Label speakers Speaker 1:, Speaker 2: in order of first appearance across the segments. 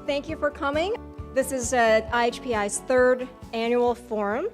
Speaker 1: Thank you for coming. This is IHPI's third annual forum,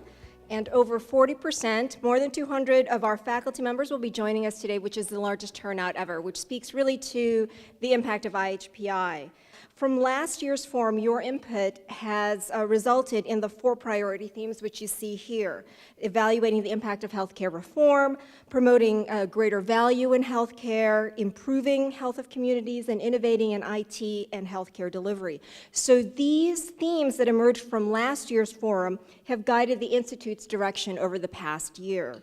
Speaker 1: and over 40%, more than 200 of our faculty members will be joining us today, which is the largest turnout ever, which speaks really to the impact of IHPI. From last year's forum, your input has resulted in the 4 priority themes which you see here: evaluating the impact of healthcare reform, promoting greater value in healthcare, improving health of communities, and innovating in IT and healthcare delivery. So these themes that emerged from last year's forum have guided the Institute's direction over the past year.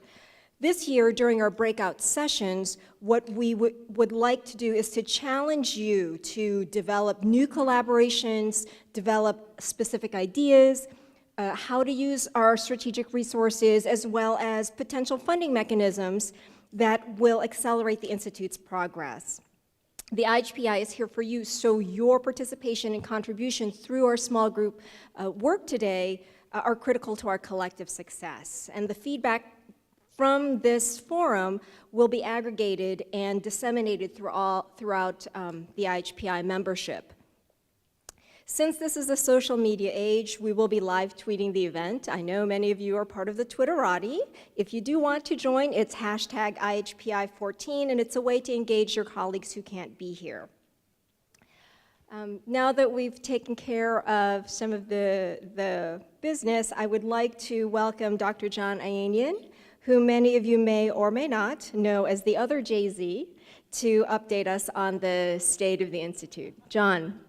Speaker 1: This year, during our breakout sessions, what we would like to do is to challenge you to develop new collaborations, develop specific ideas, how to use our strategic resources, as well as potential funding mechanisms that will accelerate the Institute's progress. The IHPI is here for you, so your participation and contribution through our small group work today are critical to our collective success. And the feedback from this forum will be aggregated and disseminated throughout the IHPI membership. Since this is a social media age, we will be live tweeting the event. I know many of you are part of the Twitterati. If you do want to join, it's hashtag IHPI14, and it's a way to engage your colleagues who can't be here. Now that we've taken care of some of the business, I would like to welcome Dr. John Ayanian, who many of you may or may not know as the other Jay-Z, to update us on the state of the Institute. John.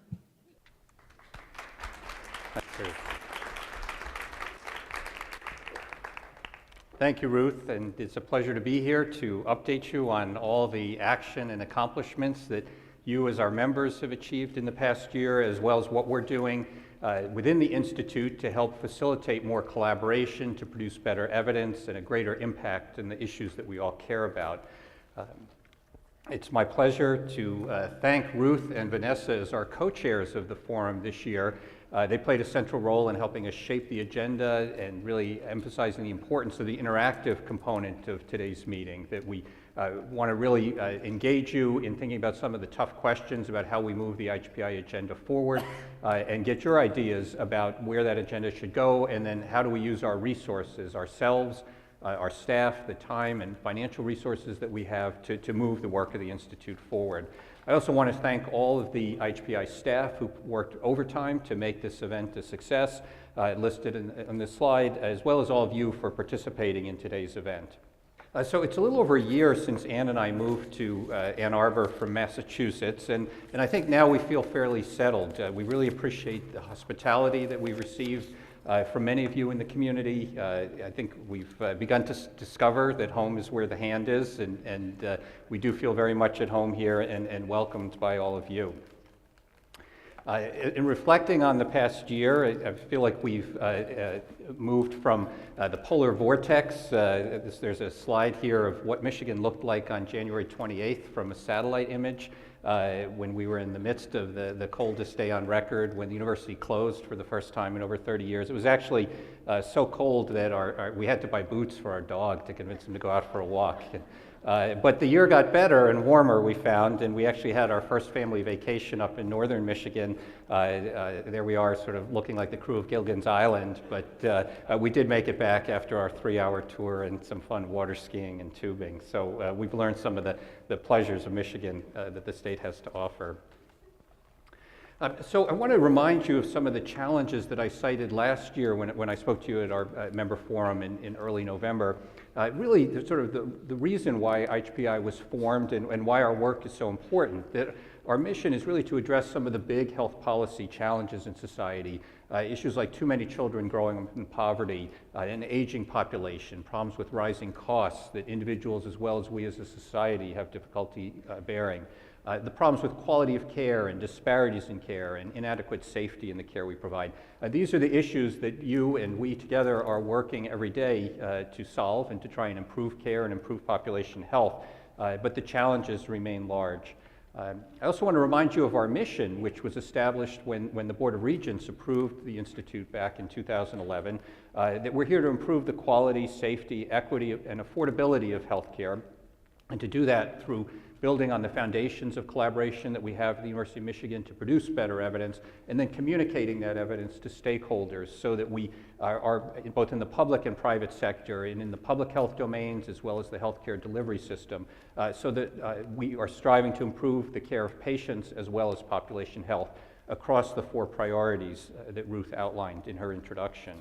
Speaker 2: Thank you, Ruth, and it's a pleasure to be here to update you on all the action and accomplishments that you as our members have achieved in the past year, as well as what we're doing within the Institute to help facilitate more collaboration, to produce better evidence and a greater impact in the issues that we all care about. It's my pleasure to thank Ruth and Vanessa as our co-chairs of the forum this year. They played a central role in helping us shape the agenda and really emphasizing the importance of the interactive component of today's meeting, that we want to really engage you in thinking about some of the tough questions about how we move the IHPI agenda forward and get your ideas about where that agenda should go, and then how do we use our resources, ourselves, our staff, the time and financial resources that we have to move the work of the Institute forward. I also want to thank all of the IHPI staff who worked overtime to make this event a success, listed on this slide, as well as all of you for participating in today's event. So it's a little over a year since Ann and I moved to Ann Arbor from Massachusetts, and I think now we feel fairly settled. We really appreciate the hospitality that we received from many of you in the community. I think we've begun to discover that home is where the hand is, and we do feel very much at home here and welcomed by all of you. In reflecting on the past year, I feel like we've moved from the polar vortex. There's a slide here of what Michigan looked like on January 28th from a satellite image when we were in the midst of the coldest day on record, when the university closed for the first time in over 30 years. It was actually so cold that we had to buy boots for our dog to convince him to go out for a walk. But the year got better and warmer, we found, and we actually had our first family vacation up in northern Michigan. There we are, sort of looking like the crew of Gilligan's Island, but we did make it back after our 3-hour tour and some fun water skiing and tubing. So we've learned some of the pleasures of Michigan that the state has to offer. So I want to remind you of some of the challenges that I cited last year when I spoke to you at our member forum in early November. Really, the reason why IHPI was formed and why our work is so important. That our mission is really to address some of the big health policy challenges in society, issues like too many children growing up in poverty, an aging population, problems with rising costs that individuals as well as we as a society have difficulty bearing. The problems with quality of care and disparities in care and inadequate safety in the care we provide. These are the issues that you and we together are working every day to solve and to try and improve care and improve population health, but the challenges remain large. I also want to remind you of our mission, which was established when the Board of Regents approved the Institute back in 2011, that we're here to improve the quality, safety, equity, and affordability of healthcare, And to do that through building on the foundations of collaboration that we have at the University of Michigan to produce better evidence, and then communicating that evidence to stakeholders so that we are both in the public and private sector and in the public health domains as well as the healthcare delivery system, so that we are striving to improve the care of patients as well as population health across the 4 priorities that Ruth outlined in her introduction.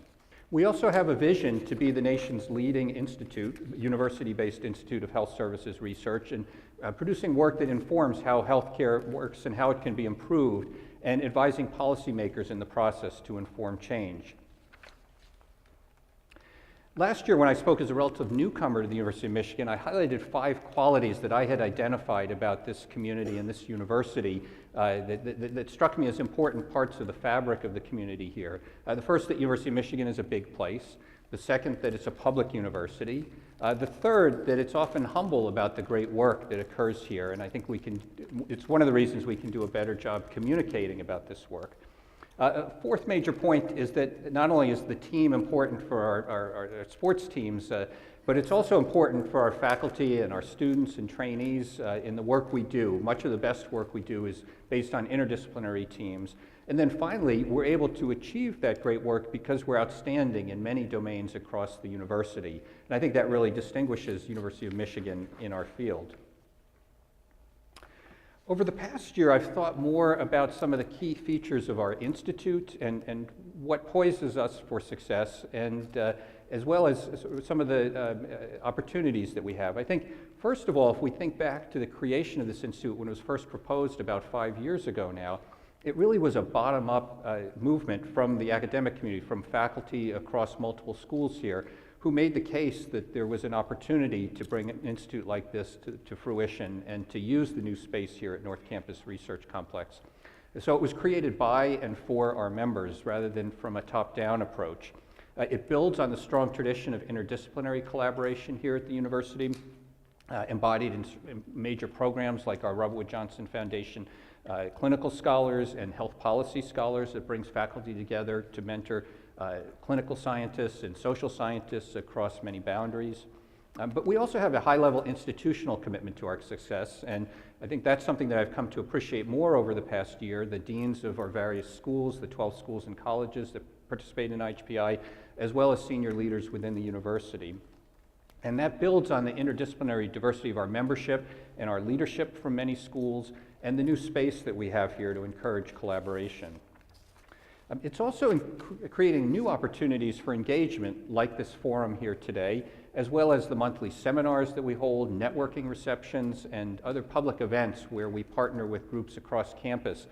Speaker 2: We also have a vision to be the nation's leading institute, university-based institute of health services research, and producing work that informs how healthcare works and how it can be improved, and advising policymakers in the process to inform change. Last year, when I spoke as a relative newcomer to the University of Michigan, I highlighted 5 qualities that I had identified about this community and this university that struck me as important parts of the fabric of the community here. The first, that University of Michigan is a big place. The second, that it's a public university. The third, that it's often humble about the great work that occurs here, and I think it's one of the reasons we can do a better job communicating about this work. A fourth major point is that not only is the team important for our sports teams, but it's also important for our faculty and our students and trainees in the work we do. Much of the best work we do is based on interdisciplinary teams. And then finally, we're able to achieve that great work because we're outstanding in many domains across the university. And I think that really distinguishes University of Michigan in our field. Over the past year, I've thought more about some of the key features of our institute and what poises us for success, and as well as some of the opportunities that we have. I think, first of all, if we think back to the creation of this institute when it was first proposed about 5 years ago now, it really was a bottom-up movement from the academic community, from faculty across multiple schools here, who made the case that there was an opportunity to bring an institute like this to fruition and to use the new space here at North Campus Research Complex. So it was created by and for our members rather than from a top-down approach. It builds on the strong tradition of interdisciplinary collaboration here at the university, embodied in major programs like our Robert Wood Johnson Foundation clinical scholars and health policy scholars that brings faculty together to mentor clinical scientists and social scientists across many boundaries. But we also have a high-level institutional commitment to our success, and I think that's something that I've come to appreciate more over the past year. The deans of our various schools, the 12 schools and colleges that participate in IHPI, as well as senior leaders within the university. And that builds on the interdisciplinary diversity of our membership and our leadership from many schools, and the new space that we have here to encourage collaboration. It's also creating new opportunities for engagement like this forum here today, as well as the monthly seminars that we hold, networking receptions, and other public events where we partner with groups across campus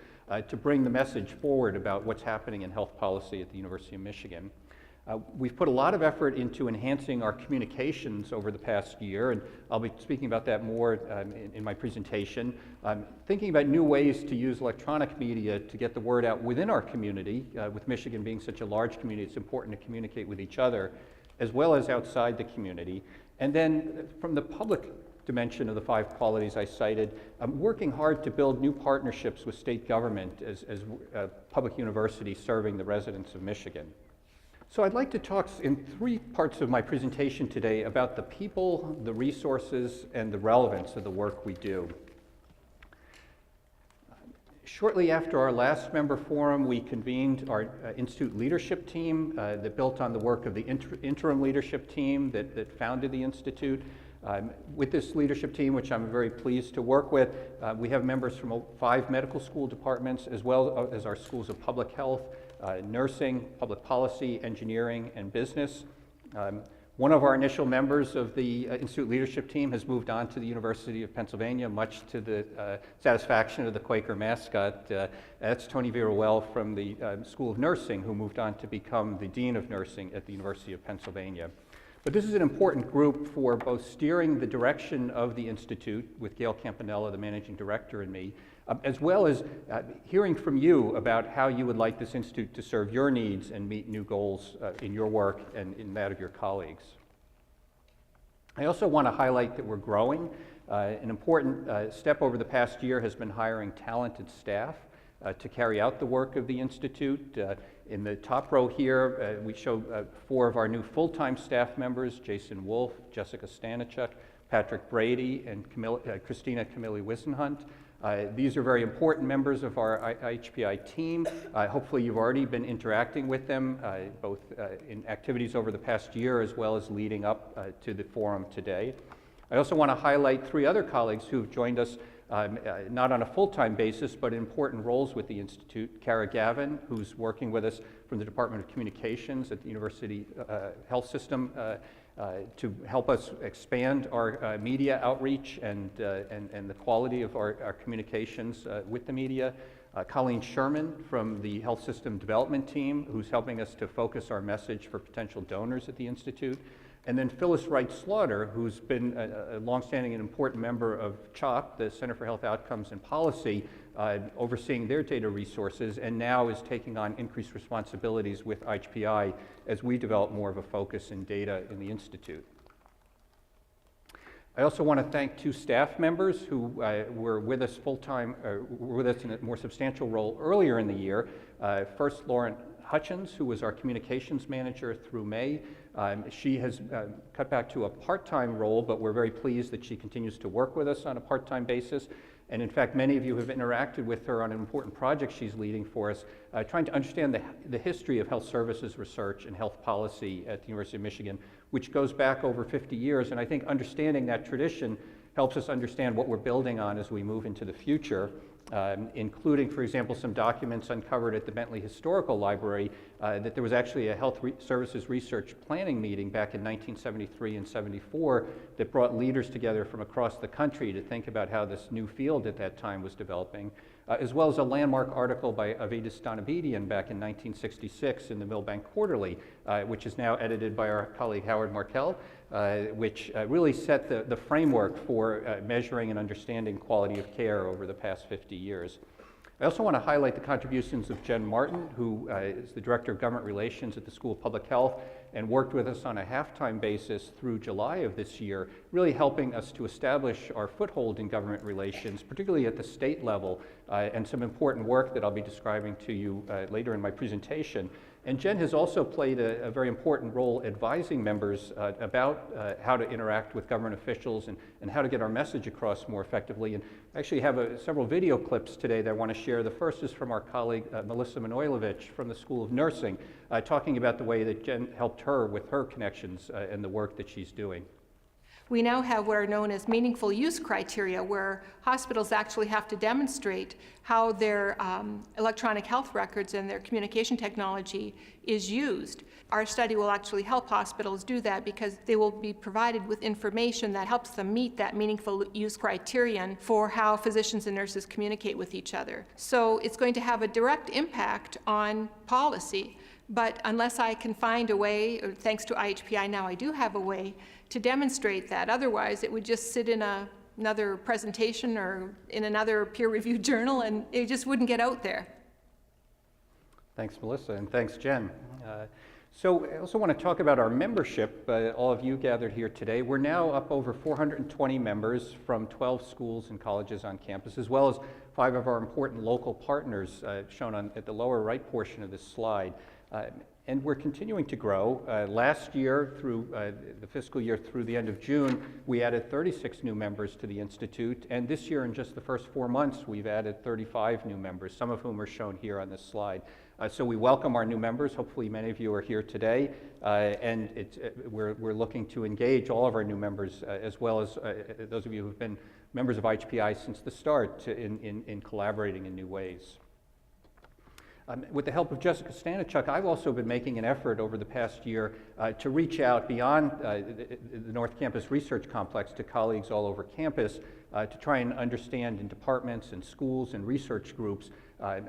Speaker 2: to bring the message forward about what's happening in health policy at the University of Michigan. We've put a lot of effort into enhancing our communications over the past year, and I'll be speaking about that more in my presentation. Thinking about new ways to use electronic media to get the word out within our community. With Michigan being such a large community, it's important to communicate with each other, as well as outside the community. And then from the public dimension of the 5 qualities I cited, working hard to build new partnerships with state government as a public university serving the residents of Michigan. So I'd like to talk in 3 parts of my presentation today about the people, the resources, and the relevance of the work we do. Shortly after our last member forum, we convened our institute leadership team that built on the work of the interim leadership team that founded the institute. With this leadership team, which I'm very pleased to work with, we have members from 5 medical school departments, as well as our schools of public health, nursing, public policy, engineering, and business. One of our initial members of the Institute leadership team has moved on to the University of Pennsylvania, much to the satisfaction of the Quaker mascot. That's Tony Viruel from the School of Nursing, who moved on to become the Dean of Nursing at the University of Pennsylvania. But this is an important group for both steering the direction of the Institute, with Gail Campanella, the Managing Director, and me, as well as hearing from you about how you would like this institute to serve your needs and meet new goals in your work and in that of your colleagues. I also want to highlight that we're growing. An important step over the past year has been hiring talented staff to carry out the work of the institute. In the top row here, we show 4 of our new full-time staff members, Jason Wolf, Jessica Stanichuk, Patrick Brady, and Christina Camilli Wissenhunt. These are very important members of our IHPI team. Hopefully you've already been interacting with them, both in activities over the past year as well as leading up to the forum today. I also want to highlight 3 other colleagues who've joined us, not on a full-time basis, but in important roles with the Institute. Kara Gavin, who's working with us from the Department of Communications at the University Health System to help us expand our media outreach and the quality of our communications with the media. Colleen Sherman from the Health System Development Team, who's helping us to focus our message for potential donors at the Institute. And then Phyllis Wright-Slaughter, who's been a longstanding and important member of CHOP, the Center for Health Outcomes and Policy, overseeing their data resources, and now is taking on increased responsibilities with IHPI as we develop more of a focus in data in the Institute. I also want to thank 2 staff members who were with us full-time, were with us in a more substantial role earlier in the year. First, Lauren Hutchins, who was our communications manager through May. She has cut back to a part-time role, but we're very pleased that she continues to work with us on a part-time basis. And in fact, many of you have interacted with her on an important project she's leading for us, trying to understand the history of health services research and health policy at the University of Michigan, which goes back over 50 years. And I think understanding that tradition helps us understand what we're building on as we move into the future. Including, for example, some documents uncovered at the Bentley Historical Library that there was actually a health services research planning meeting back in 1973 and 74 that brought leaders together from across the country to think about how this new field at that time was developing, as well as a landmark article by Avedis Donabedian back in 1966 in the Millbank Quarterly, which is now edited by our colleague Howard Markell, which really set the framework for measuring and understanding quality of care over the past 50 years. I also want to highlight the contributions of Jen Martin, who is the Director of Government Relations at the School of Public Health and worked with us on a half-time basis through July of this year, really helping us to establish our foothold in government relations, particularly at the state level, and some important work that I'll be describing to you later in my presentation. And Jen has also played a very important role advising members about how to interact with government officials and how to get our message across more effectively. And I actually have several video clips today that I want to share. The first is from our colleague, Melissa Manojlovich from the School of Nursing, talking about the way that Jen helped her with her connections and the work that she's doing.
Speaker 3: We now have what are known as meaningful use criteria, where hospitals actually have to demonstrate how their electronic health records and their communication technology is used. Our study will actually help hospitals do that because they will be provided with information that helps them meet that meaningful use criterion for how physicians and nurses communicate with each other. So it's going to have a direct impact on policy. But unless I can find a way, or thanks to IHPI now I do have a way to demonstrate that. Otherwise, it would just sit in another presentation or in another peer-reviewed journal, and it just wouldn't get out there.
Speaker 2: Thanks, Melissa, and thanks, Jen. So I also want to talk about our membership, all of you gathered here today. We're now up over 420 members from 12 schools and colleges on campus, as well as 5 of our important local partners shown at the lower right portion of this slide. And we're continuing to grow. Last year, through the fiscal year through the end of June, we added 36 new members to the Institute. And this year, in just the first 4 months, we've added 35 new members, some of whom are shown here on this slide. So we welcome our new members. Hopefully many of you are here today. And we're looking to engage all of our new members, as well as those of you who've been members of IHPI since the start in collaborating in new ways. With the help of Jessica Stanichuk, I've also been making an effort over the past year to reach out beyond the North Campus Research Complex to colleagues all over campus to try and understand in departments and schools and research groups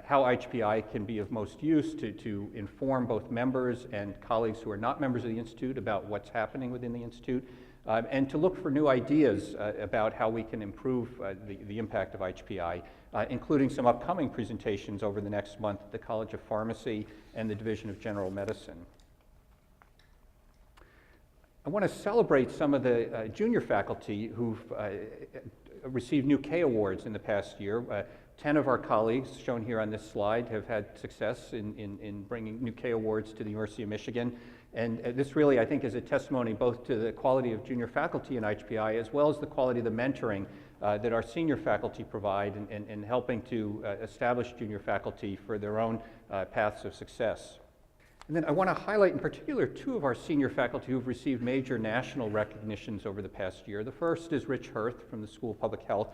Speaker 2: how IHPI can be of most use to inform both members and colleagues who are not members of the Institute about what's happening within the Institute, and to look for new ideas about how we can improve the impact of IHPI, including some upcoming presentations over the next month at the College of Pharmacy and the Division of General Medicine. I want to celebrate some of the junior faculty who've received new K awards in the past year. 10 of our colleagues, shown here on this slide, have had success in bringing new K awards to the University of Michigan. And this really, I think, is a testimony both to the quality of junior faculty in IHPI as well as the quality of the mentoring that our senior faculty provide in helping to establish junior faculty for their own paths of success. And then I want to highlight in particular two of our senior faculty who've received major national recognitions over the past year. The first is Rich Hearth from the School of Public Health.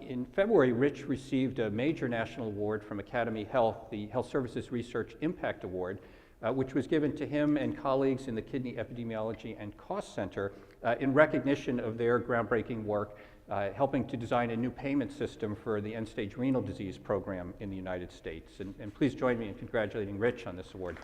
Speaker 2: In February, Rich received a major national award from Academy Health, the Health Services Research Impact Award, which was given to him and colleagues in the Kidney Epidemiology and Cost Center in recognition of their groundbreaking work helping to design a new payment system for the end-stage renal disease program in the United States. And please join me in congratulating Rich on this award.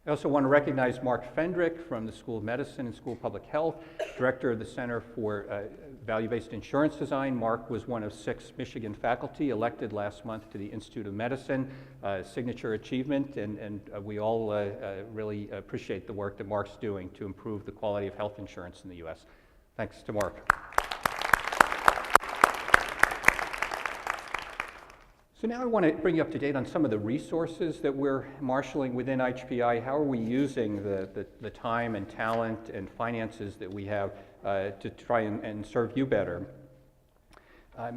Speaker 2: I also want to recognize Mark Fendrick from the School of Medicine and School of Public Health, Director of the Center for Value-Based Insurance Design. Mark was one of 6 Michigan faculty elected last month to the Institute of Medicine, signature achievement, and we all really appreciate the work that Mark's doing to improve the quality of health insurance in the U.S. Thanks to Mark. So now I want to bring you up to date on some of the resources that we're marshaling within IHPI. How are we using the time and talent and finances that we have to try and serve you better?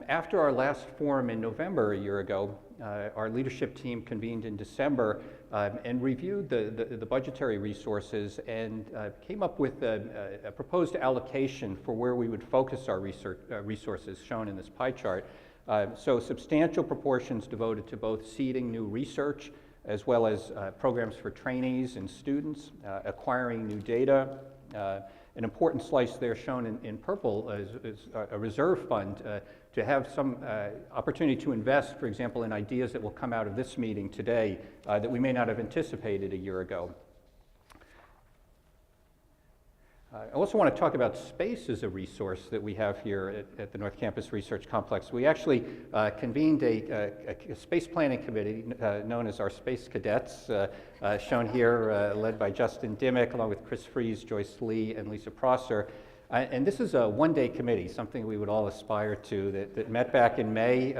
Speaker 2: After our last forum in November a year ago, our leadership team convened in December and reviewed the budgetary resources and came up with a proposed allocation for where we would focus our resources shown in this pie chart. So substantial proportions devoted to both seeding new research as well as programs for trainees and students, acquiring new data. An important slice there shown in purple is a reserve fund to have some opportunity to invest, for example, in ideas that will come out of this meeting today that we may not have anticipated a year ago. I also want to talk about space as a resource that we have here at the North Campus Research Complex. We actually convened a space planning committee known as our Space Cadets, shown here, led by Justin Dimmick, along with Chris Fries, Joyce Lee, and Lisa Prosser. And this is a one-day committee, something we would all aspire to, that met back in May.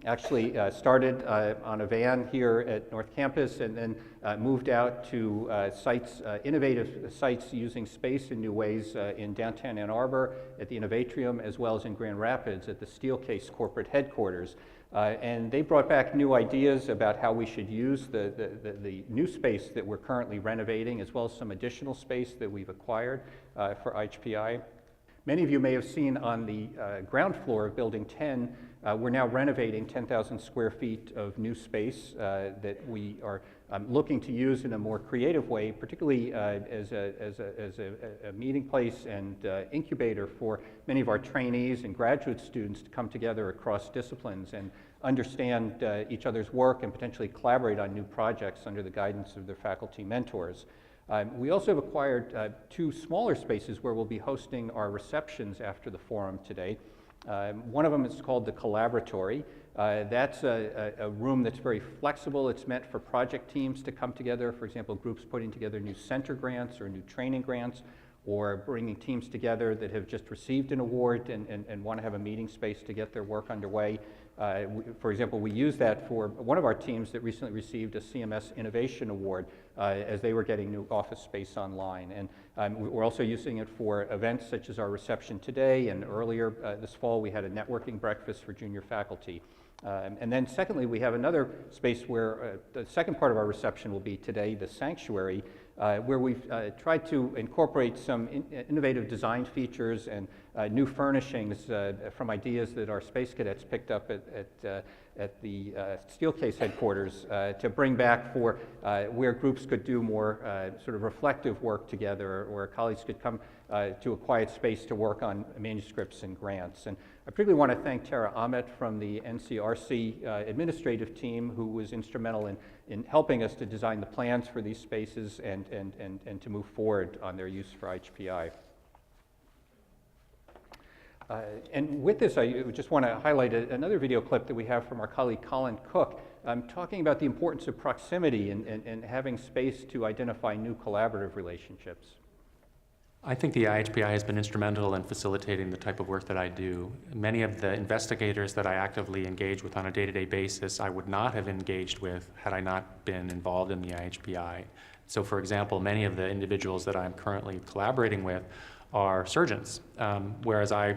Speaker 2: Actually started on a van here at North Campus and then moved out to sites, innovative sites using space in new ways in downtown Ann Arbor at the Innovatrium, as well as in Grand Rapids at the Steelcase corporate headquarters. And they brought back new ideas about how we should use the new space that we're currently renovating, as well as some additional space that we've acquired for IHPI. Many of you may have seen on the ground floor of Building 10, we're now renovating 10,000 square feet of new space that we are looking to use in a more creative way, particularly as a meeting place and incubator for many of our trainees and graduate students to come together across disciplines and understand each other's work and potentially collaborate on new projects under the guidance of their faculty mentors. We also have acquired 2 smaller spaces where we'll be hosting our receptions after the forum today. One of them is called the Collaboratory. That's a room that's very flexible. It's meant for project teams to come together, for example, groups putting together new center grants or new training grants, or bringing teams together that have just received an award and want to have a meeting space to get their work underway. For example, we used that for one of our teams that recently received a CMS Innovation Award as they were getting new office space online. And we're also using it for events such as our reception today, and earlier this fall we had a networking breakfast for junior faculty. And then secondly, we have another space where the second part of our reception will be today, the sanctuary, where we've tried to incorporate some innovative design features and new furnishings from ideas that our space cadets picked up at the Steelcase headquarters to bring back for where groups could do more sort of reflective work together, or colleagues could come to a quiet space to work on manuscripts and grants. And I particularly want to thank Tara Ahmet from the NCRC administrative team, who was instrumental in helping us to design the plans for these spaces and to move forward on their use for IHPI. And with this, I just want to highlight another video clip that we have from our colleague Colin Cook, talking about the importance of proximity and having space to identify new collaborative relationships.
Speaker 4: I think the IHPI has been instrumental in facilitating the type of work that I do. Many of the investigators that I actively engage with on a day-to-day basis, I would not have engaged with had I not been involved in the IHPI. So for example, many of the individuals that I'm currently collaborating with are surgeons, whereas I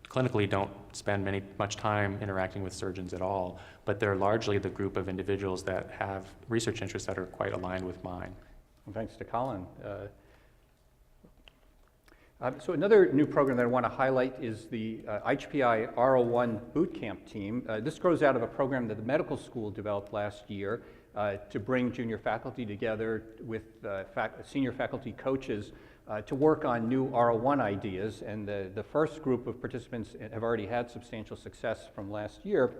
Speaker 4: clinically don't spend much time interacting with surgeons at all, but they're largely the group of individuals that have research interests that are quite aligned with mine.
Speaker 2: Well, thanks to Colin. So another new program that I want to highlight is the HPI R01 Boot Camp team. This grows out of a program that the medical school developed last year to bring junior faculty together with senior faculty coaches to work on new R01 ideas. And the first group of participants have already had substantial success from last year.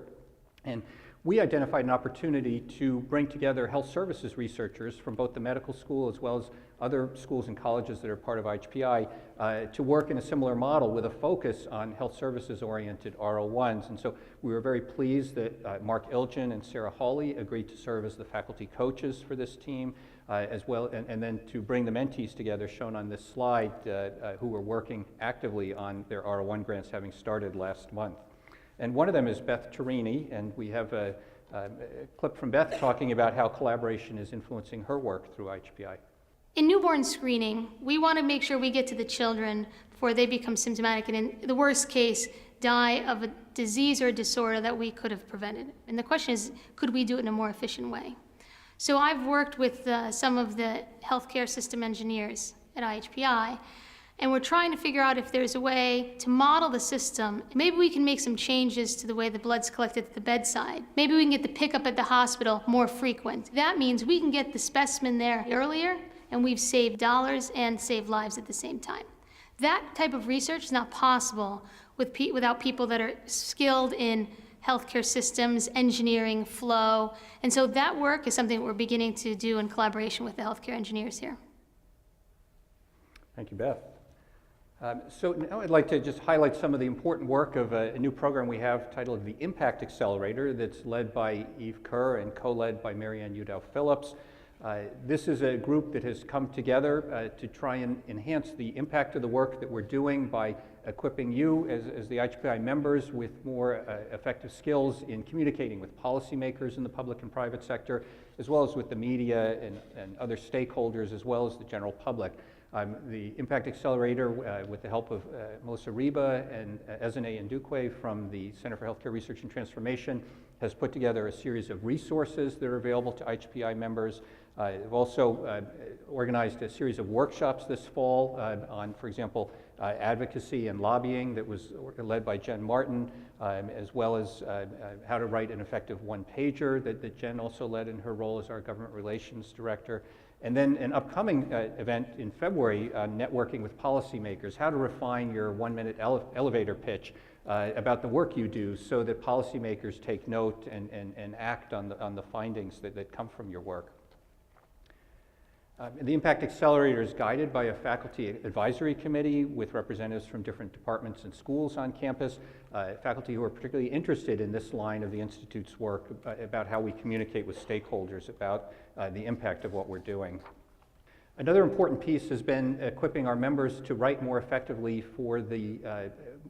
Speaker 2: And we identified an opportunity to bring together health services researchers from both the medical school as well as other schools and colleges that are part of IHPI to work in a similar model with a focus on health services-oriented R01s. And so we were very pleased that Mark Ilgen and Sarah Hawley agreed to serve as the faculty coaches for this team, as well, and then to bring the mentees together, shown on this slide, who were working actively on their R01 grants, having started last month. And one of them is Beth Torini, and we have a clip from Beth talking about how collaboration is influencing her work through IHPI.
Speaker 5: In newborn screening, we want to make sure we get to the children before they become symptomatic and in the worst case, die of a disease or a disorder that we could have prevented. And the question is, could we do it in a more efficient way? So I've worked with some of the healthcare system engineers at IHPI, and we're trying to figure out if there's a way to model the system. Maybe we can make some changes to the way the blood's collected at the bedside. Maybe we can get the pickup at the hospital more frequent. That means we can get the specimen there earlier, and we've saved dollars and saved lives at the same time. That type of research is not possible without people that are skilled in healthcare systems, engineering, flow, and so that work is something that we're beginning to do in collaboration with the healthcare engineers here.
Speaker 2: Thank you, Beth. So now I'd like to just highlight some of the important work of a new program we have titled the Impact Accelerator that's led by Eve Kerr and co-led by Marianne Udow-Phillips. This is a group that has come together to try and enhance the impact of the work that we're doing by equipping you as the IHPI members with more effective skills in communicating with policymakers in the public and private sector, as well as with the media and other stakeholders, as well as the general public. The Impact Accelerator, with the help of Melissa Riba and Ezene Ndukwe from the Center for Healthcare Research and Transformation, has put together a series of resources that are available to IHPI members. They've also organized a series of workshops this fall on, for example, advocacy and lobbying that was led by Jen Martin, as well as how to write an effective one-pager that Jen also led in her role as our government relations director. And then an upcoming event in February, networking with policymakers, how to refine your one-minute elevator pitch about the work you do so that policymakers take note and act on the findings that come from your work. The Impact Accelerator is guided by a faculty advisory committee with representatives from different departments and schools on campus, faculty who are particularly interested in this line of the Institute's work about how we communicate with stakeholders about the impact of what we're doing. Another important piece has been equipping our members to write more effectively for the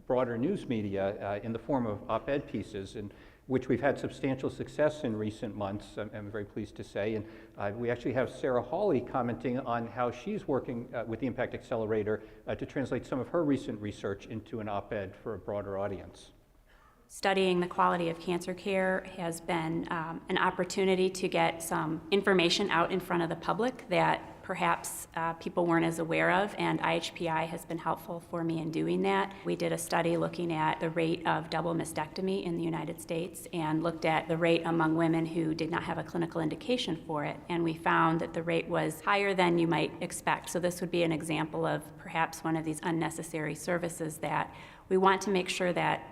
Speaker 2: broader news media in the form of op-ed pieces, in which we've had substantial success in recent months, I'm very pleased to say. And we actually have Sarah Hawley commenting on how she's working with the Impact Accelerator to translate some of her recent research into an op-ed for a broader audience.
Speaker 6: Studying the quality of cancer care has been an opportunity to get some information out in front of the public that perhaps people weren't as aware of, and IHPI has been helpful for me in doing that. We did a study looking at the rate of double mastectomy in the United States and looked at the rate among women who did not have a clinical indication for it, and we found that the rate was higher than you might expect. So this would be an example of perhaps one of these unnecessary services that we want to make sure that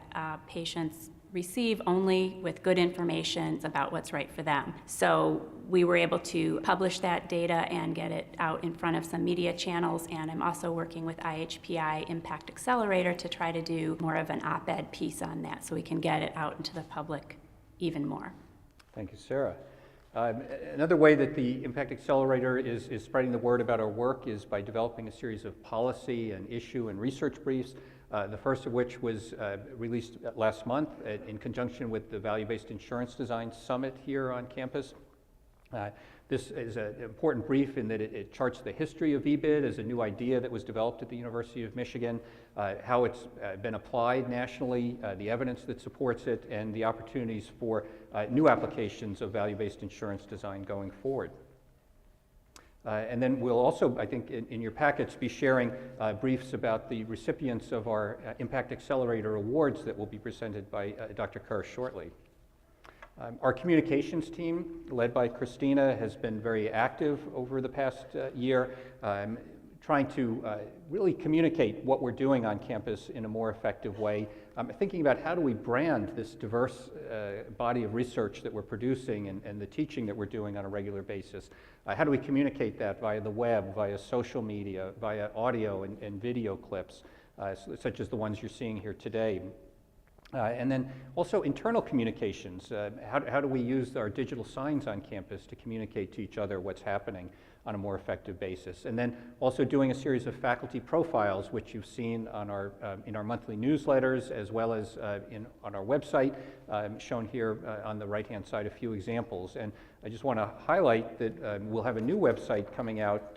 Speaker 6: patients receive only with good information about what's right for them. So we were able to publish that data and get it out in front of some media channels, and I'm also working with IHPI Impact Accelerator to try to do more of an op-ed piece on that so we can get it out into the public even more.
Speaker 2: Thank you, Sarah. Another way that the Impact Accelerator is spreading the word about our work is by developing a series of policy and issue and research briefs, the first of which was released last month in conjunction with the Value-Based Insurance Design Summit here on campus. This is an important brief in that it charts the history of VBID as a new idea that was developed at the University of Michigan, how it's been applied nationally, the evidence that supports it, and the opportunities for new applications of value-based insurance design going forward. And then we'll also, I think, in your packets, be sharing briefs about the recipients of our Impact Accelerator Awards that will be presented by Dr. Kerr shortly. Our communications team, led by Christina, has been very active over the past year, trying to really communicate what we're doing on campus in a more effective way. Thinking about how do we brand this diverse body of research that we're producing and the teaching that we're doing on a regular basis. How do we communicate that via the web, via social media, via audio and video clips, such as the ones you're seeing here today. And then also internal communications. How do we use our digital signs on campus to communicate to each other what's happening on a more effective basis? And then also doing a series of faculty profiles, which you've seen on our, in our monthly newsletters, as well as on our website, shown here on the right-hand side, a few examples. And I just want to highlight that we'll have a new website coming out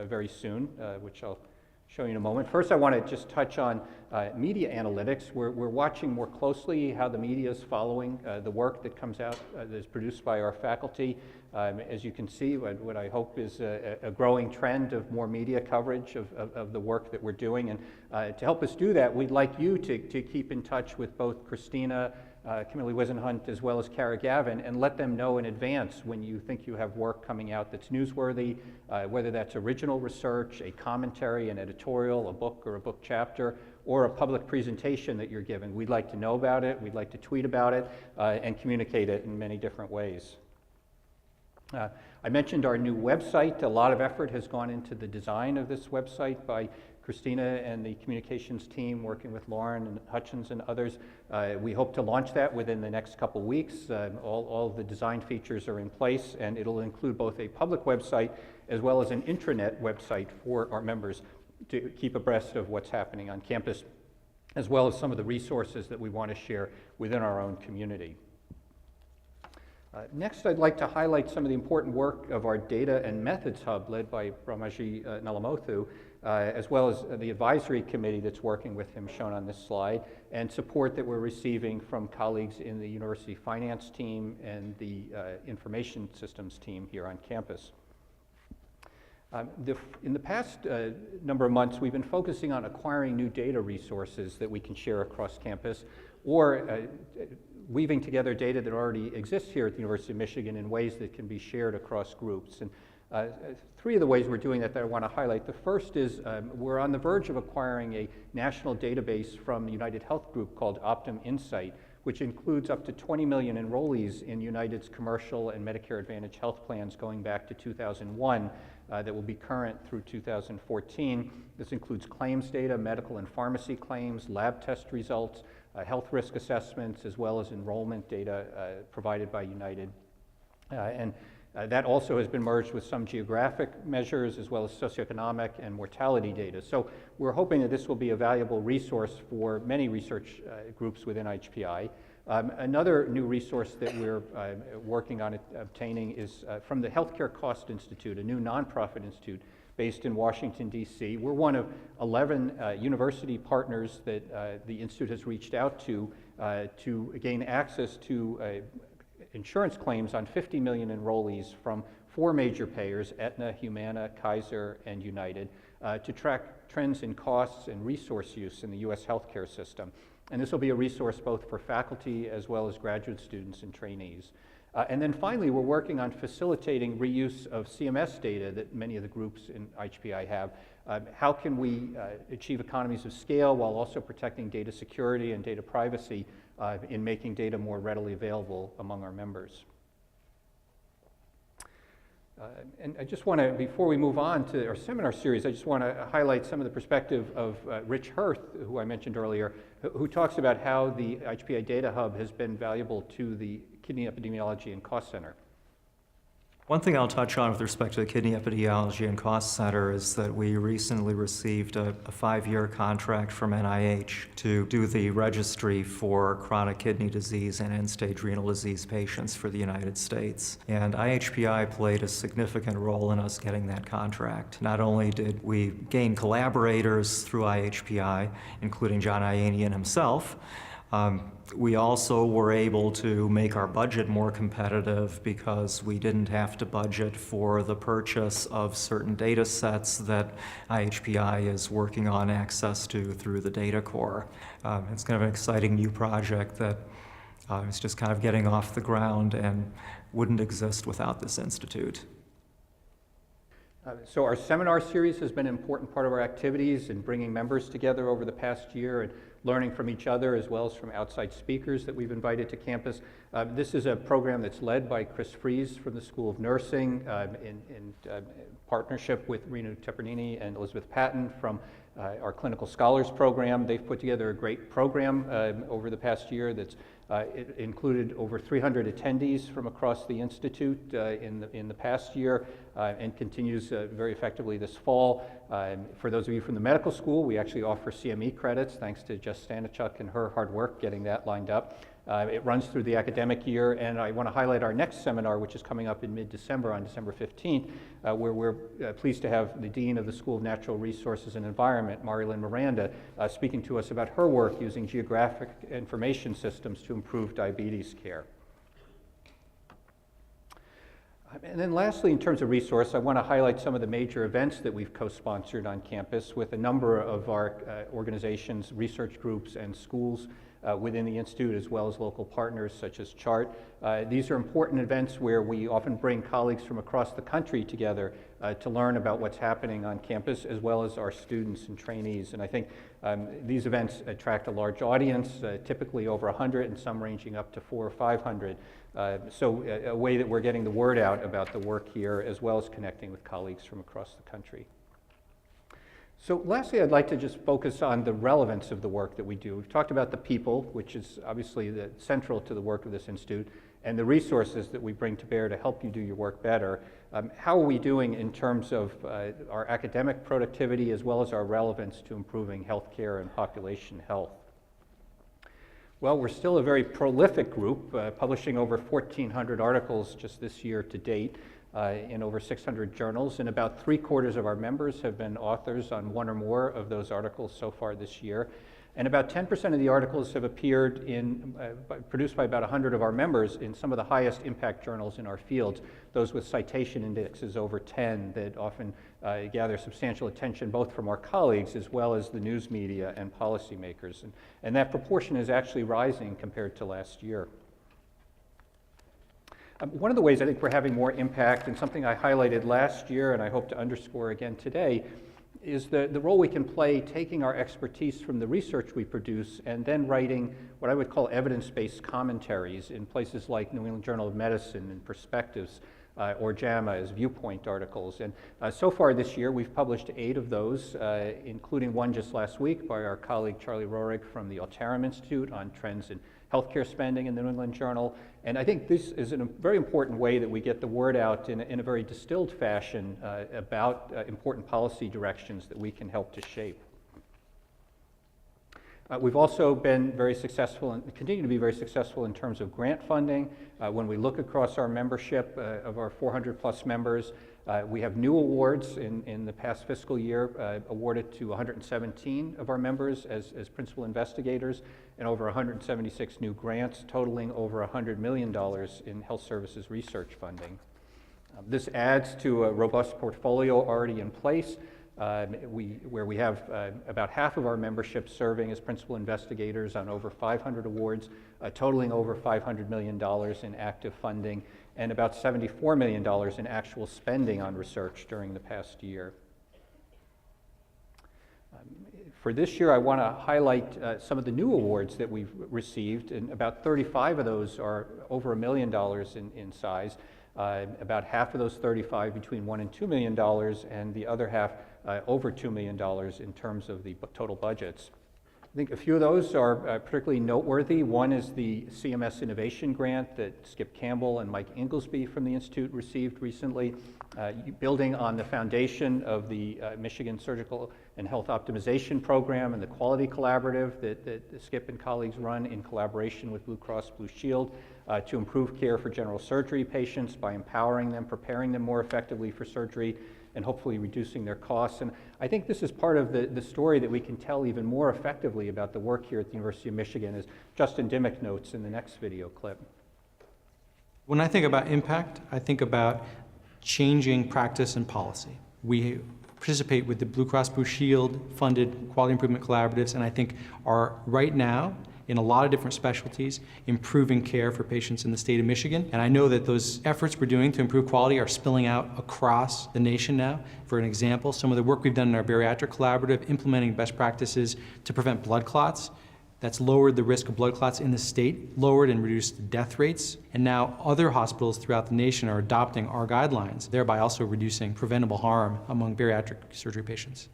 Speaker 2: very soon, which I'll show you in a moment. First, I want to just touch on media analytics. We're watching more closely how the media is following the work that comes out that is produced by our faculty. As you can see, what I hope is a growing trend of more media coverage of the work that we're doing. And to help us do that, we'd like you to keep in touch with both Christina, Kimberly Wisenhunt, as well as Kara Gavin, and let them know in advance when you think you have work coming out that's newsworthy, whether that's original research, a commentary, an editorial, a book or a book chapter, or a public presentation that you're giving. We'd like to know about it, we'd like to tweet about it, and communicate it in many different ways. I mentioned our new website. A lot of effort has gone into the design of this website by Christina and the communications team working with Lauren and Hutchins and others. We hope to launch that within the next couple weeks. All of the design features are in place, and it'll include both a public website as well as an intranet website for our members to keep abreast of what's happening on campus, as well as some of the resources that we want to share within our own community. Next, I'd like to highlight some of the important work of our Data and Methods Hub led by Brahmaji Nalamothu, as well as the advisory committee that's working with him, shown on this slide, and support that we're receiving from colleagues in the university finance team and the information systems team here on campus. In the past number of months, we've been focusing on acquiring new data resources that we can share across campus, or weaving together data that already exists here at the University of Michigan in ways that can be shared across groups. And three of the ways we're doing that I want to highlight. The first is we're on the verge of acquiring a national database from the United Health Group called Optum Insight, which includes up to 20 million enrollees in United's commercial and Medicare Advantage health plans going back to 2001 that will be current through 2014. This includes claims data, medical and pharmacy claims, lab test results, health risk assessments, as well as enrollment data provided by United. That also has been merged with some geographic measures as well as socioeconomic and mortality data. So we're hoping that this will be a valuable resource for many research groups within IHPI. Another new resource that we're working on obtaining is from the Healthcare Cost Institute, a new nonprofit institute based in Washington, D.C. We're one of 11 university partners that the institute has reached out to gain access to insurance claims on 50 million enrollees from 4 major payers, Aetna, Humana, Kaiser, and United, to track trends in costs and resource use in the U.S. healthcare system. And this will be a resource both for faculty as well as graduate students and trainees. And then finally, we're working on facilitating reuse of CMS data that many of the groups in IHPI have. How can we achieve economies of scale while also protecting data security and data privacy in making data more readily available among our members? And I just want to, before we move on to our seminar series, I just want to highlight some of the perspective of Rich Hearth, who I mentioned earlier, who talks about how the IHPI Data Hub has been valuable to the Kidney Epidemiology and Cost Center.
Speaker 7: One thing I'll touch on with respect to the Kidney Epidemiology and Cost Center is that we recently received a 5-year contract from NIH to do the registry for chronic kidney disease and end-stage renal disease patients for the United States. And IHPI played a significant role in us getting that contract. Not only did we gain collaborators through IHPI, including John Ayanian himself, we also were able to make our budget more competitive because we didn't have to budget for the purchase of certain data sets that IHPI is working on access to through the data core. It's kind of an exciting new project that is just kind of getting off the ground and wouldn't exist without this institute.
Speaker 2: So our seminar series has been an important part of our activities in bringing members together over the past year and learning from each other as well as from outside speakers that we've invited to campus. This is a program that's led by Chris Fries from the School of Nursing in partnership with Renu Tepernini and Elizabeth Patton from our Clinical Scholars Program. They've put together a great program over the past year that's it included over 300 attendees from across the Institute in the past year and continues very effectively this fall. For those of you from the medical school, we actually offer CME credits thanks to Jess Stanichuk and her hard work getting that lined up. It runs through the academic year, and I want to highlight our next seminar, which is coming up in mid-December on December 15th, where we're pleased to have the Dean of the School of Natural Resources and Environment, Marilyn Miranda, speaking to us about her work using geographic information systems to improve diabetes care. And then lastly, in terms of resource, I want to highlight some of the major events that we've co-sponsored on campus with a number of our organizations, research groups, and schools within the Institute, as well as local partners such as CHART. These are important events where we often bring colleagues from across the country together to learn about what's happening on campus, as well as our students and trainees. And I think these events attract a large audience, typically over 100, and some ranging up to 400 or 500. So a way that we're getting the word out about the work here, as well as connecting with colleagues from across the country. So lastly, I'd like to just focus on the relevance of the work that we do. We've talked about the people, which is obviously central to the work of this institute, and the resources that we bring to bear to help you do your work better. How are we doing in terms of our academic productivity as well as our relevance to improving healthcare and population health? Well, we're still a very prolific group, publishing over 1,400 articles just this year to date. In over 600 journals, and about 3/4 of our members have been authors on one or more of those articles so far this year. And about 10% of the articles have appeared produced by about 100 of our members in some of the highest impact journals in our fields, those with citation indexes over 10 that often gather substantial attention both from our colleagues as well as the news media and policymakers. And that proportion is actually rising compared to last year. One of the ways I think we're having more impact, and something I highlighted last year and I hope to underscore again today, is the role we can play taking our expertise from the research we produce and then writing what I would call evidence-based commentaries in places like New England Journal of Medicine and Perspectives, or JAMA as viewpoint articles. And so far this year, we've published 8 of those, including one just last week by our colleague Charlie Roehrig from the Alteram Institute on trends in healthcare spending in the New England Journal. And I think this is a very important way that we get the word out in a very distilled fashion about important policy directions that we can help to shape. We've also been very successful and continue to be very successful in terms of grant funding. When we look across our membership of our 400+ members, we have new awards in the past fiscal year awarded to 117 of our members as principal investigators, and over 176 new grants totaling over $100 million in health services research funding. This adds to a robust portfolio already in place, where we have about half of our membership serving as principal investigators on over 500 awards, totaling over $500 million in active funding, and about $74 million in actual spending on research during the past year. For this year, I want to highlight some of the new awards that we've received, and about 35 of those are over $1 million in size. About half of those 35 between $1 and $2 million, and the other half over $2 million in terms of the total budgets. I think a few of those are particularly noteworthy. One is the CMS Innovation Grant that Skip Campbell and Mike Inglesby from the Institute received recently, building on the foundation of the Michigan Surgical and Health Optimization Program and the Quality Collaborative that Skip and colleagues run in collaboration with Blue Cross Blue Shield to improve care for general surgery patients by empowering them, preparing them more effectively for surgery, and hopefully reducing their costs. And I think this is part of the story that we can tell even more effectively about the work here at the University of Michigan, as Justin Dimmock notes in the next video clip.
Speaker 8: When I think about impact, I think about changing practice and policy. We participate with the Blue Cross Blue Shield funded quality improvement collaboratives, and I think are right now in a lot of different specialties, improving care for patients in the state of Michigan. And I know that those efforts we're doing to improve quality are spilling out across the nation now. For an example, some of the work we've done in our bariatric collaborative, implementing best practices to prevent blood clots, that's lowered the risk of blood clots in the state, lowered and reduced death rates. And now other hospitals throughout the nation are adopting our guidelines, thereby also reducing preventable harm among bariatric surgery patients.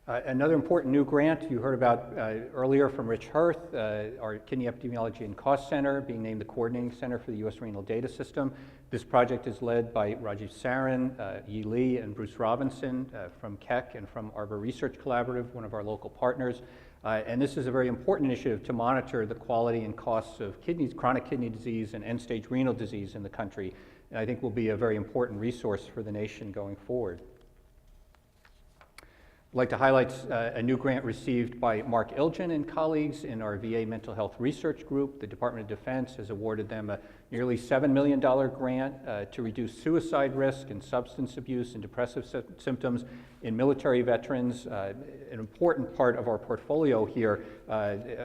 Speaker 2: Another important new grant you heard about earlier from Rich Hearth, our Kidney Epidemiology and Cost Center, being named the Coordinating Center for the U.S. Renal Data System. This project is led by Rajiv Saran, Yi Lee, and Bruce Robinson from Keck and from Arbor Research Collaborative, one of our local partners. And this is a very important initiative to monitor the quality and costs of kidneys, chronic kidney disease and end-stage renal disease in the country. And I think will be a very important resource for the nation going forward. I'd like to highlight a new grant received by Mark Ilgen and colleagues in our VA Mental Health Research Group. The Department of Defense has awarded them a nearly $7 million grant to reduce suicide risk and substance abuse and depressive symptoms in military veterans, an important part of our portfolio here.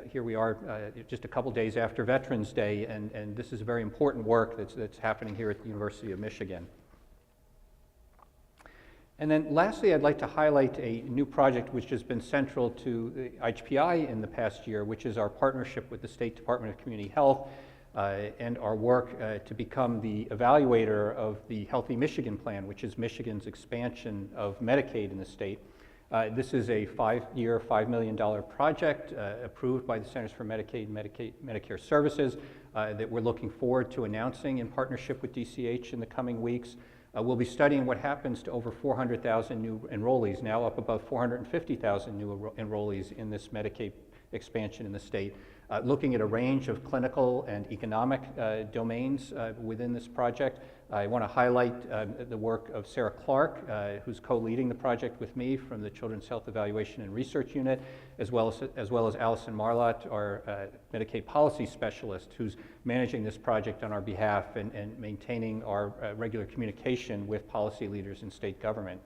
Speaker 2: Here we are just a couple days after Veterans Day, and this is very important work that's happening here at the University of Michigan. And then lastly, I'd like to highlight a new project which has been central to the IHPI in the past year, which is our partnership with the State Department of Community Health and our work to become the evaluator of the Healthy Michigan Plan, which is Michigan's expansion of Medicaid in the state. This is a 5-year, $5 million project approved by the Centers for Medicaid and Medicare Services that we're looking forward to announcing in partnership with DCH in the coming weeks. We'll be studying what happens to over 400,000 new enrollees, now up above 450,000 new enrollees in this Medicaid expansion in the state, looking at a range of clinical and economic domains within this project. I want to highlight the work of Sarah Clark, who's co-leading the project with me from the Children's Health Evaluation and Research Unit, as well as Allison Marlott, our Medicaid policy specialist, who's managing this project on our behalf and maintaining our regular communication with policy leaders in state government.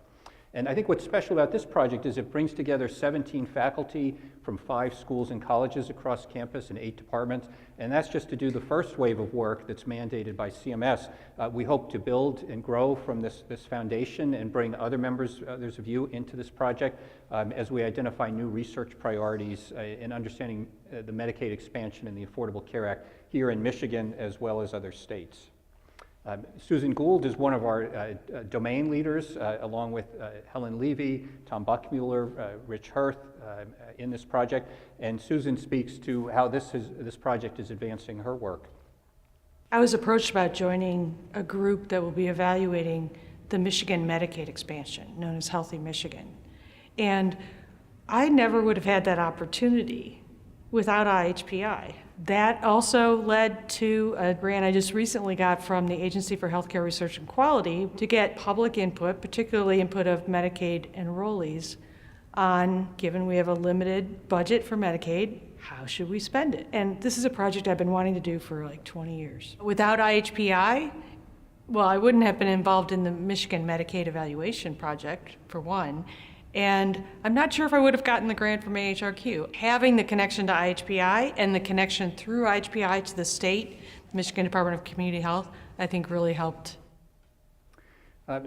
Speaker 2: And I think what's special about this project is it brings together 17 faculty from 5 schools and colleges across campus and 8 departments, and that's just to do the first wave of work that's mandated by CMS. We hope to build and grow from this foundation and bring others of you into this project as we identify new research priorities in understanding the Medicaid expansion and the Affordable Care Act here in Michigan as well as other states. Susan Gould is one of our domain leaders, along with Helen Levy, Tom Buckmuller, Rich Hearth in this project, and Susan speaks to how this project is advancing her work.
Speaker 9: I was approached about joining a group that will be evaluating the Michigan Medicaid expansion, known as Healthy Michigan. And I never would have had that opportunity without IHPI. That also led to a grant I just recently got from the Agency for Healthcare Research and Quality to get public input, particularly input of Medicaid enrollees, on, given we have a limited budget for Medicaid, how should we spend it? And this is a project I've been wanting to do for like 20 years. Without IHPI, well, I wouldn't have been involved in the Michigan Medicaid evaluation project, for one. And I'm not sure if I would have gotten the grant from AHRQ. Having the connection to IHPI and the connection through IHPI to the state, the Michigan Department of Community Health, I think really helped.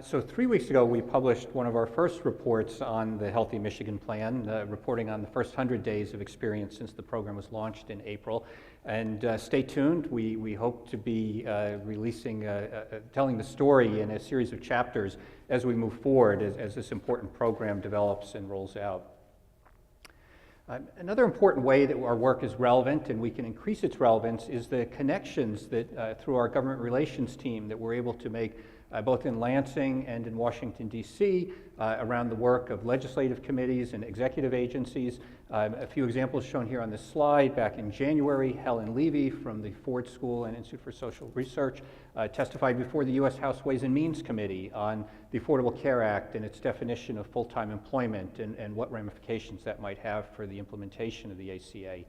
Speaker 2: So 3 weeks ago, we published one of our first reports on the Healthy Michigan Plan, reporting on the first 100 days of experience since the program was launched in April. And stay tuned. We hope to be releasing, telling the story in a series of chapters as we move forward, as this important program develops and rolls out. Another important way that our work is relevant and we can increase its relevance is the connections that through our government relations team that we're able to make both in Lansing and in Washington, D.C. Around the work of legislative committees and executive agencies. A few examples shown here on this slide. Back in January, Helen Levy from the Ford School and Institute for Social Research testified before the U.S. House Ways and Means Committee on the Affordable Care Act and its definition of full-time employment and what ramifications that might have for the implementation of the ACA.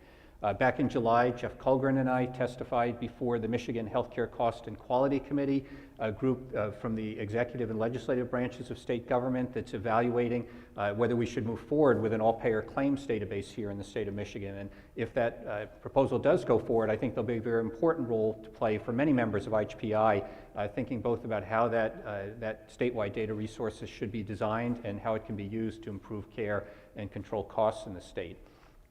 Speaker 2: Back in July, Jeff Kulgren and I testified before the Michigan Healthcare Cost and Quality Committee, a group from the executive and legislative branches of state government that's evaluating whether we should move forward with an all-payer claims database here in the state of Michigan. And if that proposal does go forward, I think there'll be a very important role to play for many members of IHPI, thinking both about how that statewide data resources should be designed and how it can be used to improve care and control costs in the state.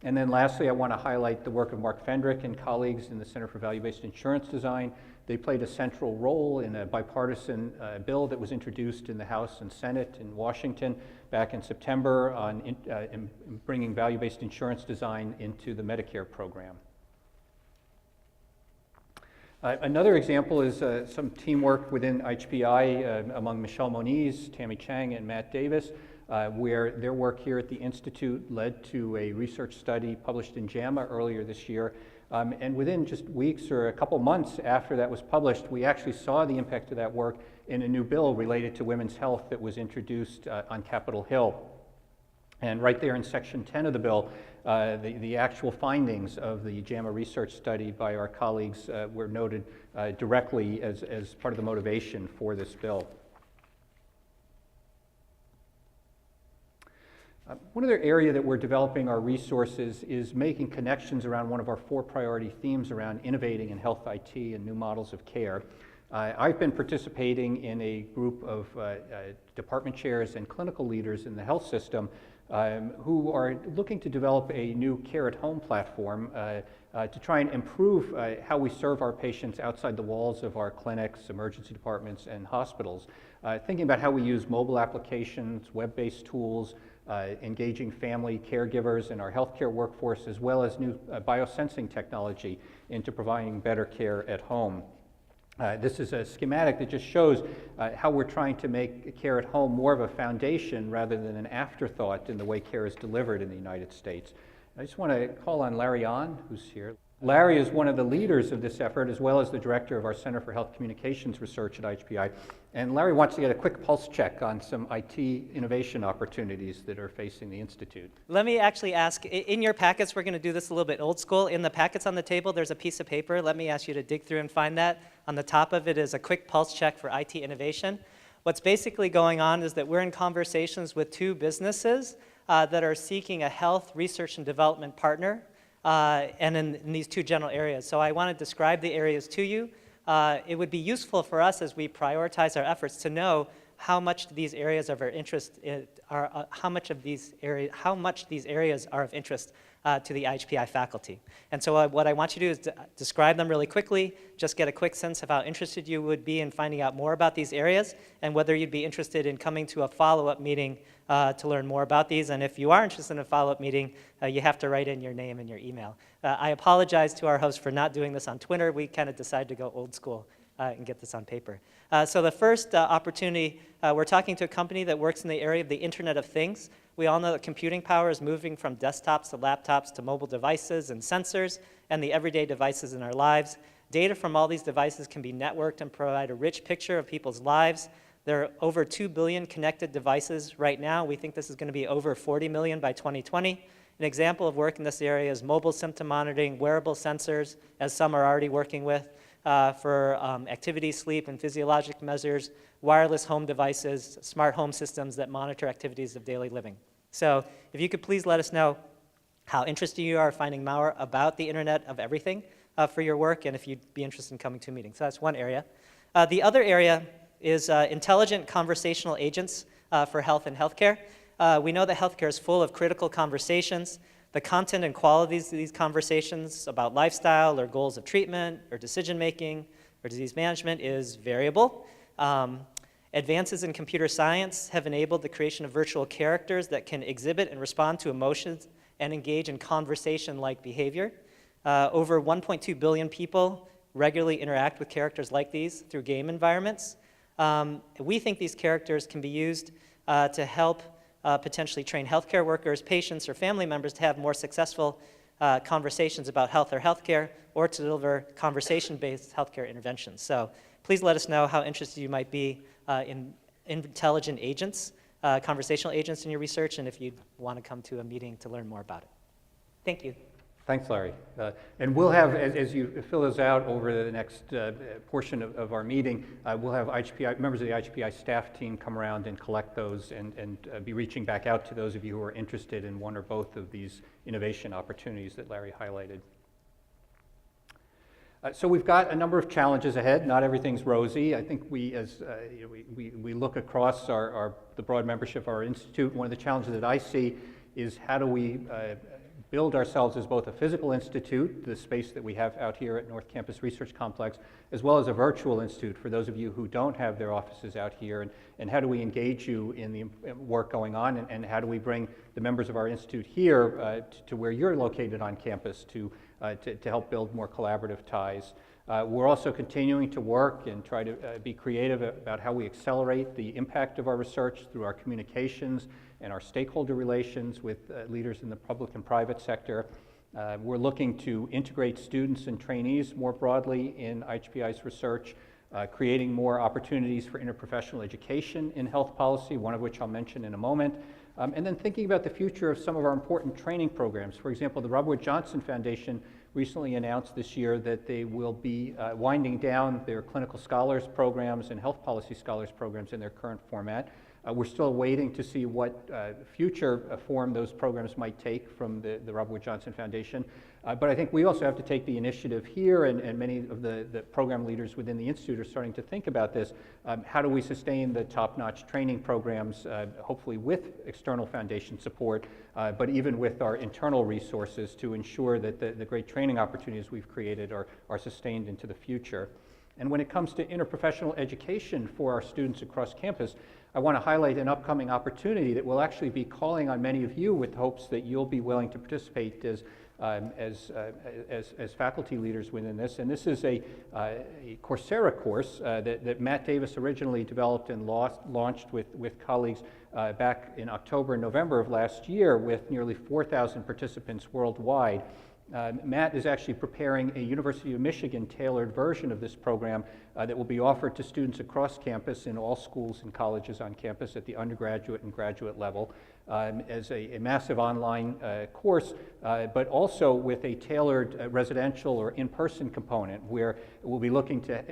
Speaker 2: And then lastly, I want to highlight the work of Mark Fendrick and colleagues in the Center for Value-Based Insurance Design. They played a central role in a bipartisan bill that was introduced in the House and Senate in Washington back in September on in bringing value-based insurance design into the Medicare program. Another example is some teamwork within IHPI among Michelle Moniz, Tammy Chang, and Matt Davis, where their work here at the Institute led to a research study published in JAMA earlier this year. And within just weeks or a couple months after that was published, we actually saw the impact of that work in a new bill related to women's health that was introduced on Capitol Hill. And right there in Section 10 of the bill, the actual findings of the JAMA research study by our colleagues were noted directly as part of the motivation for this bill. One other area that we're developing our resources is making connections around one of our 4 priority themes around innovating in health IT and new models of care. I've been participating in a group of department chairs and clinical leaders in the health system who are looking to develop a new care at home platform to try and improve how we serve our patients outside the walls of our clinics, emergency departments, and hospitals. Thinking about how we use mobile applications, web-based tools, engaging family caregivers in our healthcare workforce, as well as new biosensing technology into providing better care at home. This is a schematic that just shows how we're trying to make care at home more of a foundation rather than an afterthought in the way care is delivered in the United States. I just want to call on Larry Ahn, who's here. Larry is one of the leaders of this effort, as well as the director of our Center for Health Communications Research at IHPI. And Larry wants to get a quick pulse check on some IT innovation opportunities that are facing the Institute.
Speaker 10: Let me actually ask, in your packets, we're going to do this a little bit old school. In the packets on the table, there's a piece of paper. Let me ask you to dig through and find that. On the top of it is a quick pulse check for IT innovation. What's basically going on is that we're in conversations with 2 businesses that are seeking a health research and development partner. And in these 2 general areas. So I want to describe the areas to you. It would be useful for us as we prioritize our efforts to know how much these areas of our interest are, how much these areas are of interest to the IHPI faculty. And so what I want you to do is describe them really quickly, just get a quick sense of how interested you would be in finding out more about these areas and whether you'd be interested in coming to a follow-up meeting to learn more about these. And if you are interested in a follow-up meeting, you have to write in your name and your email. I apologize to our host for not doing this on Twitter. We kind of decided to go old school and get this on paper. So the first opportunity, we're talking to a company that works in the area of the Internet of Things. We all know that computing power is moving from desktops to laptops to mobile devices and sensors and the everyday devices in our lives. Data from all these devices can be networked and provide a rich picture of people's lives. There are over 2 billion connected devices right now. We think this is going to be over 40 million by 2020. An example of work in this area is mobile symptom monitoring, wearable sensors, as some are already working with, for activity, sleep, and physiologic measures, wireless home devices, smart home systems that monitor activities of daily living. So if you could please let us know how interested you are finding more about the Internet of Everything for your work, and if you'd be interested in coming to a meeting. So that's one area. The other area is intelligent conversational agents for health and healthcare. We know that healthcare is full of critical conversations. The content and qualities of these conversations about lifestyle or goals of treatment or decision-making or disease management is variable. Advances in computer science have enabled the creation of virtual characters that can exhibit and respond to emotions and engage in conversation-like behavior. Over 1.2 billion people regularly interact with characters like these through game environments. We think these characters can be used to help potentially train healthcare workers, patients, or family members to have more successful conversations about health or healthcare, or to deliver conversation-based healthcare interventions. So please let us know how interested you might be in intelligent agents, conversational agents in your research, and if you want to come to a meeting to learn more about it. Thank you.
Speaker 2: Thanks, Larry. And we'll have, as you fill those out over the next portion of our meeting, we'll have IHPI, members of the IHPI staff team come around and collect those and be reaching back out to those of you who are interested in one or both of these innovation opportunities that Larry highlighted. So we've got a number of challenges ahead. Not everything's rosy. I think we look across the broad membership of our institute. One of the challenges that I see is how do we build ourselves as both a physical institute, the space that we have out here at North Campus Research Complex, as well as a virtual institute for those of you who don't have their offices out here, and how do we engage you in the work going on, and how do we bring the members of our institute here to where you're located on campus to help build more collaborative ties. We're also continuing to work and try to be creative about how we accelerate the impact of our research through our communications and our stakeholder relations with leaders in the public and private sector. We're looking to integrate students and trainees more broadly in IHPI's research, creating more opportunities for interprofessional education in health policy, one of which I'll mention in a moment, and then thinking about the future of some of our important training programs. For example, the Robert Wood Johnson Foundation recently announced this year that they will be winding down their clinical scholars programs and health policy scholars programs in their current format. We're still waiting to see what future form those programs might take from the Robert Wood Johnson Foundation. But I think we also have to take the initiative here, and many of the program leaders within the Institute are starting to think about this. How do we sustain the top-notch training programs, hopefully with external foundation support, but even with our internal resources to ensure that the great training opportunities we've created are sustained into the future. And when it comes to interprofessional education for our students across campus, I want to highlight an upcoming opportunity that will actually be calling on many of you with hopes that you'll be willing to participate as faculty leaders within this. And this is a Coursera course that Matt Davis originally developed and launched with colleagues back in October and November of last year with nearly 4,000 participants worldwide. Matt is actually preparing a University of Michigan tailored version of this program that will be offered to students across campus in all schools and colleges on campus at the undergraduate and graduate level as a massive online course, but also with a tailored residential or in-person component where we'll be looking to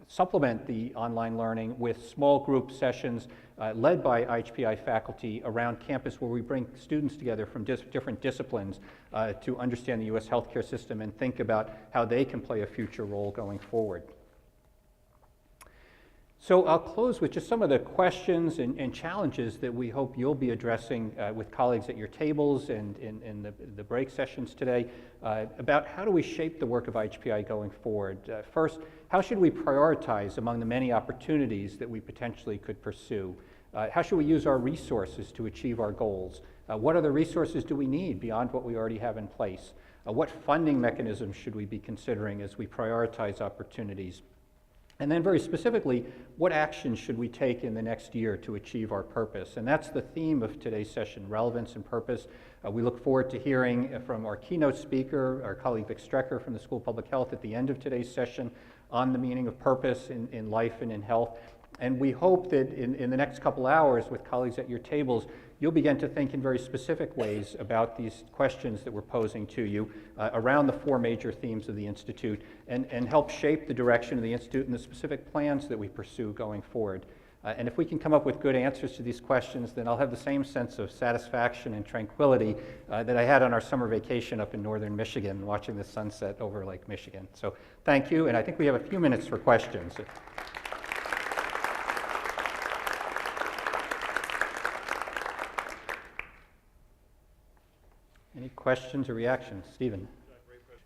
Speaker 2: supplement the online learning with small group sessions led by IHPI faculty around campus where we bring students together from different disciplines to understand the U.S. healthcare system and think about how they can play a future role going forward. So I'll close with just some of the questions and challenges that we hope you'll be addressing with colleagues at your tables and in the break sessions today about how do we shape the work of IHPI going forward. First, how should we prioritize among the many opportunities that we potentially could pursue? How should we use our resources to achieve our goals? What other resources do we need beyond what we already have in place? What funding mechanisms should we be considering as we prioritize opportunities? And then very specifically, what actions should we take in the next year to achieve our purpose? And that's the theme of today's session, relevance and purpose. We look forward to hearing from our keynote speaker, our colleague Vic Strecher from the School of Public Health at the end of today's session on the meaning of purpose in life and in health. And we hope that in the next couple hours with colleagues at your tables, you'll begin to think in very specific ways about these questions that we're posing to you around the four major themes of the Institute and help shape the direction of the Institute and the specific plans that we pursue going forward. And if we can come up with good answers to these questions, then I'll have the same sense of satisfaction and tranquility that I had on our summer vacation up in northern Michigan, watching the sunset over Lake Michigan. So thank you, and I think we have a few minutes for questions. Any questions or reactions? Stephen?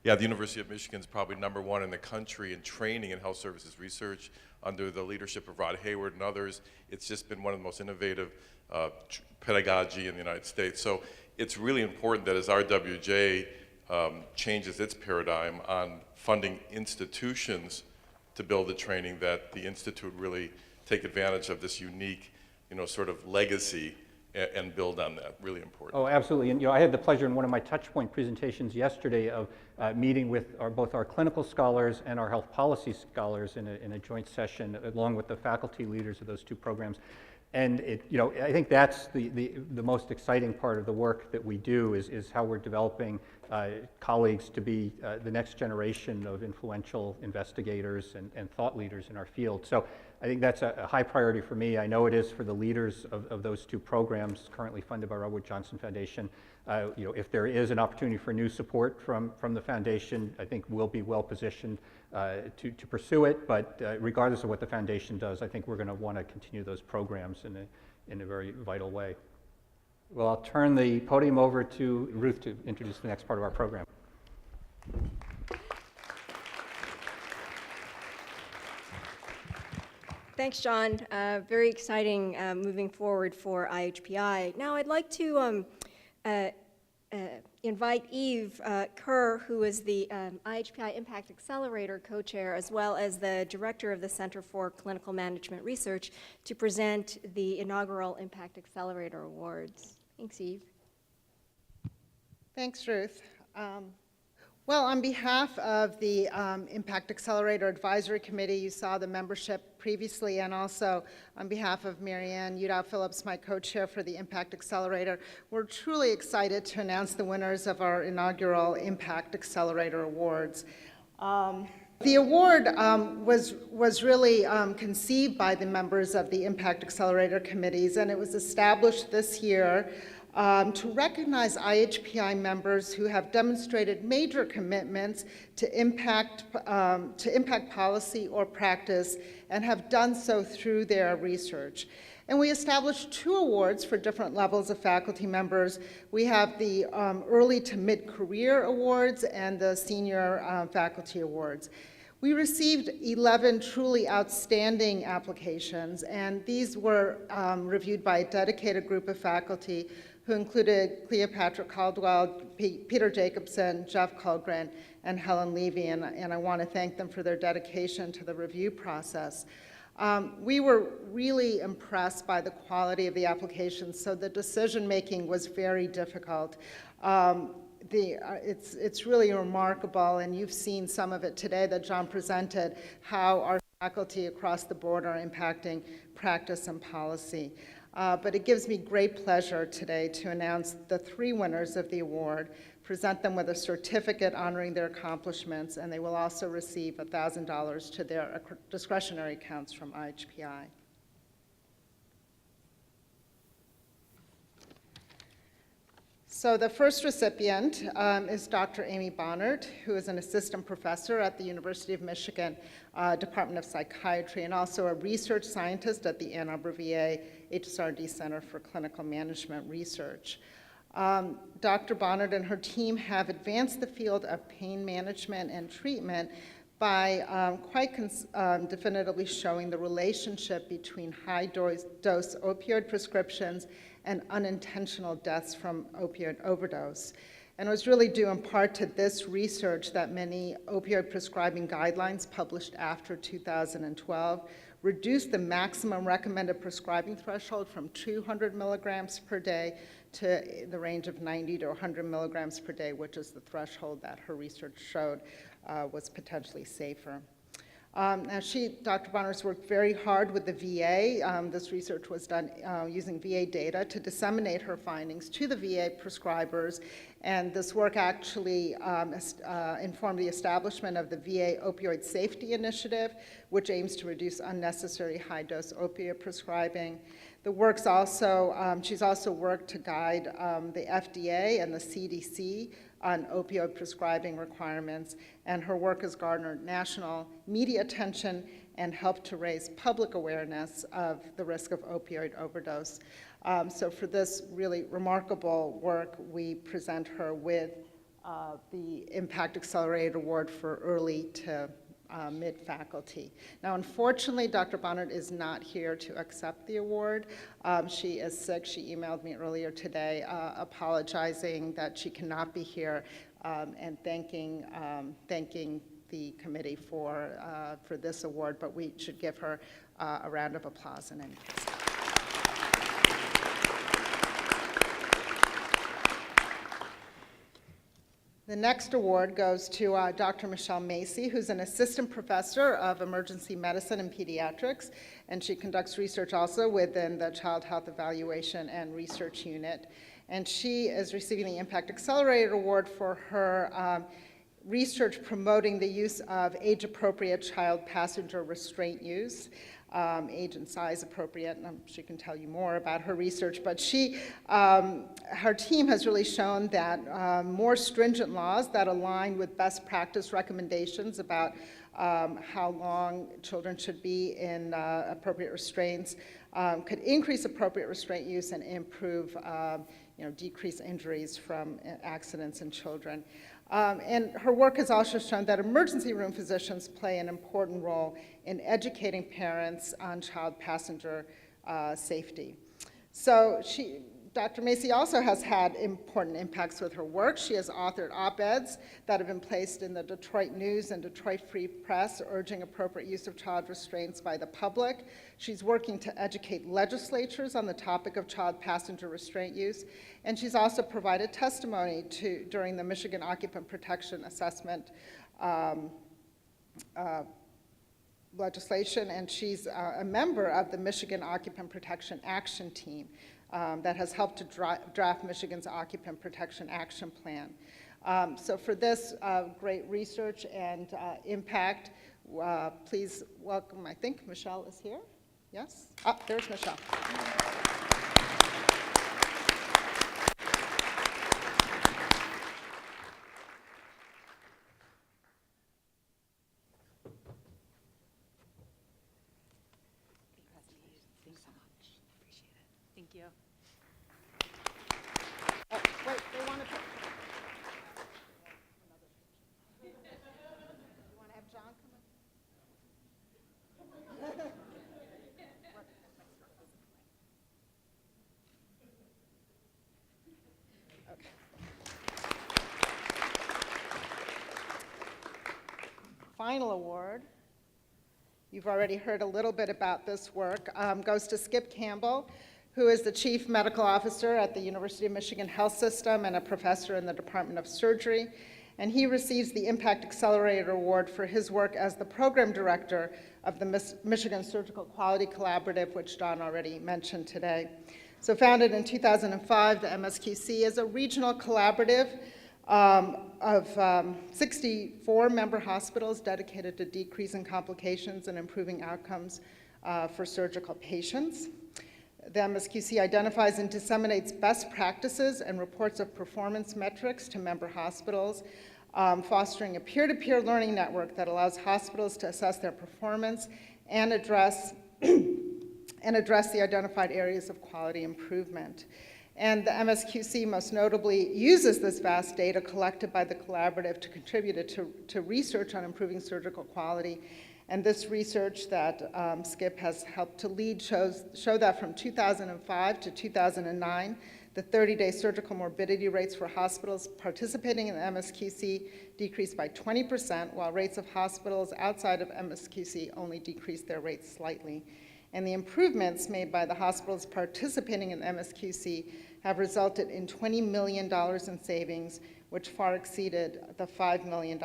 Speaker 11: Yeah, the University of Michigan is probably #1 in the country in training in health services research under the leadership of Rod Hayward and others. It's just been one of the most innovative pedagogy in the United States. So it's really important that as RWJ changes its paradigm on funding institutions to build the training, that the Institute really take advantage of this unique, sort of legacy and build on that. Really important.
Speaker 2: Oh, absolutely. And I had the pleasure in one of my touchpoint presentations yesterday of meeting with both our clinical scholars and our health policy scholars in a joint session, along with the faculty leaders of those two programs. And I think that's the most exciting part of the work that we do is how we're developing colleagues to be the next generation of influential investigators and thought leaders in our field. So I think that's a high priority for me. I know it is for the leaders of those two programs currently funded by Robert Johnson Foundation. If there is an opportunity for new support from the foundation, I think we'll be well positioned to pursue it. But regardless of what the foundation does, I think we're going to want to continue those programs in a very vital way. Well, I'll turn the podium over to Ruth to introduce the next part of our program.
Speaker 1: Thanks, John. Very exciting moving forward for IHPI. Now I'd like to invite Eve Kerr, who is the IHPI Impact Accelerator co-chair, as well as the director of the Center for Clinical Management Research, to present the inaugural Impact Accelerator Awards. Thanks, Eve.
Speaker 12: Thanks, Ruth. Well, on behalf of the Impact Accelerator Advisory Committee, you saw the membership previously, and also on behalf of Marianne Udall-Phillips, my co-chair for the Impact Accelerator, we're truly excited to announce the winners of our inaugural Impact Accelerator Awards. The award was really conceived by the members of the Impact Accelerator committees, and it was established this year to recognize IHPI members who have demonstrated major commitments to impact policy or practice and have done so through their research. And we established 2 awards for different levels of faculty members. We have the Early to Mid-Career Awards and the Senior Faculty Awards. We received 11 truly outstanding applications, and these were reviewed by a dedicated group of faculty who included Cleopatra Caldwell, Peter Jacobson, Jeff Kulgren, and Helen Levy, and I want to thank them for their dedication to the review process. We were really impressed by the quality of the applications, so the decision-making was very difficult. It's really remarkable, and you've seen some of it today that John presented, how our faculty across the board are impacting practice and policy. But it gives me great pleasure today to announce the 3 winners of the award, present them with a certificate honoring their accomplishments, and they will also receive $1,000 to their discretionary accounts from IHPI. So the first recipient is Dr. Amy Bonnert, who is an assistant professor at the University of Michigan Department of Psychiatry and also a research scientist at the Ann Arbor VA HSRD Center for Clinical Management Research. Dr. Bonnert and her team have advanced the field of pain management and treatment by quite definitively showing the relationship between high-dose opioid prescriptions and unintentional deaths from opioid overdose. And it was really due in part to this research that many opioid prescribing guidelines published after 2012 reduced the maximum recommended prescribing threshold from 200 milligrams per day to the range of 90 to 100 milligrams per day, which is the threshold that her research showed was potentially safer. Now Dr. Bonner's worked very hard with the VA. This research was done using VA data to disseminate her findings to the VA prescribers, and this work actually informed the establishment of the VA Opioid Safety Initiative, which aims to reduce unnecessary high-dose opioid prescribing. The work's also, she's also worked to guide the FDA and the CDC on opioid prescribing requirements, and her work has garnered national media attention and helped to raise public awareness of the risk of opioid overdose. So for this really remarkable work, we present her with the Impact Accelerator Award for Early to mid-faculty. Now, unfortunately, Dr. Bonnert is not here to accept the award. She is sick. She emailed me earlier today apologizing that she cannot be here and thanking the committee for this award, but we should give her a round of applause in any case. The next award goes to Dr. Michelle Macy, who's an assistant professor of emergency medicine and pediatrics, and she conducts research also within the Child Health Evaluation and Research Unit. And she is receiving the Impact Accelerator Award for her research promoting the use of age-appropriate child passenger restraint use. Age and size appropriate, and she can tell you more about her research, but her team has really shown that more stringent laws that align with best practice recommendations about how long children should be in appropriate restraints could increase appropriate restraint use and improve, decrease injuries from accidents in children. And her work has also shown that emergency room physicians play an important role in educating parents on child passenger safety. So Dr. Macy also has had important impacts with her work. She has authored op-eds that have been placed in the Detroit News and Detroit Free Press urging appropriate use of child restraints by the public. She's working to educate legislatures on the topic of child passenger restraint use. And she's also provided testimony during the Michigan Occupant Protection Assessment legislation, and she's a member of the Michigan Occupant Protection Action Team that has helped to draft Michigan's Occupant Protection Action Plan. So for this great research and impact, please welcome, I think Michelle is here. Yes? Ah, there's Michelle.
Speaker 13: Thank you.
Speaker 12: Oh, wait, they want to put... You want to have John come in? Okay. Final award. You've already heard a little bit about this work. Goes to Skip Campbell, who is the Chief Medical Officer at the University of Michigan Health System and a professor in the Department of Surgery. And he receives the Impact Accelerator Award for his work as the Program Director of the Michigan Surgical Quality Collaborative, which Don already mentioned today. So founded in 2005, the MSQC is a regional collaborative of 64 member hospitals dedicated to decreasing complications and improving outcomes for surgical patients. The MSQC identifies and disseminates best practices and reports of performance metrics to member hospitals, fostering a peer-to-peer learning network that allows hospitals to assess their performance and address the identified areas of quality improvement. And the MSQC most notably uses this vast data collected by the collaborative to contribute to research on improving surgical quality. And this research that Skip has helped to lead show that from 2005 to 2009, the 30-day surgical morbidity rates for hospitals participating in the MSQC decreased by 20%, while rates of hospitals outside of MSQC only decreased their rates slightly. And the improvements made by the hospitals participating in the MSQC have resulted in $20 million in savings, which far exceeded the $5 million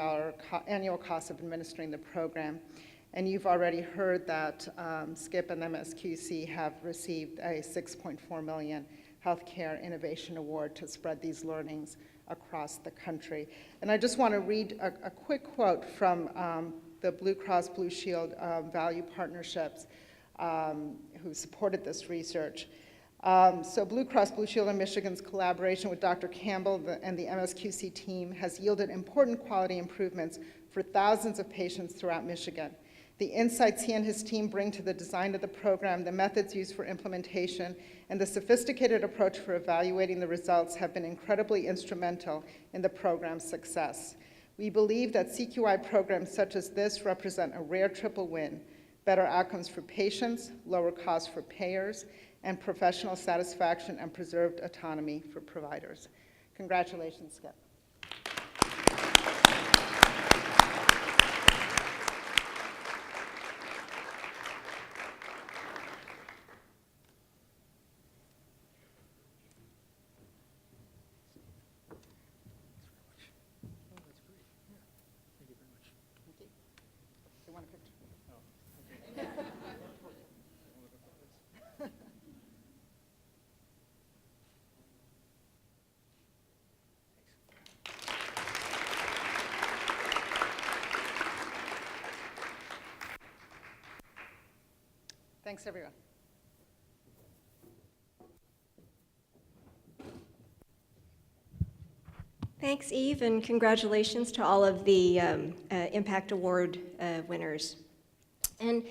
Speaker 12: annual cost of administering the program. And you've already heard that Skip and MSQC have received a $6.4 million Healthcare Innovation Award to spread these learnings across the country. And I just want to read a quick quote from the Blue Cross Blue Shield Value Partnerships who supported this research. So Blue Cross Blue Shield of Michigan's collaboration with Dr. Campbell and the MSQC team has yielded important quality improvements for thousands of patients throughout Michigan. The insights he and his team bring to the design of the program, the methods used for implementation, and the sophisticated approach for evaluating the results have been incredibly instrumental in the program's success. We believe that CQI programs such as this represent a rare triple win: better outcomes for patients, lower costs for payers, and professional satisfaction and preserved autonomy for providers. Congratulations, Skip. Thanks, everyone.
Speaker 1: Thanks, Eve, and congratulations to all of the Impact Award winners. And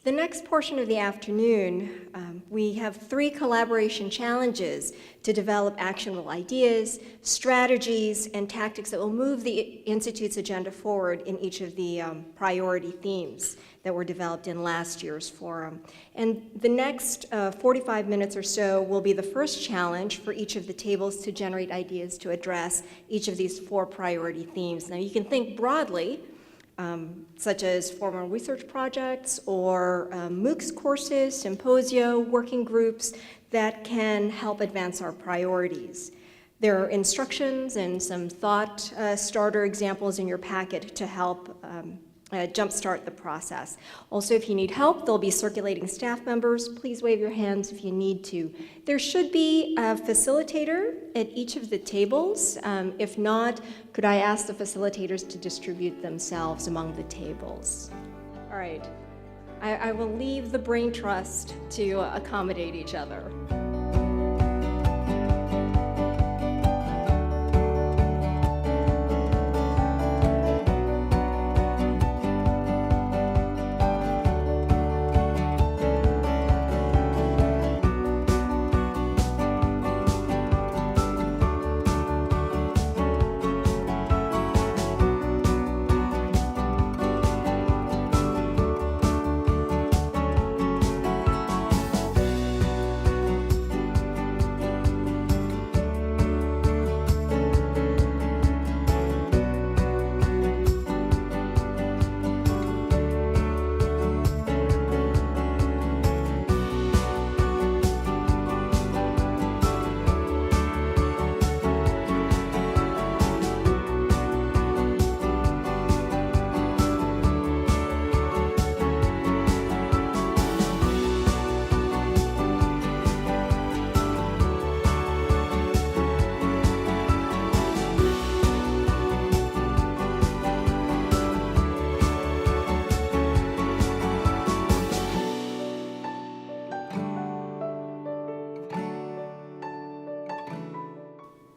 Speaker 1: the next portion of the afternoon, we have 3 collaboration challenges to develop actionable ideas, strategies, and tactics that will move the Institute's agenda forward in each of the priority themes that were developed in last year's forum. And the next 45 minutes or so will be the first challenge for each of the tables to generate ideas to address each of these 4 priority themes. Now, you can think broadly, such as formal research projects or MOOCs courses, symposia, working groups that can help advance our priorities. There are instructions and some thought starter examples in your packet to help jumpstart the process. Also, if you need help, there'll be circulating staff members. Please wave your hands if you need to. There should be a facilitator at each of the tables. If not, could I ask the facilitators to distribute themselves among the tables? All right. I will leave the brain trust to accommodate each other.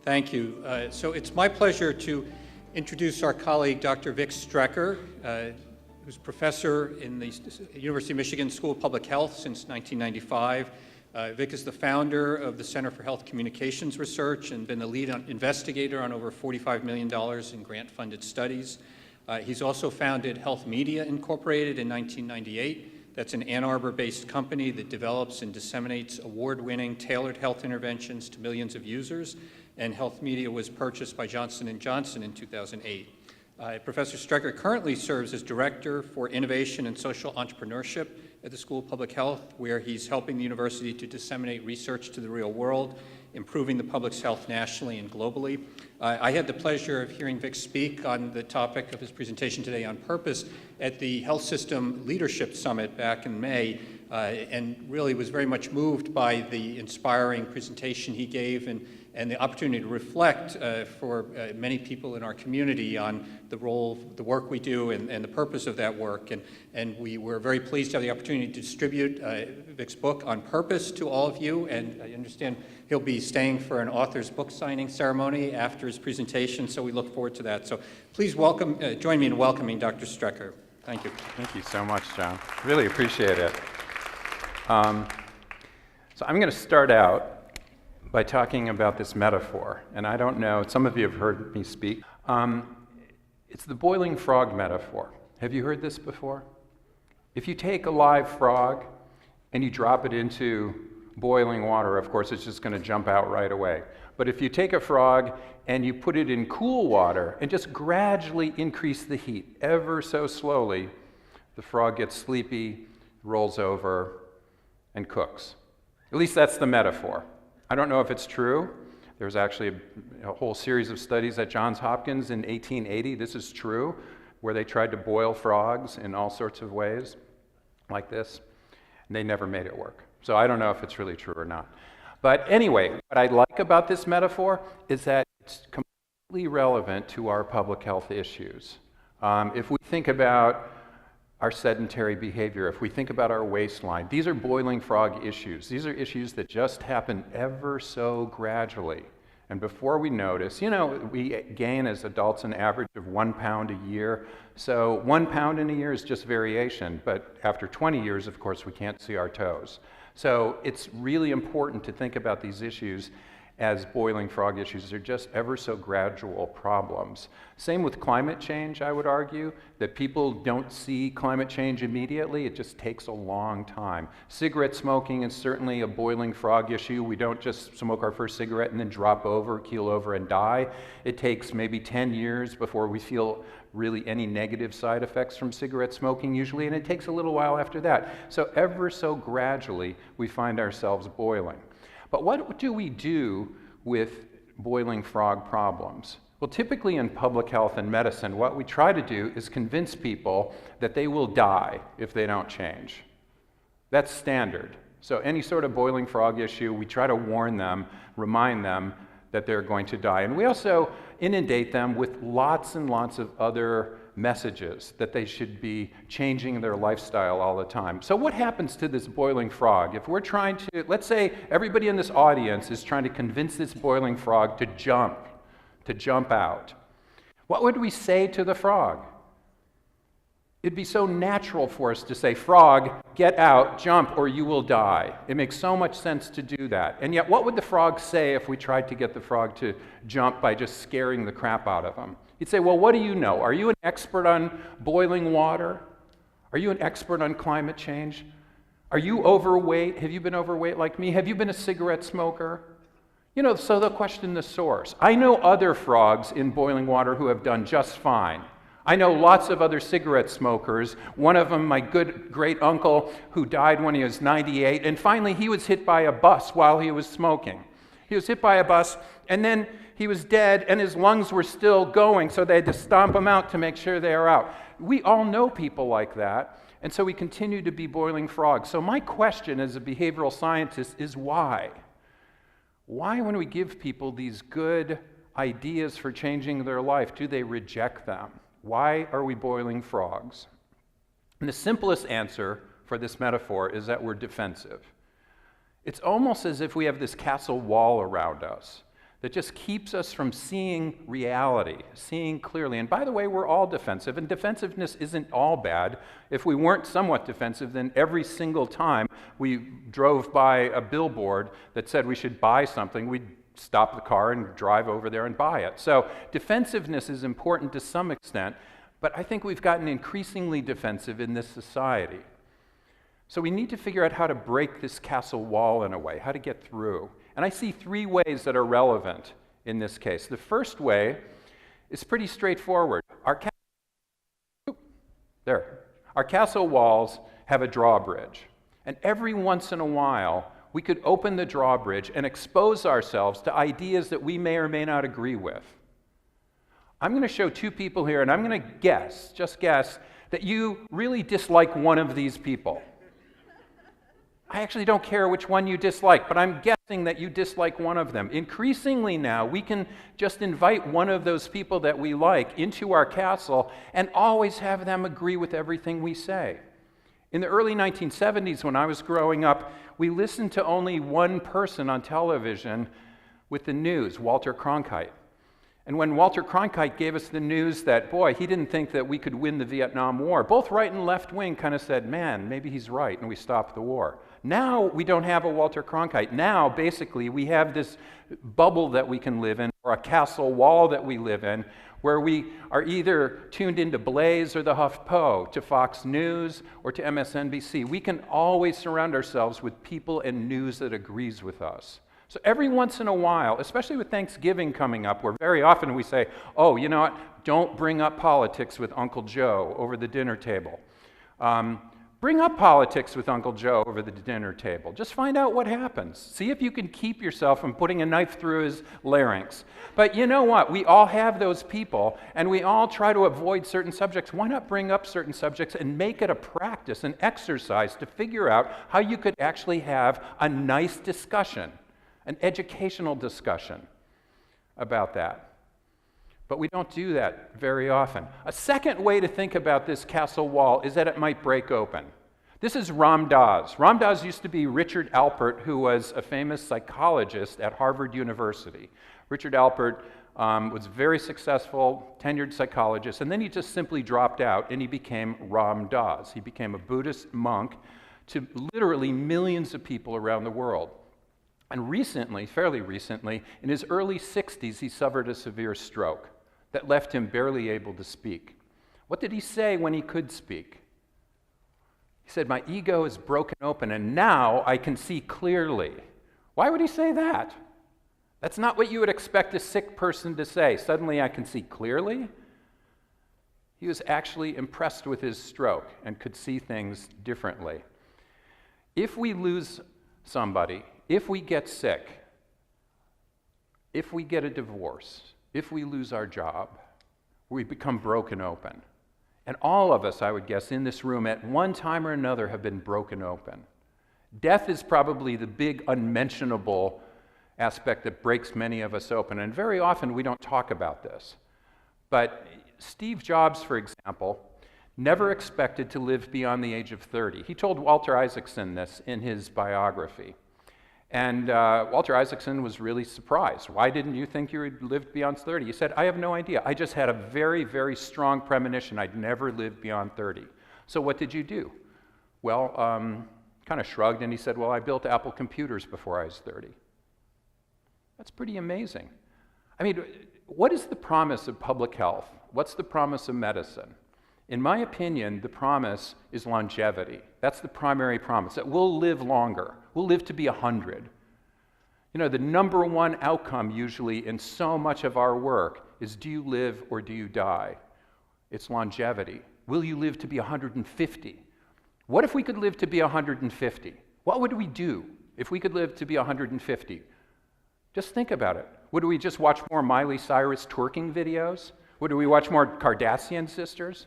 Speaker 2: Thank you. So it's my pleasure to introduce our colleague, Dr. Vic Strecher, who's professor in the University of Michigan School of Public Health since 1995. Vic is the founder of the Center for Health Communications Research and been the lead investigator on over $45 million in grant-funded studies. He's also founded Health Media Incorporated in 1998. That's an Ann Arbor-based company that develops and disseminates award-winning tailored health interventions to millions of users. And Health Media was purchased by Johnson & Johnson in 2008. Professor Strecher currently serves as Director for Innovation and Social Entrepreneurship at the School of Public Health, where he's helping the university to disseminate research to the real world, improving the public's health nationally and globally. I had the pleasure of hearing Vic speak on the topic of his presentation today on purpose at the Health System Leadership Summit back in May, and really was very much moved by the inspiring presentation he gave and the opportunity to reflect for many people in our community on the role, the work we do and the purpose of that work. And we were very pleased to have the opportunity to distribute Vic's book On Purpose to all of you. And I understand he'll be staying for an author's book signing ceremony after his presentation, so we look forward to that. So please welcome, join me in welcoming Dr. Strecher. Thank you.
Speaker 13: Thank you so much, John. Really appreciate it. So I'm going to start out by talking about this metaphor. And I don't know, some of you have heard me speak. It's the boiling frog metaphor. Have you heard this before? If you take a live frog and you drop it into boiling water, of course, it's just going to jump out right away. But if you take a frog and you put it in cool water and just gradually increase the heat ever so slowly, the frog gets sleepy, rolls over, and cooks. At least that's the metaphor. I don't know if it's true. There was actually a whole series of studies at Johns Hopkins in 1880, this is true, where they tried to boil frogs in all sorts of ways, like this, and they never made it work. So I don't know if it's really true or not. But anyway, what I like about this metaphor is that it's completely relevant to our public health issues. If we think about our sedentary behavior, if we think about our waistline, these are boiling frog issues. These are issues that just happen ever so gradually. And before we notice, you know, we gain as adults an average of 1 pound a year. So 1 pound in a year is just variation, but after 20 years, of course, we can't see our toes. So it's really important to think about these issues as boiling frog issues. They're just ever so gradual problems. Same with climate change, I would argue, that people don't see climate change immediately. It just takes a long time. Cigarette smoking is certainly a boiling frog issue. We don't just smoke our first cigarette and then drop over, keel over, and die. It takes maybe 10 years before we feel really any negative side effects from cigarette smoking usually, and it takes a little while after that. So ever so gradually, we find ourselves boiling. But what do we do with boiling frog problems? Well, typically in public health and medicine, what we try to do is convince people that they will die if they don't change. That's standard. So any sort of boiling frog issue, we try to warn them, remind them that they're going to die. And we also inundate them with lots and lots of other messages that they should be changing their lifestyle all the time. So what happens to this boiling frog? If we're trying to, let's say everybody in this audience is trying to convince this boiling frog to jump out. What would we say to the frog? It'd be so natural for us to say, frog, get out, jump, or you will die. It makes so much sense to do that. And yet, what would the frog say if we tried to get the frog to jump by just scaring the crap out of him? He'd say, well, what do you know? Are you an expert on boiling water? Are you an expert on climate change? Are you overweight? Have you been overweight like me? Have you been a cigarette smoker? You know, so they'll question the source. I know other frogs in boiling water who have done just fine. I know lots of other cigarette smokers. One of them, my good great-uncle, who died when he was 98, and finally he was hit by a bus while he was smoking. He was hit by a bus, and then he was dead, and his lungs were still going, so they had to stomp him out to make sure they are out. We all know people like that, and so we continue to be boiling frogs. So my question as a behavioral scientist is why? Why, when we give people these good ideas for changing their life, do they reject them? Why are we boiling frogs? And the simplest answer for this metaphor is that we're defensive. It's almost as if we have this castle wall around us that just keeps us from seeing reality, seeing clearly. And by the way, we're all defensive, and defensiveness isn't all bad. If we weren't somewhat defensive, then every single time we drove by a billboard that said we should buy something, we'd stop the car and drive over there and buy it. So defensiveness is important to some extent, but I think we've gotten increasingly defensive in this society. So we need to figure out how to break this castle wall in a way, how to get through. And I see 3 ways that are relevant in this case. The first way is pretty straightforward. Our castle walls have a drawbridge. And every once in a while, we could open the drawbridge and expose ourselves to ideas that we may or may not agree with. I'm going to show 2 people here, and I'm going to guess, just guess, that you really dislike one of these people. I actually don't care which one you dislike, but I'm guessing that you dislike one of them. Increasingly now, we can just invite one of those people that we like into our castle and always have them agree with everything we say. In the early 1970s, when I was growing up, we listened to only one person on television with the news, Walter Cronkite. And when Walter Cronkite gave us the news that, boy, he didn't think that we could win the Vietnam War, both right and left wing kind of said, man, maybe he's right, and we stopped the war. Now we don't have a Walter Cronkite. Now, basically, we have this bubble that we can live in, or a castle wall that we live in, where we are either tuned into Blaze or the HuffPo, to Fox News or to MSNBC. We can always surround ourselves with people and news that agrees with us. So every once in a while, especially with Thanksgiving coming up, where very often we say, oh, you know what, don't bring up politics with Uncle Joe over the dinner table. Bring up politics with Uncle Joe over the dinner table. Just find out what happens. See if you can keep yourself from putting a knife through his larynx. But you know what? We all have those people, and we all try to avoid certain subjects. Why not bring up certain subjects and make it a practice, an exercise to figure out how you could actually have a nice discussion, an educational discussion about that? But we don't do that very often. A second way to think about this castle wall is that it might break open. This is Ram Dass. Ram Dass used to be Richard Alpert, who was a famous psychologist at Harvard University. Richard Alpert was a very successful, tenured psychologist, and then he just simply dropped out and he became Ram Dass. He became a Buddhist monk to literally millions of people around the world. And recently, fairly recently, in his early 60s, he suffered a severe stroke that left him barely able to speak. What did he say when he could speak? He said, my ego is broken open and now I can see clearly. Why would he say that? That's not what you would expect a sick person to say. Suddenly I can see clearly. He was actually impressed with his stroke and could see things differently. If we lose somebody, if we get sick, if we get a divorce, if we lose our job, we become broken open. And all of us, I would guess, in this room at one time or another have been broken open. Death is probably the big unmentionable aspect that breaks many of us open. And very often we don't talk about this. But Steve Jobs, for example, never expected to live beyond the age of 30. He told Walter Isaacson this in his biography. And Walter Isaacson was really surprised. Why didn't you think you would live beyond 30? He said, I have no idea. I just had a very, very strong premonition I'd never live beyond 30. So what did you do? Well, kind of shrugged, and he said, well, I built Apple computers before I was 30. That's pretty amazing. I mean, what is the promise of public health? What's the promise of medicine? In my opinion, the promise is longevity. That's the primary promise, that we'll live longer. We'll live to be 100. You know, the number one outcome usually in so much of our work is, do you live or do you die? It's longevity. Will you live to be 150? What if we could live to be 150? What would we do if we could live to be 150? Just think about it. Would we just watch more Miley Cyrus twerking videos? Would we watch more Kardashian sisters?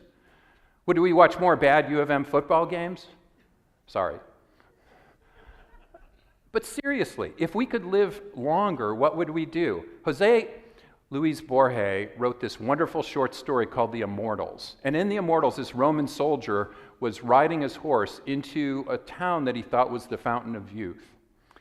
Speaker 13: Would we watch more bad U of M football games? Sorry. But seriously, if we could live longer, what would we do? Jose Luis Borges wrote this wonderful short story called The Immortals. And in The Immortals, this Roman soldier was riding his horse into a town that he thought was the fountain of youth.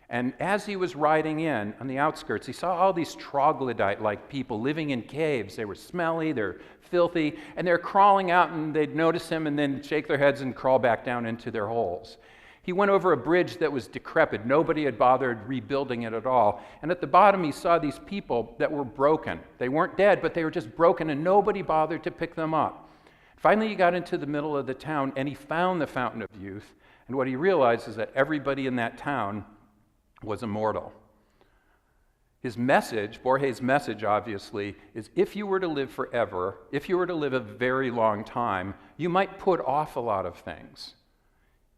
Speaker 13: And as he was riding in on the outskirts, he saw all these troglodyte-like people living in caves. They were smelly, they're filthy, and they're crawling out, and they'd notice him and then shake their heads and crawl back down into their holes. He went over a bridge that was decrepit. Nobody had bothered rebuilding it at all. And at the bottom, he saw these people that were broken. They weren't dead, but they were just broken, and nobody bothered to pick them up. Finally, he got into the middle of the town, and he found the fountain of youth. And what he realized is that everybody in that town was immortal. His message, Borges' message obviously, is if you were to live forever, if you were to live a very long time, you might put off a lot of things.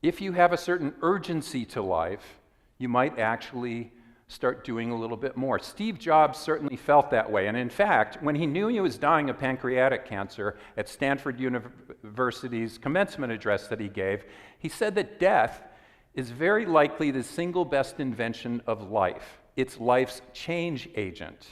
Speaker 13: If you have a certain urgency to life, you might actually start doing a little bit more. Steve Jobs certainly felt that way. And in fact, when he knew he was dying of pancreatic cancer at Stanford University's commencement address that he gave, he said that death is very likely the single best invention of life. It's life's change agent.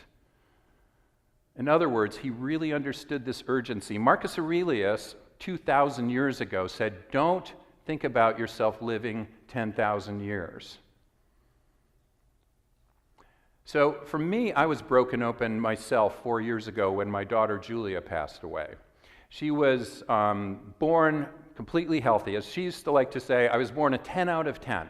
Speaker 13: In other words, he really understood this urgency. Marcus Aurelius, 2,000 years ago, said, don't think about yourself living 10,000 years. So for me, I was broken open myself 4 years ago when my daughter Julia passed away. She was born completely healthy. As she used to like to say, I was born a 10 out of 10.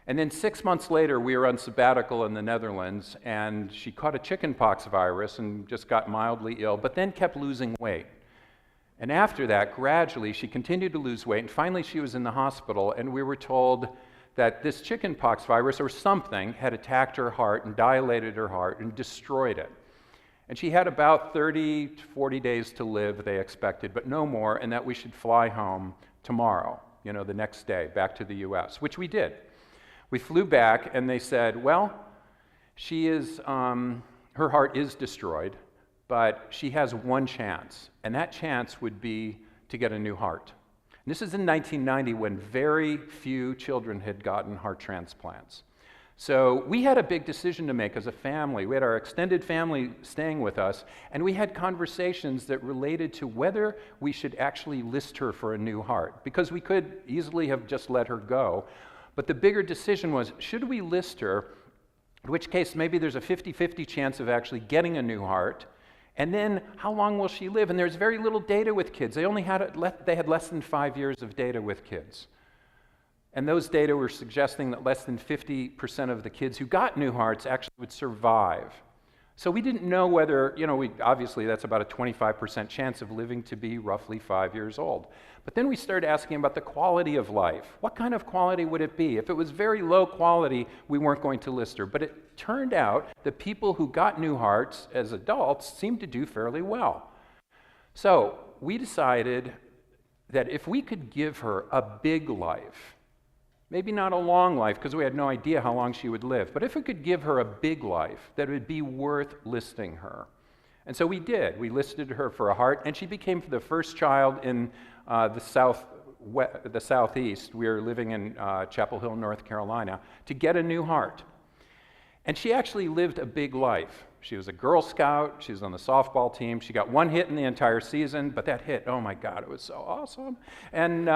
Speaker 13: And then 6 months later, we were on sabbatical in the Netherlands, and she caught a chickenpox virus and just got mildly ill, but then kept losing weight. And after that, gradually, she continued to lose weight, and finally she was in the hospital, and we were told that this chickenpox virus or something had attacked her heart and dilated her heart and destroyed it. And she had about 30 to 40 days to live, they expected, but no more, and that we should fly home tomorrow, the next day, back to the US, which we did. We flew back, and they said, well, her heart is destroyed, but she has one chance, and that chance would be to get a new heart. And this is in 1990 when very few children had gotten heart transplants. So we had a big decision to make as a family. We had our extended family staying with us, and we had conversations that related to whether we should actually list her for a new heart, because we could easily have just let her go. But the bigger decision was, should we list her, in which case maybe there's a 50-50 chance of actually getting a new heart, and then how long will she live? And there's very little data with kids. They had less than 5 years of data with kids. And those data were suggesting that less than 50% of the kids who got new hearts actually would survive. So we didn't know whether, obviously that's about a 25% chance of living to be roughly 5 years old. But then we started asking about the quality of life. What kind of quality would it be? If it was very low quality, we weren't going to list her. But it turned out that people who got new hearts as adults seemed to do fairly well. So we decided that if we could give her a big life, maybe not a long life, because we had no idea how long she would live, but if we could give her a big life, that it would be worth listing her. And so we did. We listed her for a heart, and she became the first child in the southeast. We were living in Chapel Hill, North Carolina, to get a new heart. And she actually lived a big life. She was a Girl Scout. She was on the softball team. She got one hit in the entire season, but that hit, oh my God, it was so awesome. And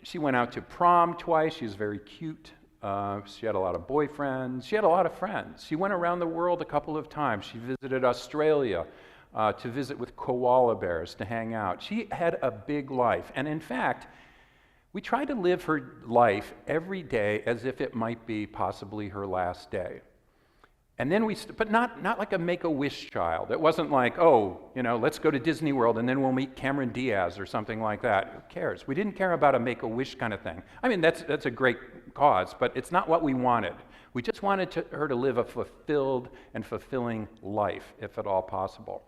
Speaker 13: she went out to prom twice. She was very cute. She had a lot of boyfriends. She had a lot of friends. She went around the world a couple of times. She visited Australia to visit with koala bears, to hang out. She had a big life. And in fact, we tried to live her life every day as if it might be possibly her last day. And then but not like a Make-A-Wish child. It wasn't like, let's go to Disney World and then we'll meet Cameron Diaz or something like that. Who cares? We didn't care about a Make-A-Wish kind of thing. I mean, that's a great cause, but it's not what we wanted. We just wanted her to live a fulfilled and fulfilling life, if at all possible.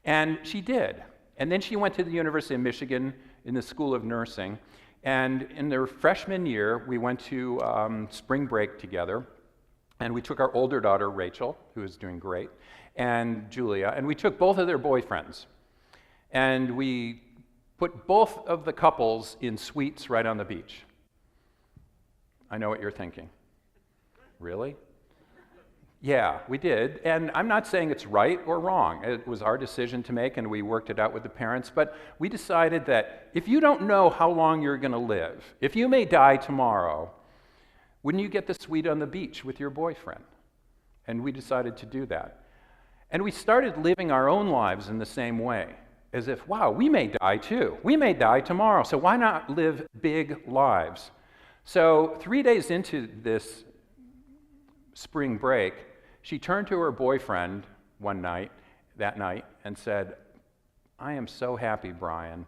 Speaker 13: And she did. And then she went to the University of Michigan in the School of Nursing. And in their freshman year, we went to spring break together. And we took our older daughter, Rachel, who is doing great, and Julia, and we took both of their boyfriends. And we put both of the couples in suites right on the beach. I know what you're thinking. Really? Yeah, we did. And I'm not saying it's right or wrong. It was our decision to make, and we worked it out with the parents. But we decided that if you don't know how long you're going to live, if you may die tomorrow, wouldn't you get the suite on the beach with your boyfriend? And we decided to do that. And we started living our own lives in the same way, as if, wow, we may die too. We may die tomorrow, so why not live big lives? So 3 days into this spring break, she turned to her boyfriend that night, and said, I am so happy, Brian,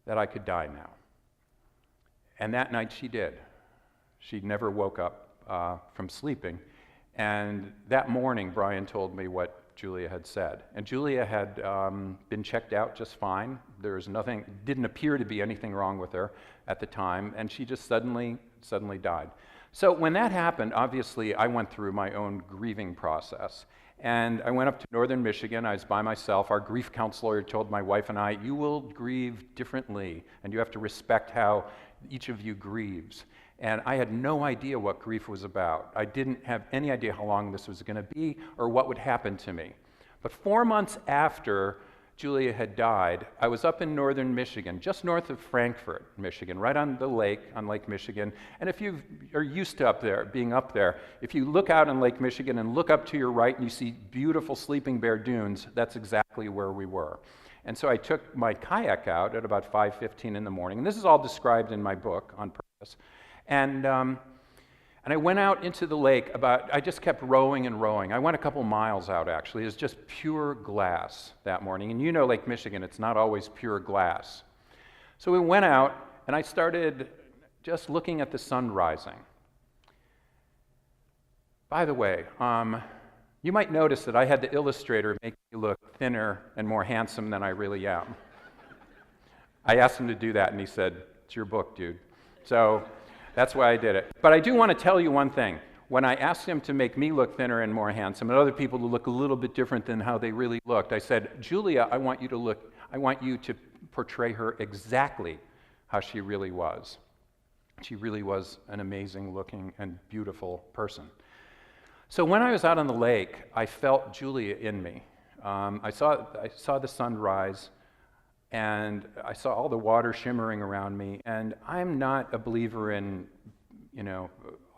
Speaker 13: that I could die now. And that night she did. She never woke up from sleeping. And that morning, Brian told me what Julia had said. And Julia had been checked out just fine. There was nothing, didn't appear to be anything wrong with her at the time. And she just suddenly died. So when that happened, obviously, I went through my own grieving process. And I went up to northern Michigan. I was by myself. Our grief counselor told my wife and I, you will grieve differently, and you have to respect how each of you grieves. And I had no idea what grief was about. I didn't have any idea how long this was going to be or what would happen to me. But 4 months after Julia had died, I was up in northern Michigan, just north of Frankfort, Michigan, right on the lake, on Lake Michigan. And if you are used to being up there, if you look out on Lake Michigan and look up to your right and you see beautiful Sleeping Bear dunes, that's exactly where we were. And so I took my kayak out at about 5:15 in the morning, and this is all described in my book on purpose. And I went out into the lake I just kept rowing and rowing. I went a couple miles out, actually. It was just pure glass that morning. And you know Lake Michigan, it's not always pure glass. So we went out, and I started just looking at the sun rising. By the way, you might notice that I had the illustrator make me look thinner and more handsome than I really am. I asked him to do that, and he said, "It's your book, dude." So that's why I did it. But I do want to tell you one thing. When I asked him to make me look thinner and more handsome, and other people to look a little bit different than how they really looked, I said, "Julia, I want you to portray her exactly how she really was." She really was an amazing looking and beautiful person. So when I was out on the lake, I felt Julia in me. I saw the sun rise, and I saw all the water shimmering around me, and I'm not a believer in,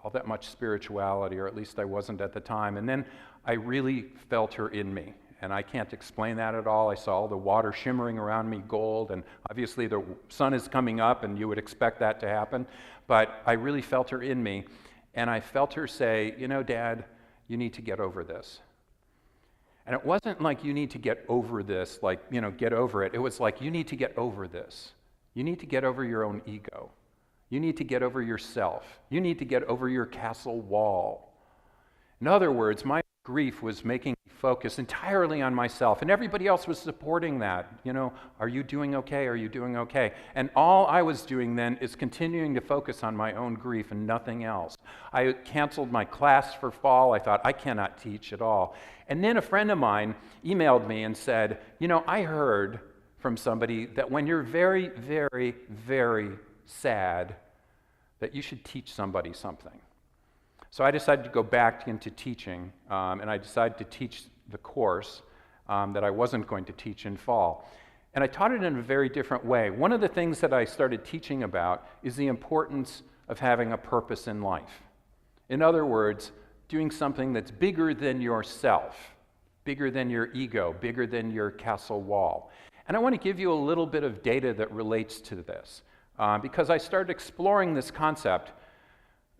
Speaker 13: all that much spirituality, or at least I wasn't at the time. And then I really felt her in me, and I can't explain that at all. I saw all the water shimmering around me, gold, and obviously the sun is coming up, and you would expect that to happen, but I really felt her in me, and I felt her say, "Dad, you need to get over this." And it wasn't like you need to get over this, get over it. It was like, you need to get over this. You need to get over your own ego. You need to get over yourself. You need to get over your castle wall. In other words, my grief was making me focus entirely on myself, and everybody else was supporting that. Are you doing okay? Are you doing okay? And all I was doing then is continuing to focus on my own grief and nothing else. I canceled my class for fall. I thought, I cannot teach at all. And then a friend of mine emailed me and said, I heard from somebody that when you're very, very, very sad, that you should teach somebody something. So I decided to go back into teaching, and I decided to teach the course that I wasn't going to teach in fall. And I taught it in a very different way. One of the things that I started teaching about is the importance of having a purpose in life. In other words, doing something that's bigger than yourself, bigger than your ego, bigger than your castle wall. And I want to give you a little bit of data that relates to this, because I started exploring this concept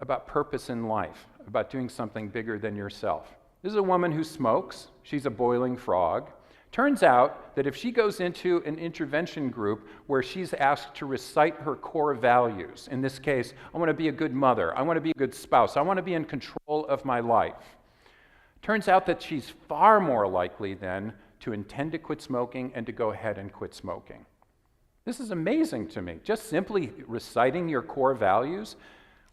Speaker 13: about purpose in life, about doing something bigger than yourself. This is a woman who smokes. She's a boiling frog. Turns out that if she goes into an intervention group where she's asked to recite her core values, in this case, I want to be a good mother, I want to be a good spouse, I want to be in control of my life. Turns out that she's far more likely then to intend to quit smoking and to go ahead and quit smoking. This is amazing to me. Just simply reciting your core values,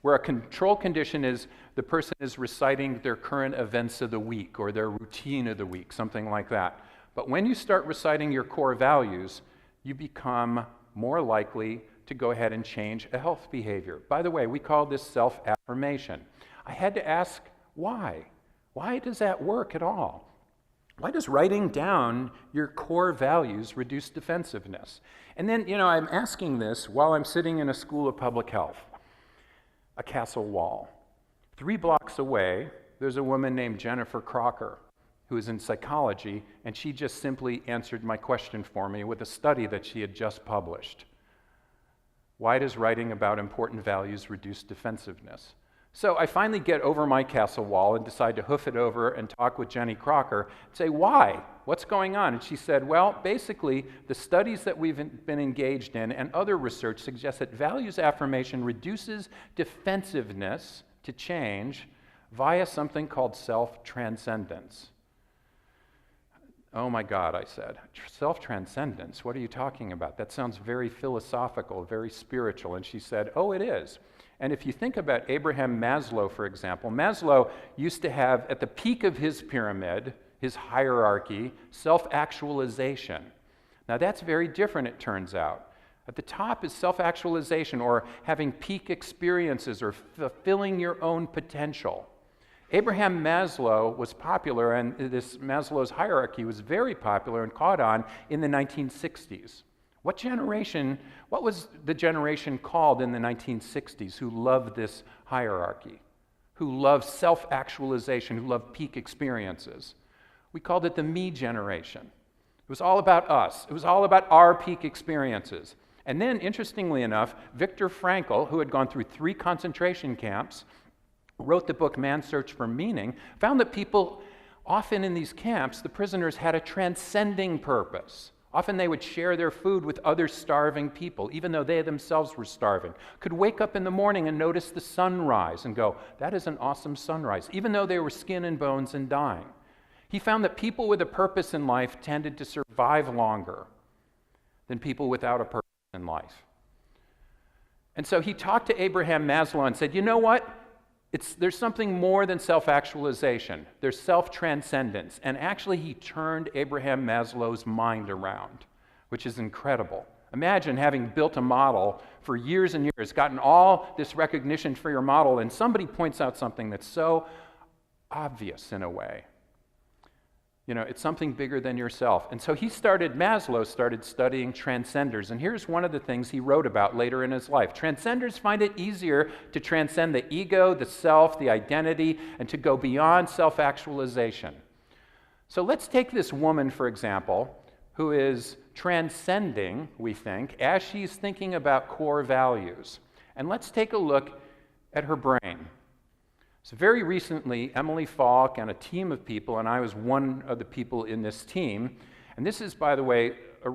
Speaker 13: where a control condition is the person is reciting their current events of the week or their routine of the week, something like that. But when you start reciting your core values, you become more likely to go ahead and change a health behavior. By the way, we call this self-affirmation. I had to ask why. Why does that work at all? Why does writing down your core values reduce defensiveness? And then, I'm asking this while I'm sitting in a school of public health. A castle wall. 3 blocks away, there's a woman named Jennifer Crocker who is in psychology, and she just simply answered my question for me with a study that she had just published. Why does writing about important values reduce defensiveness? So I finally get over my castle wall and decide to hoof it over and talk with Jenny Crocker and say, why? What's going on? And she said, well, basically, the studies that we've been engaged in and other research suggest that values affirmation reduces defensiveness to change via something called self-transcendence. Oh my God, I said, self-transcendence? What are you talking about? That sounds very philosophical, very spiritual. And she said, oh, it is. And if you think about Abraham Maslow, for example, Maslow used to have, at the peak of his pyramid, his hierarchy, self-actualization. Now that's very different, it turns out. At the top is self-actualization, or having peak experiences, or fulfilling your own potential. Abraham Maslow was popular, and this Maslow's hierarchy was very popular and caught on in the 1960s. What was the generation called in the 1960s who loved this hierarchy, who loved self-actualization, who loved peak experiences? We called it the me generation. It was all about us. It was all about our peak experiences. And then, interestingly enough, Viktor Frankl, who had gone through 3 concentration camps, wrote the book Man's Search for Meaning, found that people, often in these camps, the prisoners had a transcending purpose. Often they would share their food with other starving people, even though they themselves were starving. Could wake up in the morning and notice the sunrise and go, that is an awesome sunrise, even though they were skin and bones and dying. He found that people with a purpose in life tended to survive longer than people without a purpose in life. And so he talked to Abraham Maslow and said, you know what? There's something more than self-actualization. There's self-transcendence. And actually, he turned Abraham Maslow's mind around, which is incredible. Imagine having built a model for years and years, gotten all this recognition for your model, and somebody points out something that's so obvious in a way. You know, it's something bigger than yourself. And so Maslow started studying transcenders. And here's one of the things he wrote about later in his life. Transcenders find it easier to transcend the ego, the self, the identity, and to go beyond self-actualization. So let's take this woman, for example, who is transcending, we think, as she's thinking about core values. And let's take a look at her brain. So very recently, Emily Falk and a team of people, and I was one of the people in this team, and this is, by the way, a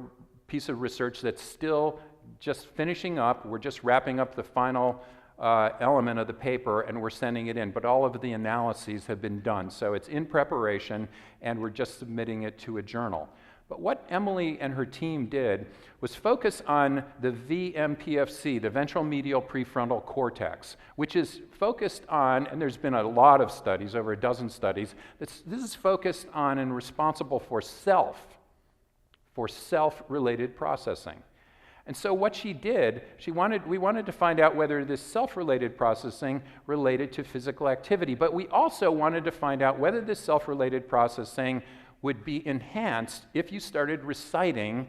Speaker 13: piece of research that's still just finishing up. We're just wrapping up the final element of the paper, and we're sending it in, but all of the analyses have been done. So it's in preparation, and we're just submitting it to a journal. But what Emily and her team did was focus on the VMPFC, the ventral medial prefrontal cortex, which is focused on, and there's been a lot of studies, over a dozen studies, this is focused on and responsible for self-related processing. And so what she did, we wanted to find out whether this self-related processing related to physical activity, but we also wanted to find out whether this self-related processing would be enhanced if you started reciting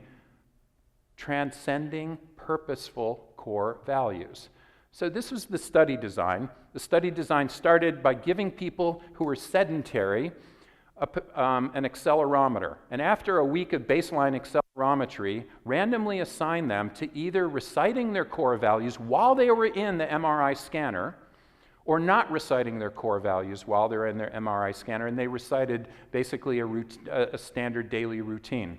Speaker 13: transcending, purposeful core values. So this was the study design. The study design started by giving people who were sedentary an accelerometer. And after a week of baseline accelerometry, randomly assign them to either reciting their core values while they were in the MRI scanner, or not reciting their core values while they're in their MRI scanner, and they recited basically a standard daily routine.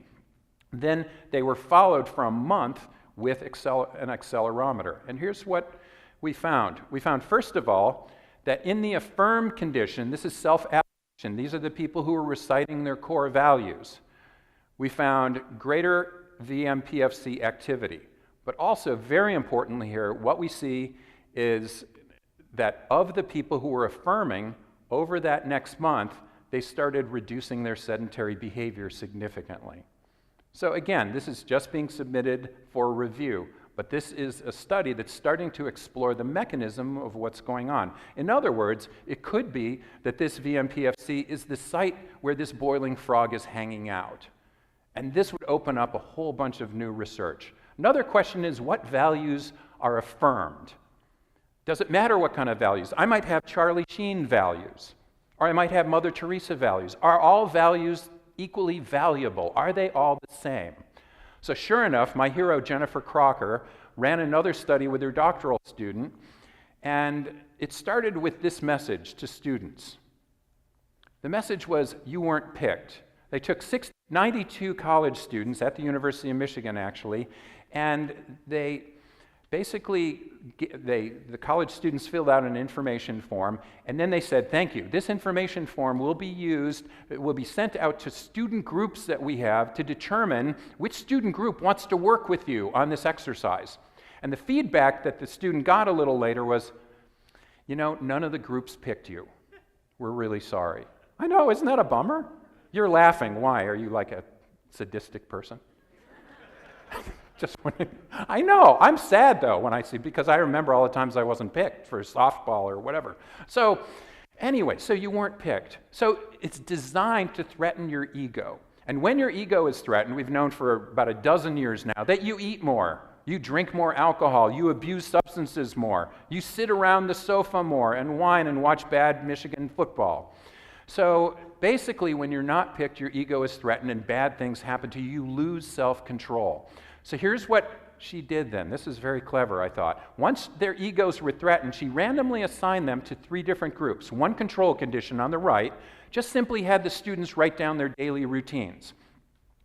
Speaker 13: Then they were followed for a month with an accelerometer. And here's what we found. We found, first of all, that in the affirmed condition, this is self-affirmation, these are the people who are reciting their core values. We found greater VMPFC activity. But also, very importantly here, what we see is that of the people who were affirming, over that next month, they started reducing their sedentary behavior significantly. So again, this is just being submitted for review, but this is a study that's starting to explore the mechanism of what's going on. In other words, it could be that this VMPFC is the site where this boiling frog is hanging out. And this would open up a whole bunch of new research. Another question is, what values are affirmed? Does it matter what kind of values? I might have Charlie Sheen values, or I might have Mother Teresa values. Are all values equally valuable? Are they all the same? So sure enough, my hero Jennifer Crocker ran another study with her doctoral student, and it started with this message to students. The message was, you weren't picked. They took 92 college students at the University of Michigan, actually, and they basically, the college students filled out an information form, and then they said, thank you. This information form will be used, it will be sent out to student groups that we have to determine which student group wants to work with you on this exercise. And the feedback that the student got a little later was, you know, none of the groups picked you. We're really sorry. I know, isn't that a bummer? You're laughing. Why? Are you like a sadistic person? Just when I know. I'm sad, though, when I see, because I remember all the times I wasn't picked for softball or whatever. So Anyway, so you weren't picked. So it's designed to threaten your ego. And when your ego is threatened, we've known for about a dozen years now that you eat more, you drink more alcohol, you abuse substances more, you sit around the sofa more and whine and watch bad Michigan football. So basically, when you're not picked, your ego is threatened and bad things happen to you. You lose self-control. So here's what she did then. This is very clever, I thought. Once their egos were threatened, she randomly assigned them to 3 different groups. One control condition on the right just simply had the students write down their daily routines.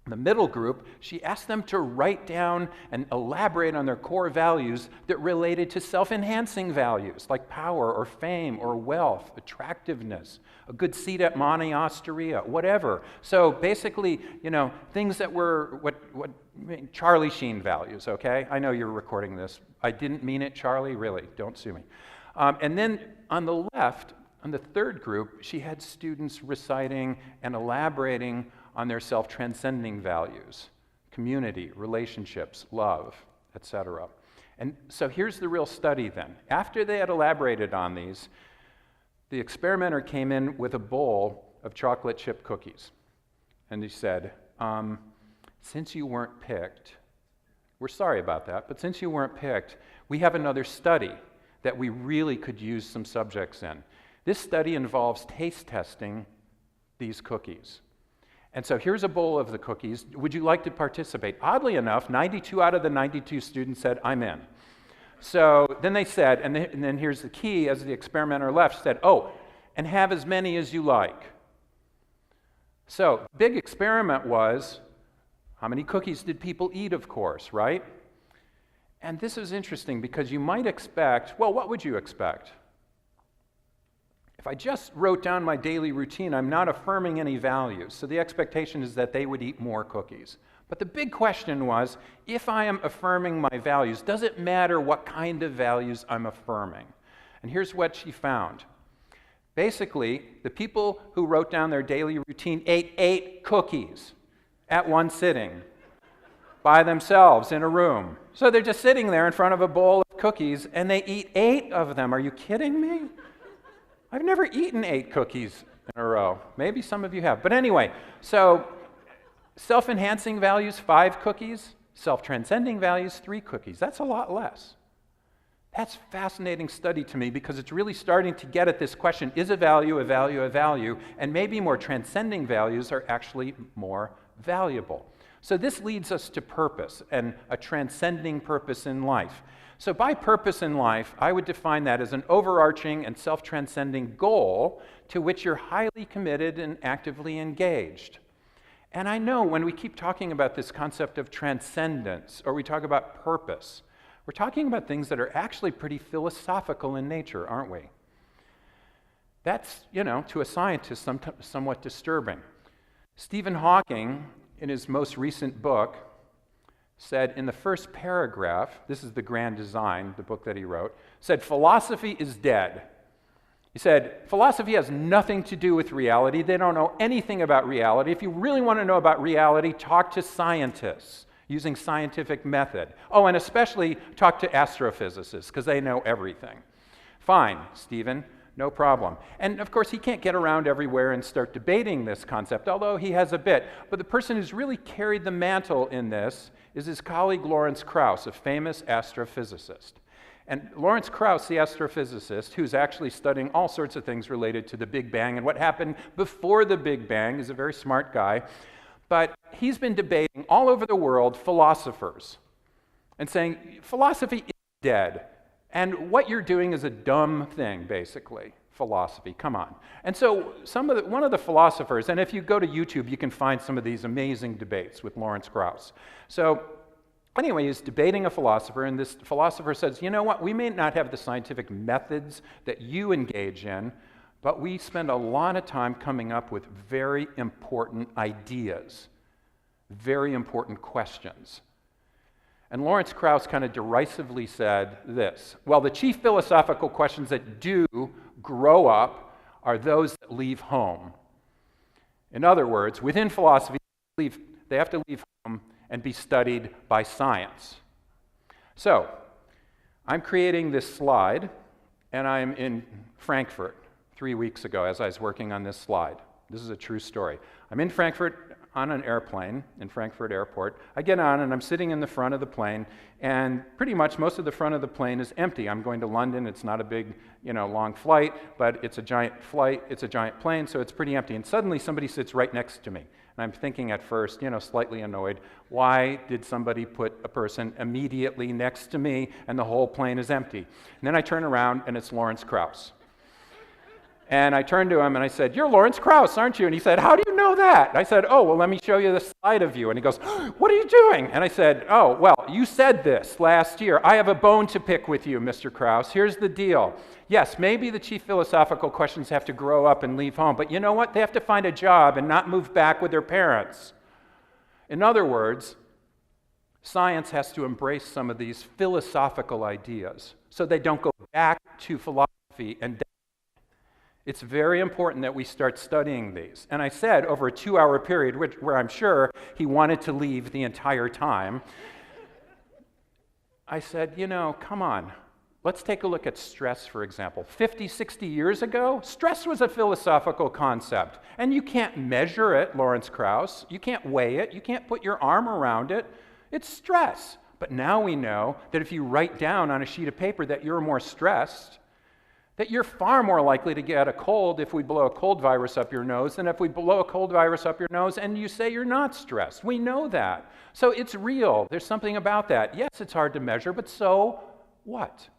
Speaker 13: The middle group, she asked them to write down and elaborate on their core values that related to self-enhancing values like power or fame or wealth, attractiveness, a good seat at Monte Osteria, whatever. So basically, you know, things that were what Charlie Sheen values, okay? I know you're recording this. I didn't mean it, Charlie, really, don't sue me. And then on the left, on the third group, she had students reciting and elaborating on their self-transcending values, community, relationships, love, etc. And so here's the real study then. After they had elaborated on these, the experimenter came in with a bowl of chocolate chip cookies. And he said, since you weren't picked, we're sorry about that, but since you weren't picked, we have another study that we really could use some subjects in. This study involves taste testing these cookies. And so here's a bowl of the cookies. Would you like to participate? Oddly enough, 92 out of the 92 students said, I'm in. So then they said, and then here's the key, as the experimenter left, said, oh, and have as many as you like. So big experiment was, how many cookies did people eat, of course, right? And this is interesting because you might expect, well, what would you expect? If I just wrote down my daily routine, I'm not affirming any values. So the expectation is that they would eat more cookies. But the big question was, if I am affirming my values, does it matter what kind of values I'm affirming? And here's what she found. Basically, the people who wrote down their daily routine ate 8 cookies at one sitting by themselves in a room. So they're just sitting there in front of a bowl of cookies and they eat 8 of them. Are you kidding me? I've never eaten 8 cookies in a row. Maybe some of you have. But anyway, so self-enhancing values, 5 cookies. Self-transcending values, 3 cookies. That's a lot less. That's a fascinating study to me because it's really starting to get at this question, is a value a value a value? And maybe more transcending values are actually more valuable. So this leads us to purpose and a transcending purpose in life. So by purpose in life, I would define that as an overarching and self-transcending goal to which you're highly committed and actively engaged. And I know when we keep talking about this concept of transcendence, or we talk about purpose, we're talking about things that are actually pretty philosophical in nature, aren't we? That's, you know, to a scientist, somewhat disturbing. Stephen Hawking, in his most recent book, said in the first paragraph, this is The Grand Design, the book that he wrote, said, philosophy is dead. He said, philosophy has nothing to do with reality. They don't know anything about reality. If you really want to know about reality, talk to scientists using scientific method. Oh, and especially talk to astrophysicists, because they know everything. Fine, Stephen, no problem. And of course, he can't get around everywhere and start debating this concept, although he has a bit. But the person who's really carried the mantle in this is his colleague Lawrence Krauss, a famous astrophysicist. And Lawrence Krauss, the astrophysicist, who's actually studying all sorts of things related to the Big Bang and what happened before the Big Bang, is a very smart guy. But he's been debating all over the world philosophers and saying, philosophy is dead. And what you're doing is a dumb thing, basically. Philosophy, come on. And so one of the philosophers, and if you go to YouTube, you can find some of these amazing debates with Lawrence Krauss. So anyway, he's debating a philosopher, and this philosopher says, you know what, we may not have the scientific methods that you engage in, but we spend a lot of time coming up with very important ideas, very important questions. And Lawrence Krauss kind of derisively said this, well, the chief philosophical questions that do grow up are those that leave home. In other words, within philosophy, they have to leave home and be studied by science. So, I'm creating this slide, and I'm in Frankfurt, 3 weeks ago as I was working on this slide. This is a true story. I'm in Frankfurt on an airplane in Frankfurt Airport. I get on and I'm sitting in the front of the plane, and pretty much most of the front of the plane is empty. I'm going to London. It's not a big, long flight, but it's a giant flight. It's a giant plane, so it's pretty empty. And suddenly somebody sits right next to me. And I'm thinking at first, slightly annoyed, why did somebody put a person immediately next to me and the whole plane is empty? And then I turn around and it's Lawrence Krauss. And I turned to him and I said, "You're Lawrence Krauss, aren't you?" And he said, "How do you know that?" I said, "Oh, well, let me show you the slide of you." And he goes, "What are you doing?" And I said, "Oh, well, you said this last year. I have a bone to pick with you, Mr. Krauss. Here's the deal. Yes, maybe the chief philosophical questions have to grow up and leave home, but you know what? They have to find a job and not move back with their parents." In other words, science has to embrace some of these philosophical ideas so they don't go back to philosophy and it's very important that we start studying these. And I said over a 2-hour period, where I'm sure he wanted to leave the entire time, I said, come on. Let's take a look at stress, for example. 50, 60 years ago, stress was a philosophical concept. And you can't measure it, Lawrence Krauss. You can't weigh it. You can't put your arm around it. It's stress. But now we know that if you write down on a sheet of paper that you're more stressed, that you're far more likely to get a cold if we blow a cold virus up your nose than if we blow a cold virus up your nose and you say you're not stressed. We know that. So it's real. There's something about that. Yes, it's hard to measure, but so what?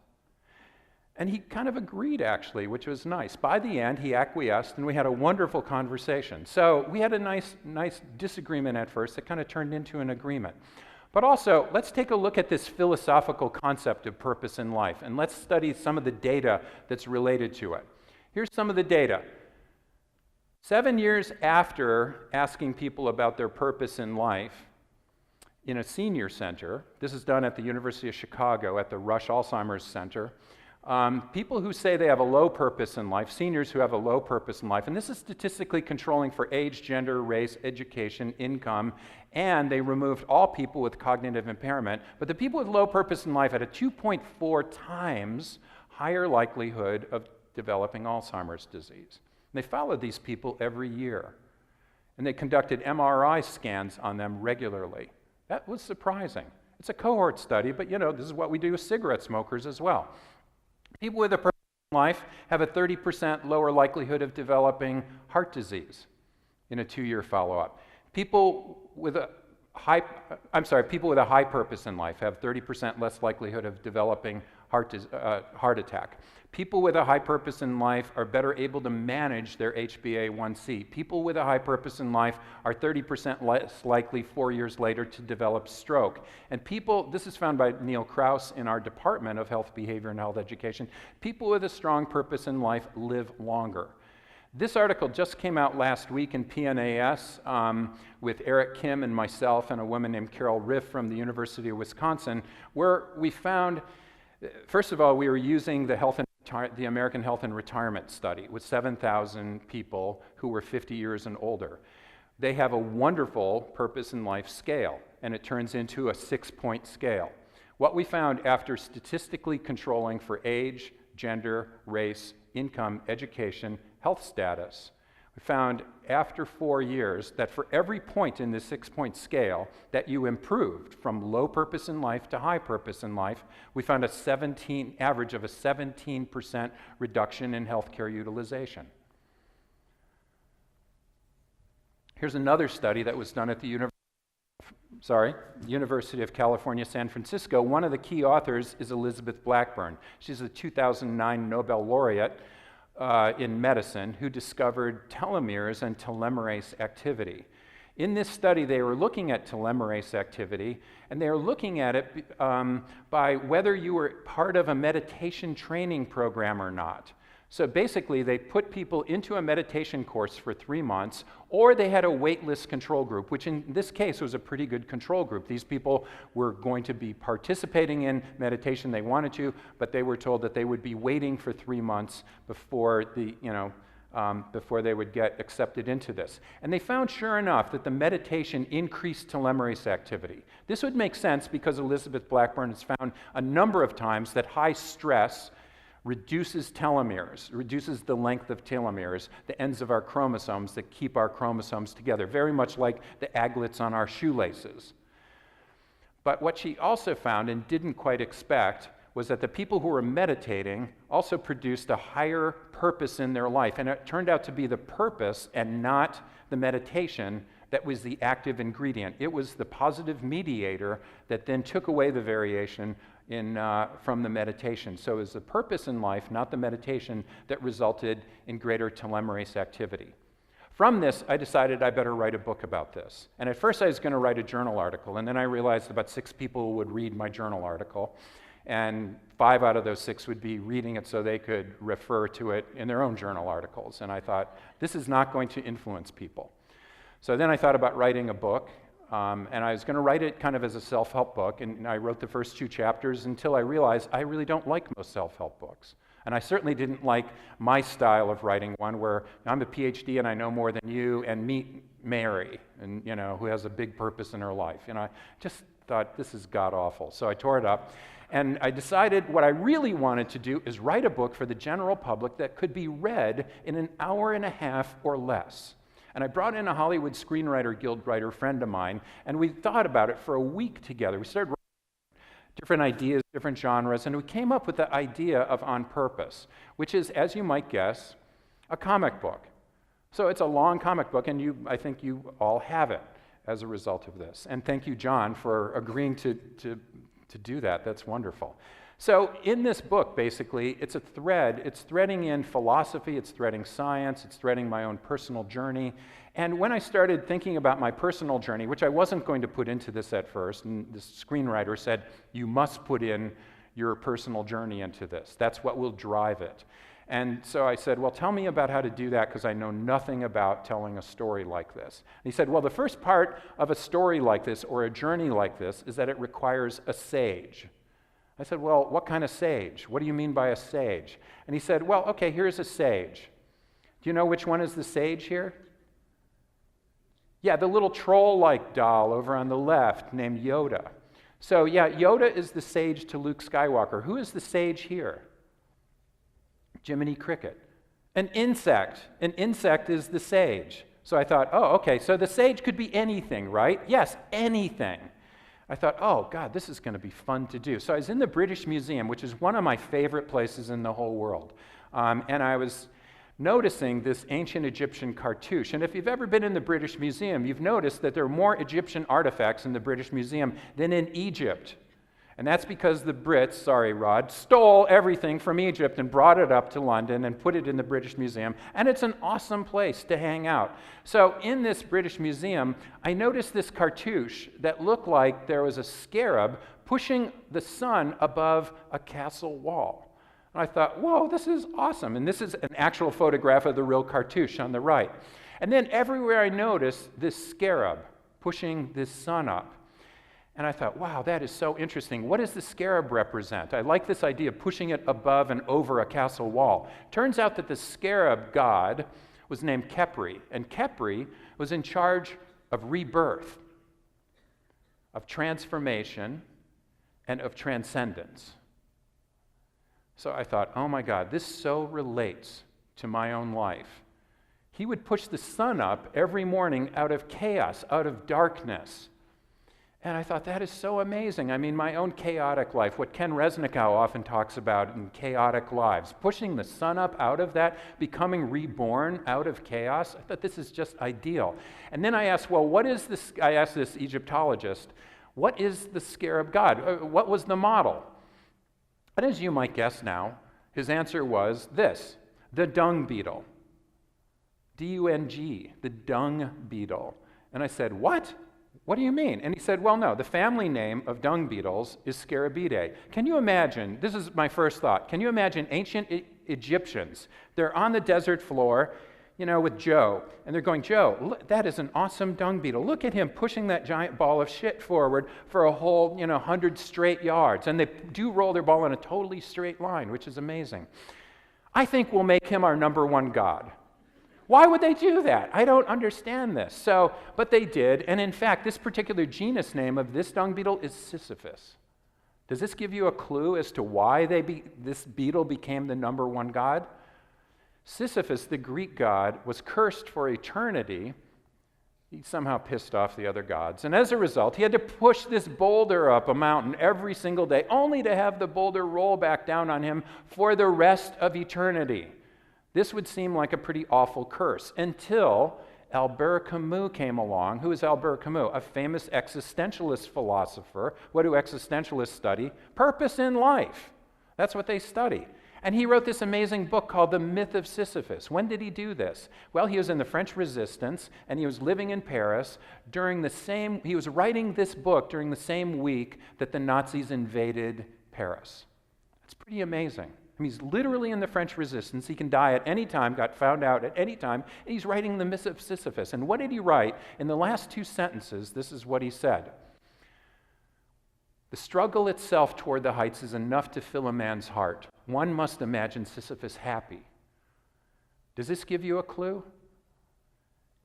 Speaker 13: And he kind of agreed, actually, which was nice. By the end, he acquiesced, and we had a wonderful conversation. So we had a nice disagreement at first that kind of turned into an agreement. But also, let's take a look at this philosophical concept of purpose in life, and let's study some of the data that's related to it. Here's some of the data. 7 years after asking people about their purpose in life in a senior center, this is done at the University of Chicago at the Rush Alzheimer's Center, people who say they have a low purpose in life, seniors who have a low purpose in life, and this is statistically controlling for age, gender, race, education, income, and they removed all people with cognitive impairment, but the people with low purpose in life had a 2.4 times higher likelihood of developing Alzheimer's disease. And they followed these people every year, and they conducted MRI scans on them regularly. That was surprising. It's a cohort study, but this is what we do with cigarette smokers as well. People with a purpose in life have a 30% lower likelihood of developing heart disease in a 2-year follow-up. People with a high purpose in life have 30% less likelihood of developing heart attack. People with a high purpose in life are better able to manage their HbA1c. People with a high purpose in life are 30% less likely 4 years later to develop stroke. And this is found by Neil Krauss in our Department of Health Behavior and Health Education, people with a strong purpose in life live longer. This article just came out last week in PNAS with Eric Kim and myself and a woman named Carol Riff from the University of Wisconsin, where we found, first of all, we were using the American Health and Retirement Study with 7,000 people who were 50 years and older. They have a wonderful purpose in life scale, and it turns into a 6-point scale. What we found after statistically controlling for age, gender, race, income, education, health status, we found after 4 years that for every point in this 6-point scale that you improved from low purpose in life to high purpose in life, we found average of a 17% reduction in healthcare utilization. Here's another study that was done at the University of California, San Francisco. One of the key authors is Elizabeth Blackburn. She's a 2009 Nobel laureate in medicine who discovered telomeres and telomerase activity. In this study, they were looking at telomerase activity, and they were looking at it by whether you were part of a meditation training program or not. So basically, they put people into a meditation course for 3 months, or they had a waitlist control group, which in this case was a pretty good control group. These people were going to be participating in meditation they wanted to, but they were told that they would be waiting for 3 months before before they would get accepted into this. And they found, sure enough, that the meditation increased telomerase activity. This would make sense because Elizabeth Blackburn has found a number of times that high stress reduces telomeres, reduces the length of telomeres, the ends of our chromosomes that keep our chromosomes together, very much like the aglets on our shoelaces. But what she also found and didn't quite expect was that the people who were meditating also produced a higher purpose in their life. And it turned out to be the purpose and not the meditation that was the active ingredient. It was the positive mediator that then took away the variation from the meditation. So it was the purpose in life, not the meditation, that resulted in greater telomerase activity. From this, I decided I better write a book about this. And at first I was going to write a journal article, and then I realized about 6 people would read my journal article, and 5 out of those 6 would be reading it so they could refer to it in their own journal articles. And I thought, this is not going to influence people. So then I thought about writing a book, and I was going to write it kind of as a self-help book, and I wrote the first 2 chapters until I realized I really don't like most self-help books. And I certainly didn't like my style of writing one where I'm a Ph.D. and I know more than you, and meet Mary, and who has a big purpose in her life. I just thought, this is god-awful. So I tore it up, and I decided what I really wanted to do is write a book for the general public that could be read in an hour and a half or less. And I brought in a Hollywood Screenwriter Guild writer friend of mine, and we thought about it for a week together. We started writing different ideas, different genres, and we came up with the idea of On Purpose, which is, as you might guess, a comic book. So it's a long comic book, and I think you all have it as a result of this. And thank you, John, for agreeing to do that. That's wonderful. So in this book, basically, it's a thread. It's threading in philosophy, it's threading science, it's threading my own personal journey. And when I started thinking about my personal journey, which I wasn't going to put into this at first, and the screenwriter said, you must put in your personal journey into this. That's what will drive it. And so I said, well, tell me about how to do that, because I know nothing about telling a story like this. And he said, well, the first part of a story like this or a journey like this is that it requires a sage. I said, well, what kind of sage? What do you mean by a sage? And he said, well, okay, here's a sage. Do you know which one is the sage here? Yeah, the little troll-like doll over on the left named Yoda. So yeah, Yoda is the sage to Luke Skywalker. Who is the sage here? Jiminy Cricket. An insect. An insect is the sage. So I thought, oh, okay, so the sage could be anything, right? Yes, anything. I thought, oh, God, this is going to be fun to do. So I was in the British Museum, which is one of my favorite places in the whole world. And I was noticing this ancient Egyptian cartouche. And if you've ever been in the British Museum, you've noticed that there are more Egyptian artifacts in the British Museum than in Egypt. And that's because the Brits, sorry, Rod, stole everything from Egypt and brought it up to London and put it in the British Museum. And it's an awesome place to hang out. So in this British Museum, I noticed this cartouche that looked like there was a scarab pushing the sun above a castle wall. And I thought, whoa, this is awesome. And this is an actual photograph of the real cartouche on the right. And then everywhere I noticed this scarab pushing this sun up. And I thought, wow, that is so interesting. What does the scarab represent? I like this idea of pushing it above and over a castle wall. Turns out that the scarab god was named Khepri, and Khepri was in charge of rebirth, of transformation, and of transcendence. So I thought, oh my God, this so relates to my own life. He would push the sun up every morning out of chaos, out of darkness. And I thought, that is so amazing. I mean, my own chaotic life, what Ken Resnikow often talks about in Chaotic Lives, pushing the sun up out of that, becoming reborn out of chaos. I thought this is just ideal. And then I asked, well, what is this? I asked this Egyptologist, what is the scarab god? What was the model? And as you might guess now, his answer was this, the dung beetle. D-U-N-G, the dung beetle. And I said, what? What do you mean? And he said, well, no, the family name of dung beetles is Scarabidae. Can you imagine, this is my first thought, can you imagine ancient Egyptians? They're on the desert floor, with Joe, and they're going, Joe, look, that is an awesome dung beetle. Look at him pushing that giant ball of shit forward for a whole, 100 straight yards. And they do roll their ball in a totally straight line, which is amazing. I think we'll make him our #1 god. Why would they do that? I don't understand this. But they did, and in fact, this particular genus name of this dung beetle is Sisyphus. Does this give you a clue as to why this beetle became the #1 god? Sisyphus, the Greek god, was cursed for eternity. He somehow pissed off the other gods. And as a result, he had to push this boulder up a mountain every single day, only to have the boulder roll back down on him for the rest of eternity. This would seem like a pretty awful curse until Albert Camus came along. Who is Albert Camus? A famous existentialist philosopher. What do existentialists study? Purpose in life. That's what they study. And he wrote this amazing book called The Myth of Sisyphus. When did he do this? Well, he was in the French Resistance, and he was living in Paris he was writing this book during the same week that the Nazis invaded Paris. That's pretty amazing. I mean, he's literally in the French Resistance. He can die at any time, got found out at any time, and he's writing The Myth of Sisyphus. And what did he write? In the last 2 sentences, this is what he said. The struggle itself toward the heights is enough to fill a man's heart. One must imagine Sisyphus happy. Does this give you a clue?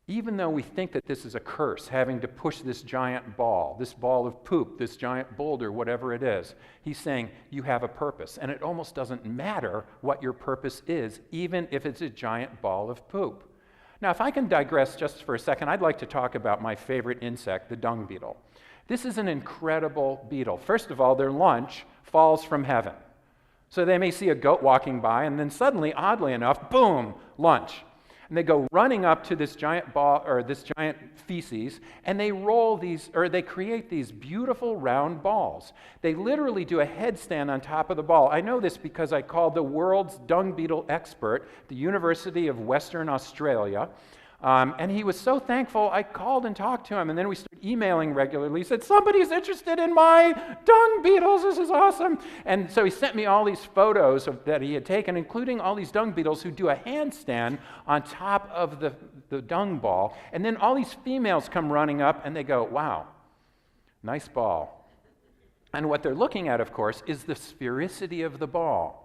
Speaker 13: Even though we think that this is a curse, having to push this giant ball, this ball of poop, this giant boulder, whatever it is, he's saying you have a purpose. And it almost doesn't matter what your purpose is, even if it's a giant ball of poop. Now, if I can digress just for a second, I'd like to talk about my favorite insect, the dung beetle. This is an incredible beetle. First of all, their lunch falls from heaven. So they may see a goat walking by, and then suddenly, oddly enough, boom, lunch. And they go running up to this giant ball, or this giant feces, and they they create these beautiful round balls. They literally do a headstand on top of the ball. I know this because I called the world's dung beetle expert at the University of Western Australia. And he was so thankful, I called and talked to him, and then we started emailing regularly. He said, somebody's interested in my dung beetles, this is awesome. And so he sent me all these photos that he had taken, including all these dung beetles who do a handstand on top of the dung ball. And then all these females come running up, and they go, wow, nice ball. And what they're looking at, of course, is the sphericity of the ball,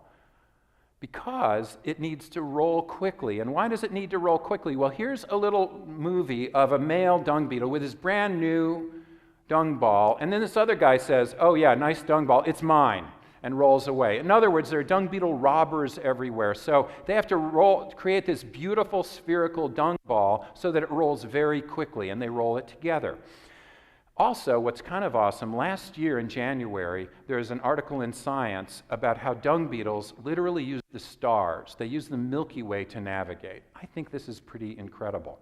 Speaker 13: because it needs to roll quickly. And why does it need to roll quickly? Well, here's a little movie of a male dung beetle with his brand new dung ball, and then this other guy says, oh yeah, nice dung ball, it's mine, and rolls away. In other words, there are dung beetle robbers everywhere, so they have to create this beautiful spherical dung ball so that it rolls very quickly, and they roll it together. Also, what's kind of awesome, last year in January, there's an article in Science about how dung beetles literally use the stars. They use the Milky Way to navigate. I think this is pretty incredible.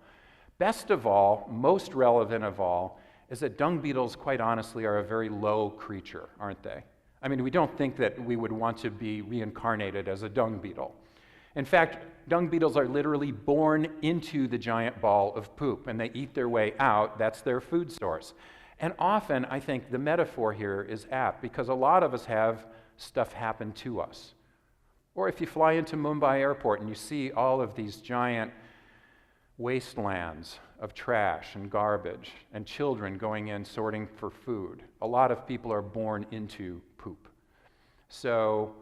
Speaker 13: Best of all, most relevant of all, is that dung beetles, quite honestly, are a very low creature, aren't they? I mean, we don't think that we would want to be reincarnated as a dung beetle. In fact, dung beetles are literally born into the giant ball of poop, and they eat their way out. That's their food source. And often, I think the metaphor here is apt, because a lot of us have stuff happen to us. Or if you fly into Mumbai airport and you see all of these giant wastelands of trash and garbage and children going in sorting for food, a lot of people are born into poop. So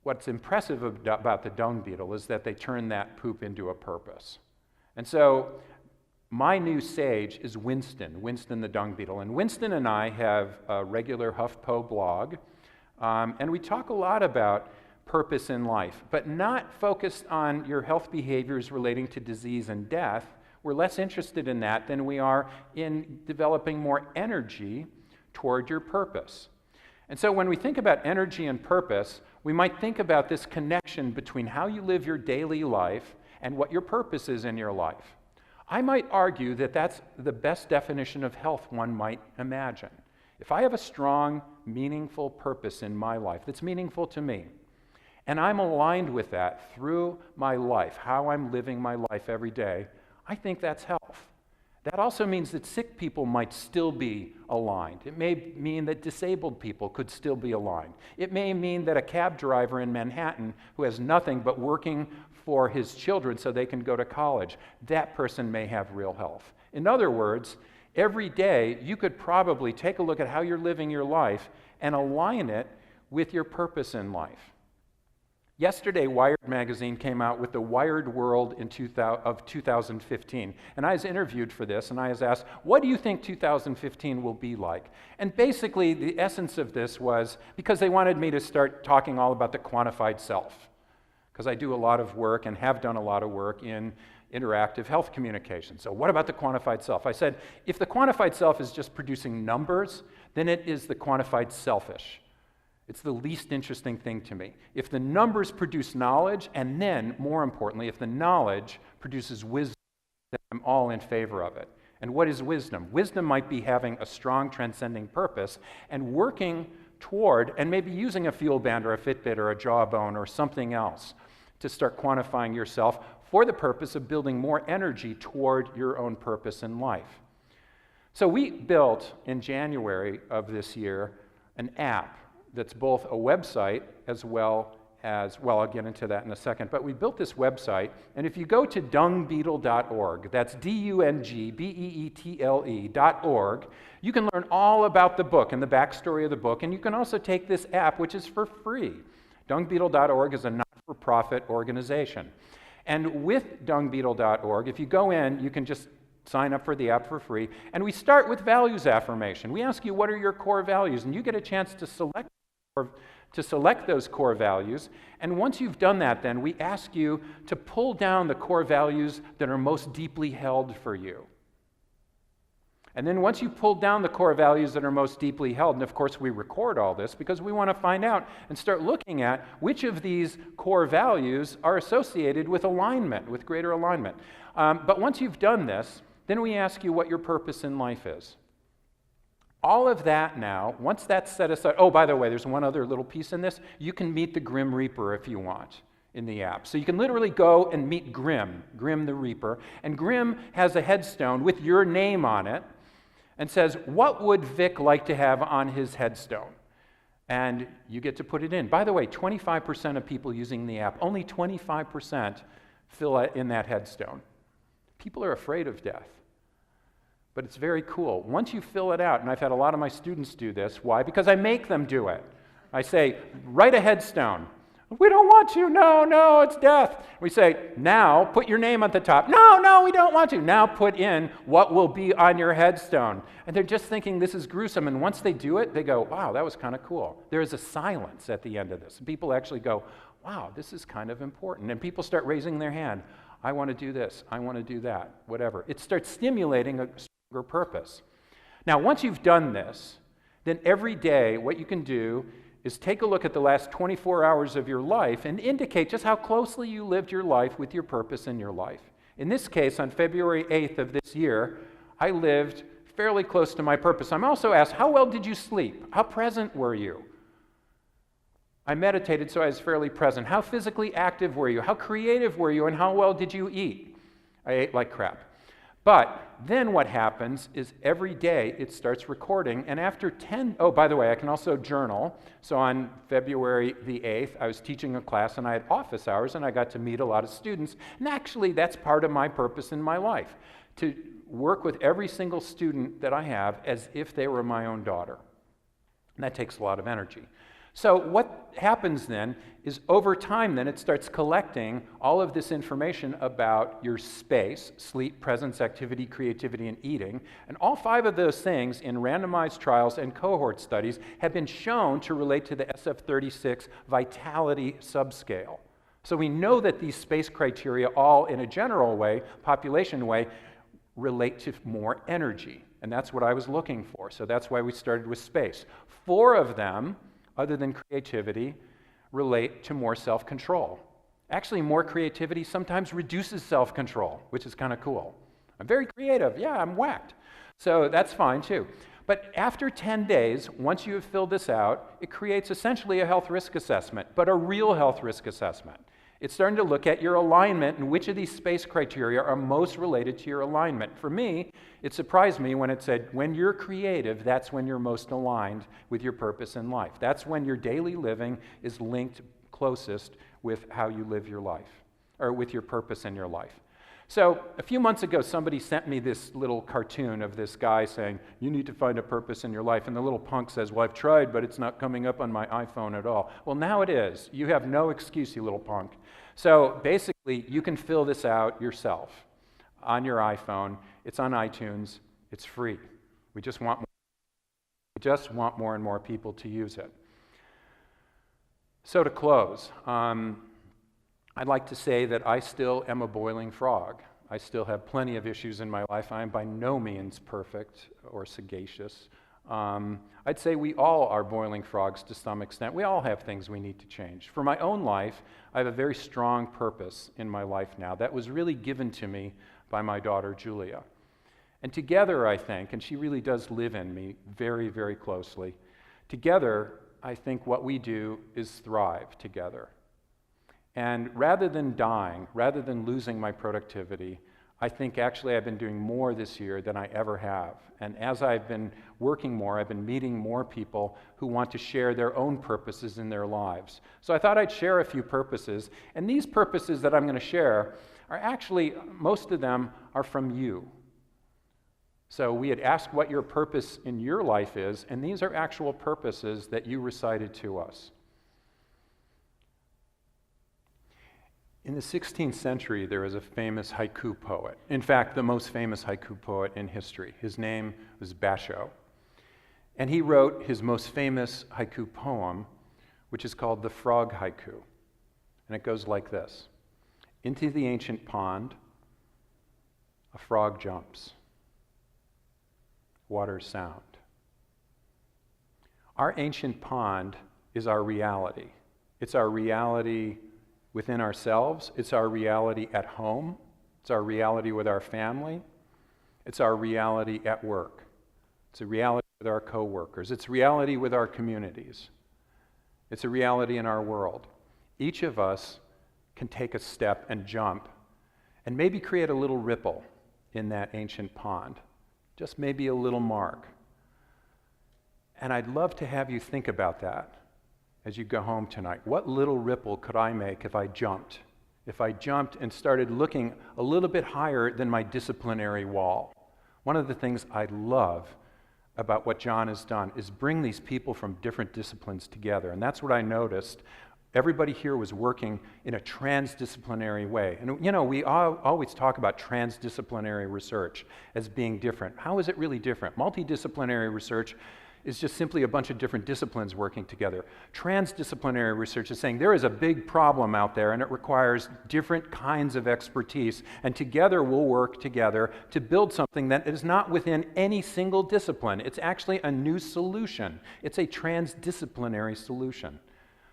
Speaker 13: what's impressive about the dung beetle is that they turn that poop into a purpose. And so my new sage is Winston the dung beetle. And Winston and I have a regular HuffPo blog, and we talk a lot about purpose in life, but not focused on your health behaviors relating to disease and death. We're less interested in that than we are in developing more energy toward your purpose. And so when we think about energy and purpose, we might think about this connection between how you live your daily life and what your purpose is in your life. I might argue that that's the best definition of health one might imagine. If I have a strong, meaningful purpose in my life that's meaningful to me, and I'm aligned with that through my life, how I'm living my life every day, I think that's health. That also means that sick people might still be aligned. It may mean that disabled people could still be aligned. It may mean that a cab driver in Manhattan who has nothing but working for his children so they can go to college, that person may have real health. In other words, every day you could probably take a look at how you're living your life and align it with your purpose in life. Yesterday, Wired magazine came out with the Wired World of 2015. And I was interviewed for this, and I was asked, what do you think 2015 will be like? And basically, the essence of this was, because they wanted me to start talking all about the quantified self, because I do a lot of work and have done a lot of work in interactive health communication. So what about the quantified self? I said, if the quantified self is just producing numbers, then it is the quantified selfish. It's the least interesting thing to me. If the numbers produce knowledge, and then, more importantly, if the knowledge produces wisdom, then I'm all in favor of it. And what is wisdom? Wisdom might be having a strong transcending purpose and working toward, and maybe using a fuel band or a Fitbit or a Jawbone or something else to start quantifying yourself for the purpose of building more energy toward your own purpose in life. So we built, in January of this year, an app that's both a website as well as, well, I'll get into that in a second, but we built this website, and if you go to dungbeetle.org, that's DUNGBEETLE.org, you can learn all about the book and the backstory of the book, and you can also take this app, which is for free. Dungbeetle.org is a not-for-profit organization. And with dungbeetle.org, if you go in, you can just sign up for the app for free, and we start with values affirmation. We ask you, what are your core values? And you get a chance to select those core values, and once you've done that, then we ask you to pull down the core values that are most deeply held for you. And then once you've pulled down the core values that are most deeply held, and of course we record all this because we want to find out and start looking at which of these core values are associated with alignment, with greater alignment. But once you've done this, then we ask you what your purpose in life is. All of that now, once that's set aside, oh, by the way, there's one other little piece in this. You can meet the Grim Reaper if you want in the app. So you can literally go and meet Grim the Reaper, and Grim has a headstone with your name on it and says, what would Vic like to have on his headstone? And you get to put it in. By the way, 25% of people using the app, only 25% fill in that headstone. People are afraid of death. But it's very cool. Once you fill it out, and I've had a lot of my students do this. Why? Because I make them do it. I say, write a headstone. We don't want to. No, it's death. We say, now put your name at the top. No, we don't want to. Now put in what will be on your headstone. And they're just thinking this is gruesome. And once they do it, they go, wow, that was kind of cool. There is a silence at the end of this. People actually go, wow, this is kind of important. And people start raising their hand. I want to do this. I want to do that. Whatever. It starts stimulating a stronger purpose. Now, once you've done this, then every day what you can do is take a look at the last 24 hours of your life and indicate just how closely you lived your life with your purpose in your life. In this case, on February 8th of this year, I lived fairly close to my purpose. I'm also asked, how well did you sleep? How present were you? I meditated, so I was fairly present. How physically active were you? How creative were you? And how well did you eat? I ate like crap. But then what happens is every day it starts recording, and after 10, oh, by the way, I can also journal. So on February the 8th, I was teaching a class, and I had office hours, and I got to meet a lot of students. And actually, that's part of my purpose in my life, to work with every single student that I have as if they were my own daughter. And that takes a lot of energy. So what happens then is over time then it starts collecting all of this information about your space, sleep, presence, activity, creativity, and eating. And all 5 of those things in randomized trials and cohort studies have been shown to relate to the SF36 vitality subscale. So we know that these space criteria all in a general way, population way, relate to more energy. And that's what I was looking for. So that's why we started with space. 4 of them, other than creativity, relate to more self-control. Actually, more creativity sometimes reduces self-control, which is kind of cool. I'm very creative. Yeah, I'm whacked. So that's fine too. But after 10 days, once you have filled this out, it creates essentially a health risk assessment, but a real health risk assessment. It's starting to look at your alignment and which of these space criteria are most related to your alignment. For me, it surprised me when it said, when you're creative, that's when you're most aligned with your purpose in life. That's when your daily living is linked closest with how you live your life, or with your purpose in your life. So a few months ago, somebody sent me this little cartoon of this guy saying, you need to find a purpose in your life. And the little punk says, well, I've tried, but it's not coming up on my iPhone at all. Well, now it is. You have no excuse, you little punk. So basically, you can fill this out yourself on your iPhone. It's on iTunes. It's free. We just want more and more people to use it. So to close, I'd like to say that I still am a boiling frog. I still have plenty of issues in my life. I am by no means perfect or sagacious. I'd say we all are boiling frogs to some extent. We all have things we need to change. For my own life, I have a very strong purpose in my life now that was really given to me by my daughter, Julia. And together, I think, and she really does live in me very, very closely, together, I think what we do is thrive together. And rather than dying, rather than losing my productivity, I think actually I've been doing more this year than I ever have. And as I've been working more, I've been meeting more people who want to share their own purposes in their lives. So I thought I'd share a few purposes. And these purposes that I'm going to share are actually, most of them are from you. So we had asked what your purpose in your life is, and these are actual purposes that you recited to us. In the 16th century, there was a famous haiku poet. In fact, the most famous haiku poet in history. His name was Basho. And he wrote his most famous haiku poem, which is called the Frog Haiku. And it goes like this. Into the ancient pond, a frog jumps. Waters sound. Our ancient pond is our reality. It's our reality within ourselves. It's our reality at home. It's our reality with our family. It's our reality at work. It's a reality with our coworkers. It's reality with our communities. It's a reality in our world. Each of us can take a step and jump and maybe create a little ripple in that ancient pond. Just maybe a little mark. And I'd love to have you think about that as you go home tonight. What little ripple could I make if I jumped? If I jumped and started looking a little bit higher than my disciplinary wall. One of the things I love about what John has done is bring these people from different disciplines together. And that's what I noticed. Everybody here was working in a transdisciplinary way. And you know, we always talk about transdisciplinary research as being different. How is it really different? Multidisciplinary research is just simply a bunch of different disciplines working together. Transdisciplinary research is saying there is a big problem out there and it requires different kinds of expertise, and together we'll work together to build something that is not within any single discipline. It's actually a new solution. It's a transdisciplinary solution.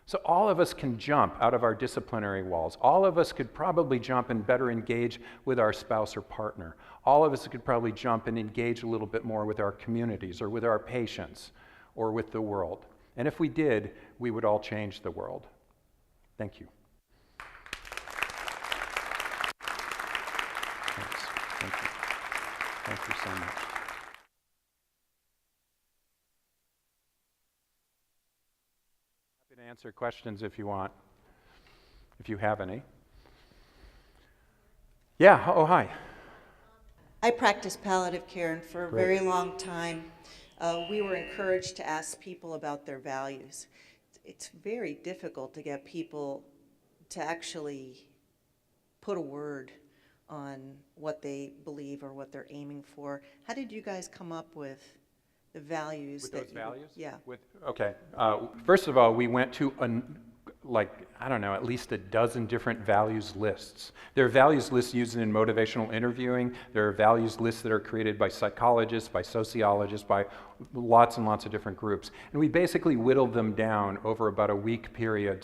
Speaker 13: So all of us can jump out of our disciplinary walls. All of us could probably jump and better engage with our spouse or partner. All of us could probably jump and engage a little bit more with our communities or with our patients or with the world. And if we did, we would all change the world. Thank you. Thanks. Thank you. Thank you so much. Answer questions if you want, if you have any. Yeah, oh, hi.
Speaker 14: I practiced palliative care, and for a very long time, we were encouraged to ask people about their values. It's very difficult to get people to actually put a word on what they believe or what they're aiming for. How did you guys come up with the values?
Speaker 13: With those values?
Speaker 14: Yeah.
Speaker 13: Okay. First of all, we went to at least a dozen different values lists. There are values lists used in motivational interviewing. There are values lists that are created by psychologists, by sociologists, by lots and lots of different groups. And we basically whittled them down over about a week period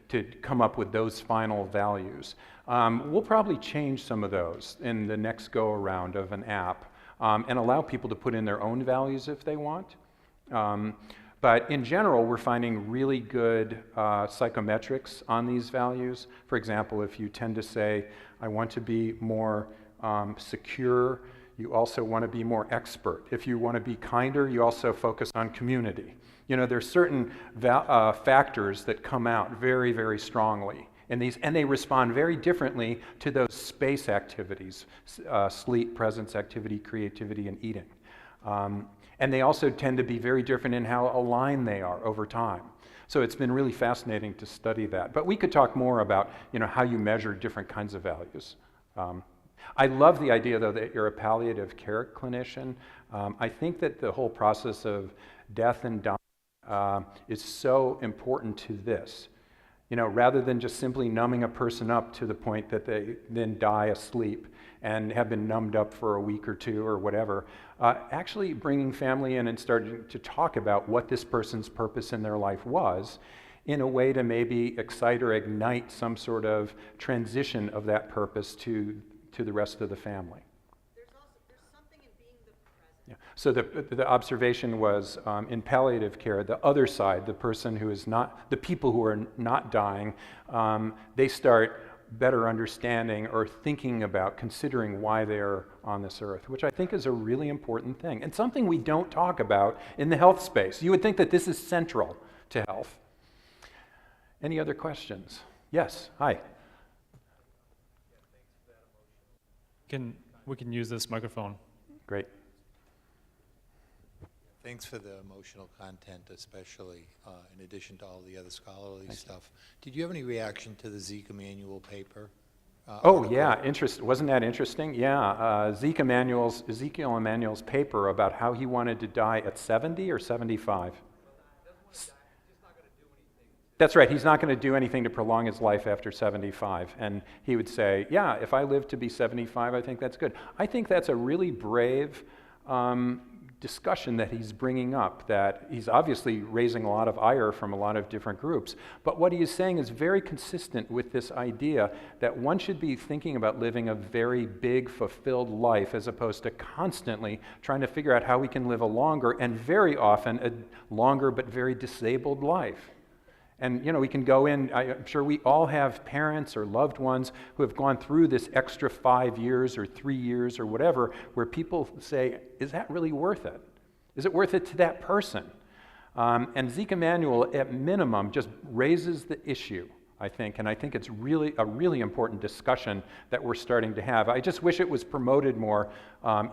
Speaker 13: to come up with those final values. We'll probably change some of those in the next go-around of an app. And allow people to put in their own values if they want. But in general, we're finding really good psychometrics on these values. For example, if you tend to say, I want to be more secure, you also want to be more expert. If you want to be kinder, you also focus on community. You know, there's certain factors that come out very, very strongly and they respond very differently to those space activities, sleep, presence, activity, creativity, and eating. And they also tend to be very different in how aligned they are over time. So it's been really fascinating to study that. But we could talk more about, how you measure different kinds of values. I love the idea, though, that you're a palliative care clinician. I think that the whole process of death and dying is so important to this. Rather than just simply numbing a person up to the point that they then die asleep and have been numbed up for a week or two or whatever, actually bringing family in and starting to talk about what this person's purpose in their life was in a way to maybe excite or ignite some sort of transition of that purpose to the rest of the family.
Speaker 14: There's something in being the present.
Speaker 13: Yeah. So the observation was in palliative care, the other side, the person who is not, the people who are not dying, they start better understanding or thinking about, considering why they're on this earth, which I think is a really important thing and something we don't talk about in the health space. You would think that this is central to health. Any other questions? Yes, hi.
Speaker 15: We can use this microphone.
Speaker 13: Great.
Speaker 16: Thanks for the emotional content, especially in addition to all the other scholarly stuff. Did you have any reaction to the Zeke Emanuel paper?
Speaker 13: Oh yeah, wasn't that interesting? Yeah, Ezekiel Emanuel's paper about how he wanted to die at 70 or 75. That's right, he's not going to do anything to prolong his life after 75. And he would say, yeah, if I live to be 75, I think that's good. I think that's a really brave discussion that he's bringing up, that he's obviously raising a lot of ire from a lot of different groups. But what he is saying is very consistent with this idea that one should be thinking about living a very big, fulfilled life as opposed to constantly trying to figure out how we can live a longer and very often a longer but very disabled life. And we can go in, I'm sure we all have parents or loved ones who have gone through this extra 5 years or 3 years or whatever, where people say, is that really worth it? Is it worth it to that person? And Zeke Emanuel, at minimum, just raises the issue, I think, and I think it's really a really important discussion that we're starting to have. I just wish it was promoted more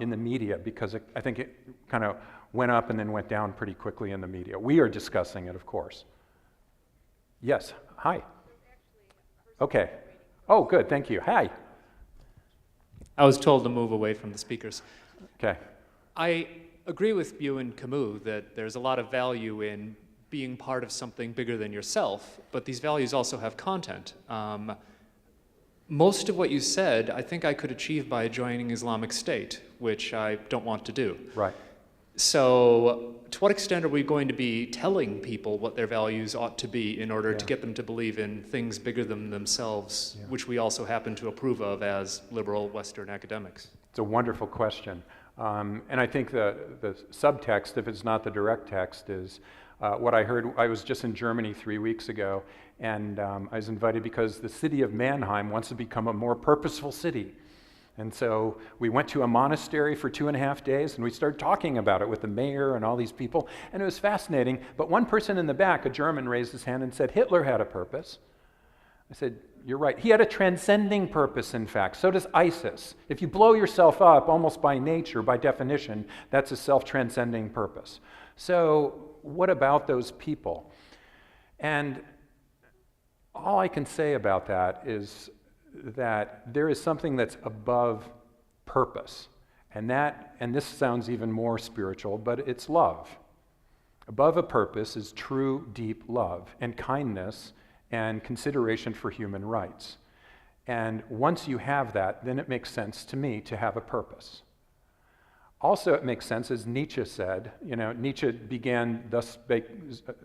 Speaker 13: in the media, because I think it kind of went up and then went down pretty quickly in the media. We are discussing it, of course. Yes, hi. Okay. Oh, good, thank you. Hi.
Speaker 15: I was told to move away from the speakers.
Speaker 13: Okay.
Speaker 15: I agree with you and Camus that there's a lot of value in being part of something bigger than yourself, but these values also have content. Most of what you said, I think I could achieve by joining Islamic State, which I don't want to do.
Speaker 13: Right.
Speaker 15: So to what extent are we going to be telling people what their values ought to be in order to get them to believe in things bigger than themselves, which we also happen to approve of as liberal Western academics?
Speaker 13: It's a wonderful question. And I think the subtext, if it's not the direct text, is what I heard. I was just in Germany 3 weeks ago, and I was invited because the city of Mannheim wants to become a more purposeful city. And so we went to a monastery for 2.5 days, and we started talking about it with the mayor and all these people, and it was fascinating. But one person in the back, a German, raised his hand and said, Hitler had a purpose. I said, you're right. He had a transcending purpose, in fact. So does ISIS. If you blow yourself up, almost by nature, by definition, that's a self-transcending purpose. So what about those people? And all I can say about that is that there is something that's above purpose. And this sounds even more spiritual, but it's love. Above a purpose is true, deep love and kindness and consideration for human rights. And once you have that, then it makes sense to me to have a purpose. Also, it makes sense, as Nietzsche said, Nietzsche began, thus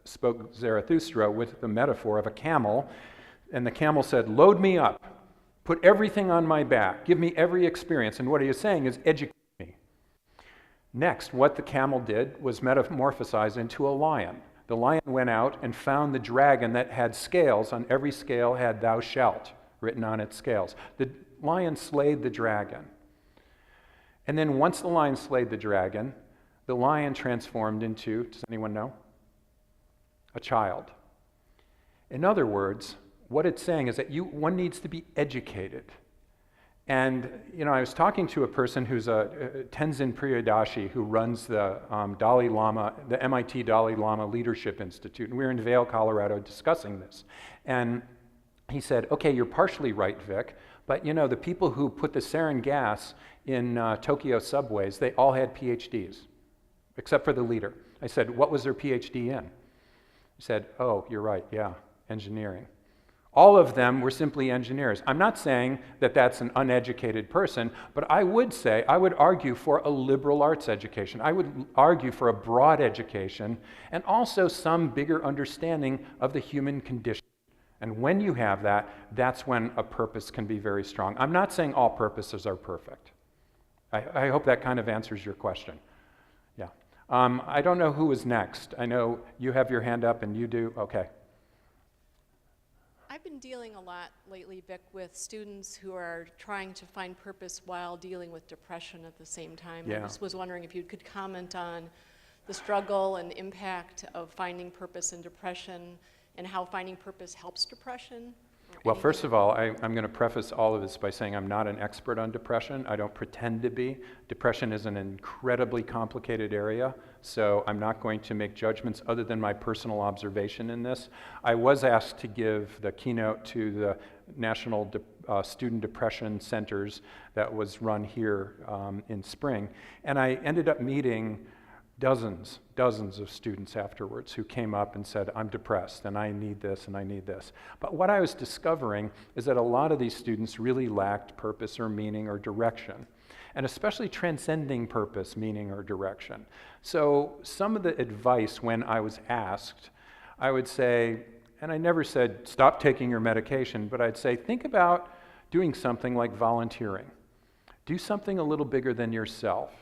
Speaker 13: spoke Zarathustra, with the metaphor of a camel, and the camel said, load me up. Put everything on my back. Give me every experience. And what he is saying is educate me. Next, what the camel did was metamorphosize into a lion. The lion went out and found the dragon that had scales. On every scale had thou shalt written on its scales. The lion slayed the dragon. And then once the lion slayed the dragon, the lion transformed into, does anyone know? A child. In other words, what it's saying is that one needs to be educated. And I was talking to a person who's Tenzin Priyadashi, who runs the the MIT Dalai Lama Leadership Institute, and we were in Vail, Colorado, discussing this. And he said, "Okay, you're partially right, Vic, but the people who put the sarin gas in Tokyo subways, they all had PhDs, except for the leader." I said, "What was their PhD in?" He said, "Oh, you're right, yeah, engineering." All of them were simply engineers. I'm not saying that that's an uneducated person, but I would argue for a liberal arts education. I would argue for a broad education and also some bigger understanding of the human condition. And when you have that, that's when a purpose can be very strong. I'm not saying all purposes are perfect. I hope that kind of answers your question. Yeah. I don't know who is next. I know you have your hand up and you do. Okay.
Speaker 17: I've been dealing a lot lately, Vic, with students who are trying to find purpose while dealing with depression at the same time.
Speaker 13: Yeah.
Speaker 17: I just was wondering if you could comment on the struggle and impact of finding purpose in depression and how finding purpose helps depression.
Speaker 13: Well, first of all, I'm going to preface all of this by saying I'm not an expert on depression. I don't pretend to be. Depression is an incredibly complicated area, so I'm not going to make judgments other than my personal observation in this. I was asked to give the keynote to the National Student Depression Centers that was run here in spring, and I ended up meeting dozens of students afterwards who came up and said, "I'm depressed and I need this and I need this." But what I was discovering is that a lot of these students really lacked purpose or meaning or direction, and especially transcending purpose, meaning, or direction. So some of the advice when I was asked, I would say, and I never said, "Stop taking your medication," but I'd say, think about doing something like volunteering. Do something a little bigger than yourself.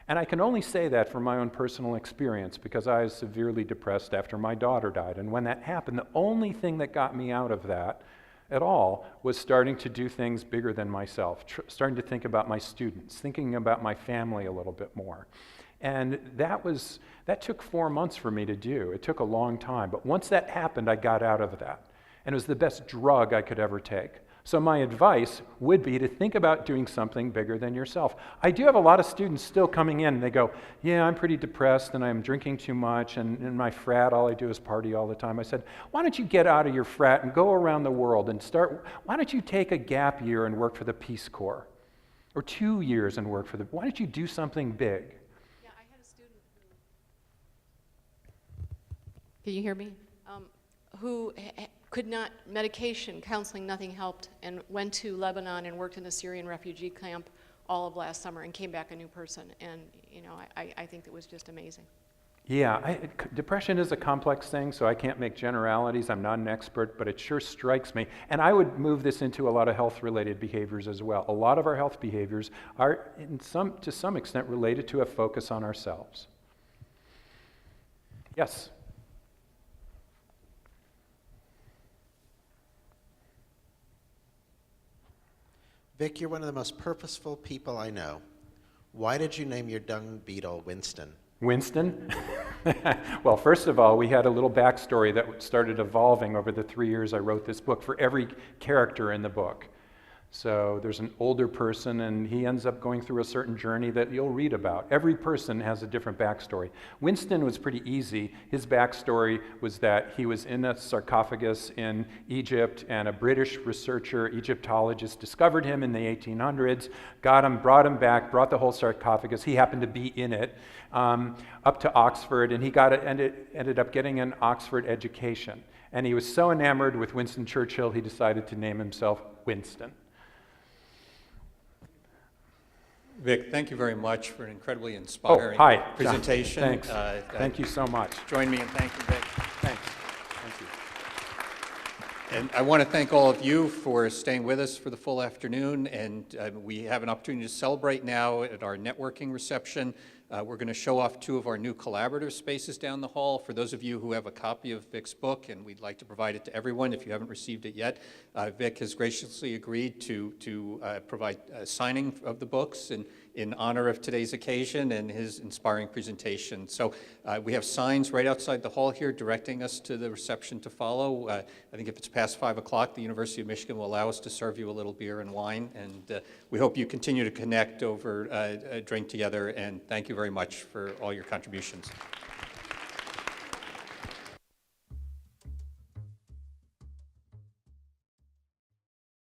Speaker 13: And I can only say that from my own personal experience because I was severely depressed after my daughter died. And when that happened, the only thing that got me out of that at all was starting to do things bigger than myself, starting to think about my students, thinking about my family a little bit more. And that took 4 months for me to do. It took a long time. But once that happened, I got out of that. And it was the best drug I could ever take. So my advice would be to think about doing something bigger than yourself. I do have a lot of students still coming in, and they go, "Yeah, I'm pretty depressed, and I'm drinking too much, and in my frat, all I do is party all the time." I said, "Why don't you get out of your frat and go around the world and why don't you take a gap year and work for the Peace Corps? Or 2 years and work for why don't you do something big?"
Speaker 17: Yeah, I had a student Can you hear me? Who could not, medication, counseling, nothing helped, and went to Lebanon and worked in a Syrian refugee camp all of last summer and came back a new person. And I think it was just amazing.
Speaker 13: Yeah, depression is a complex thing, so I can't make generalities. I'm not an expert, but it sure strikes me. And I would move this into a lot of health-related behaviors as well. A lot of our health behaviors are, to some extent, related to a focus on ourselves. Yes?
Speaker 18: Vic, you're one of the most purposeful people I know. Why did you name your dung beetle Winston?
Speaker 13: Winston? Well, first of all, we had a little backstory that started evolving over the 3 years I wrote this book for every character in the book. So there's an older person, and he ends up going through a certain journey that you'll read about. Every person has a different backstory. Winston was pretty easy. His backstory was that he was in a sarcophagus in Egypt, and a British researcher, Egyptologist, discovered him in the 1800s, got him, brought him back, brought the whole sarcophagus. He happened to be in it, up to Oxford, and he ended up getting an Oxford education. And he was so enamored with Winston Churchill, he decided to name himself Winston.
Speaker 2: Vic, thank you very much for an incredibly inspiring presentation.
Speaker 13: Thanks. Thank you so much.
Speaker 2: Join me in thanking Vic.
Speaker 13: Thanks. Thank you.
Speaker 2: And I want to thank all of you for staying with us for the full afternoon. And we have an opportunity to celebrate now at our networking reception. We're going to show off 2 of our new collaborative spaces down the hall. For those of you who have a copy of Vic's book, and we'd like to provide it to everyone if you haven't received it yet, Vic has graciously agreed to provide a signing of the books in honor of today's occasion and his inspiring presentation. So we have signs right outside the hall here directing us to the reception to follow. I think if it's past 5 o'clock, the University of Michigan will allow us to serve you a little beer and wine, and we hope you continue to connect over a drink together, and thank you very much for all your contributions.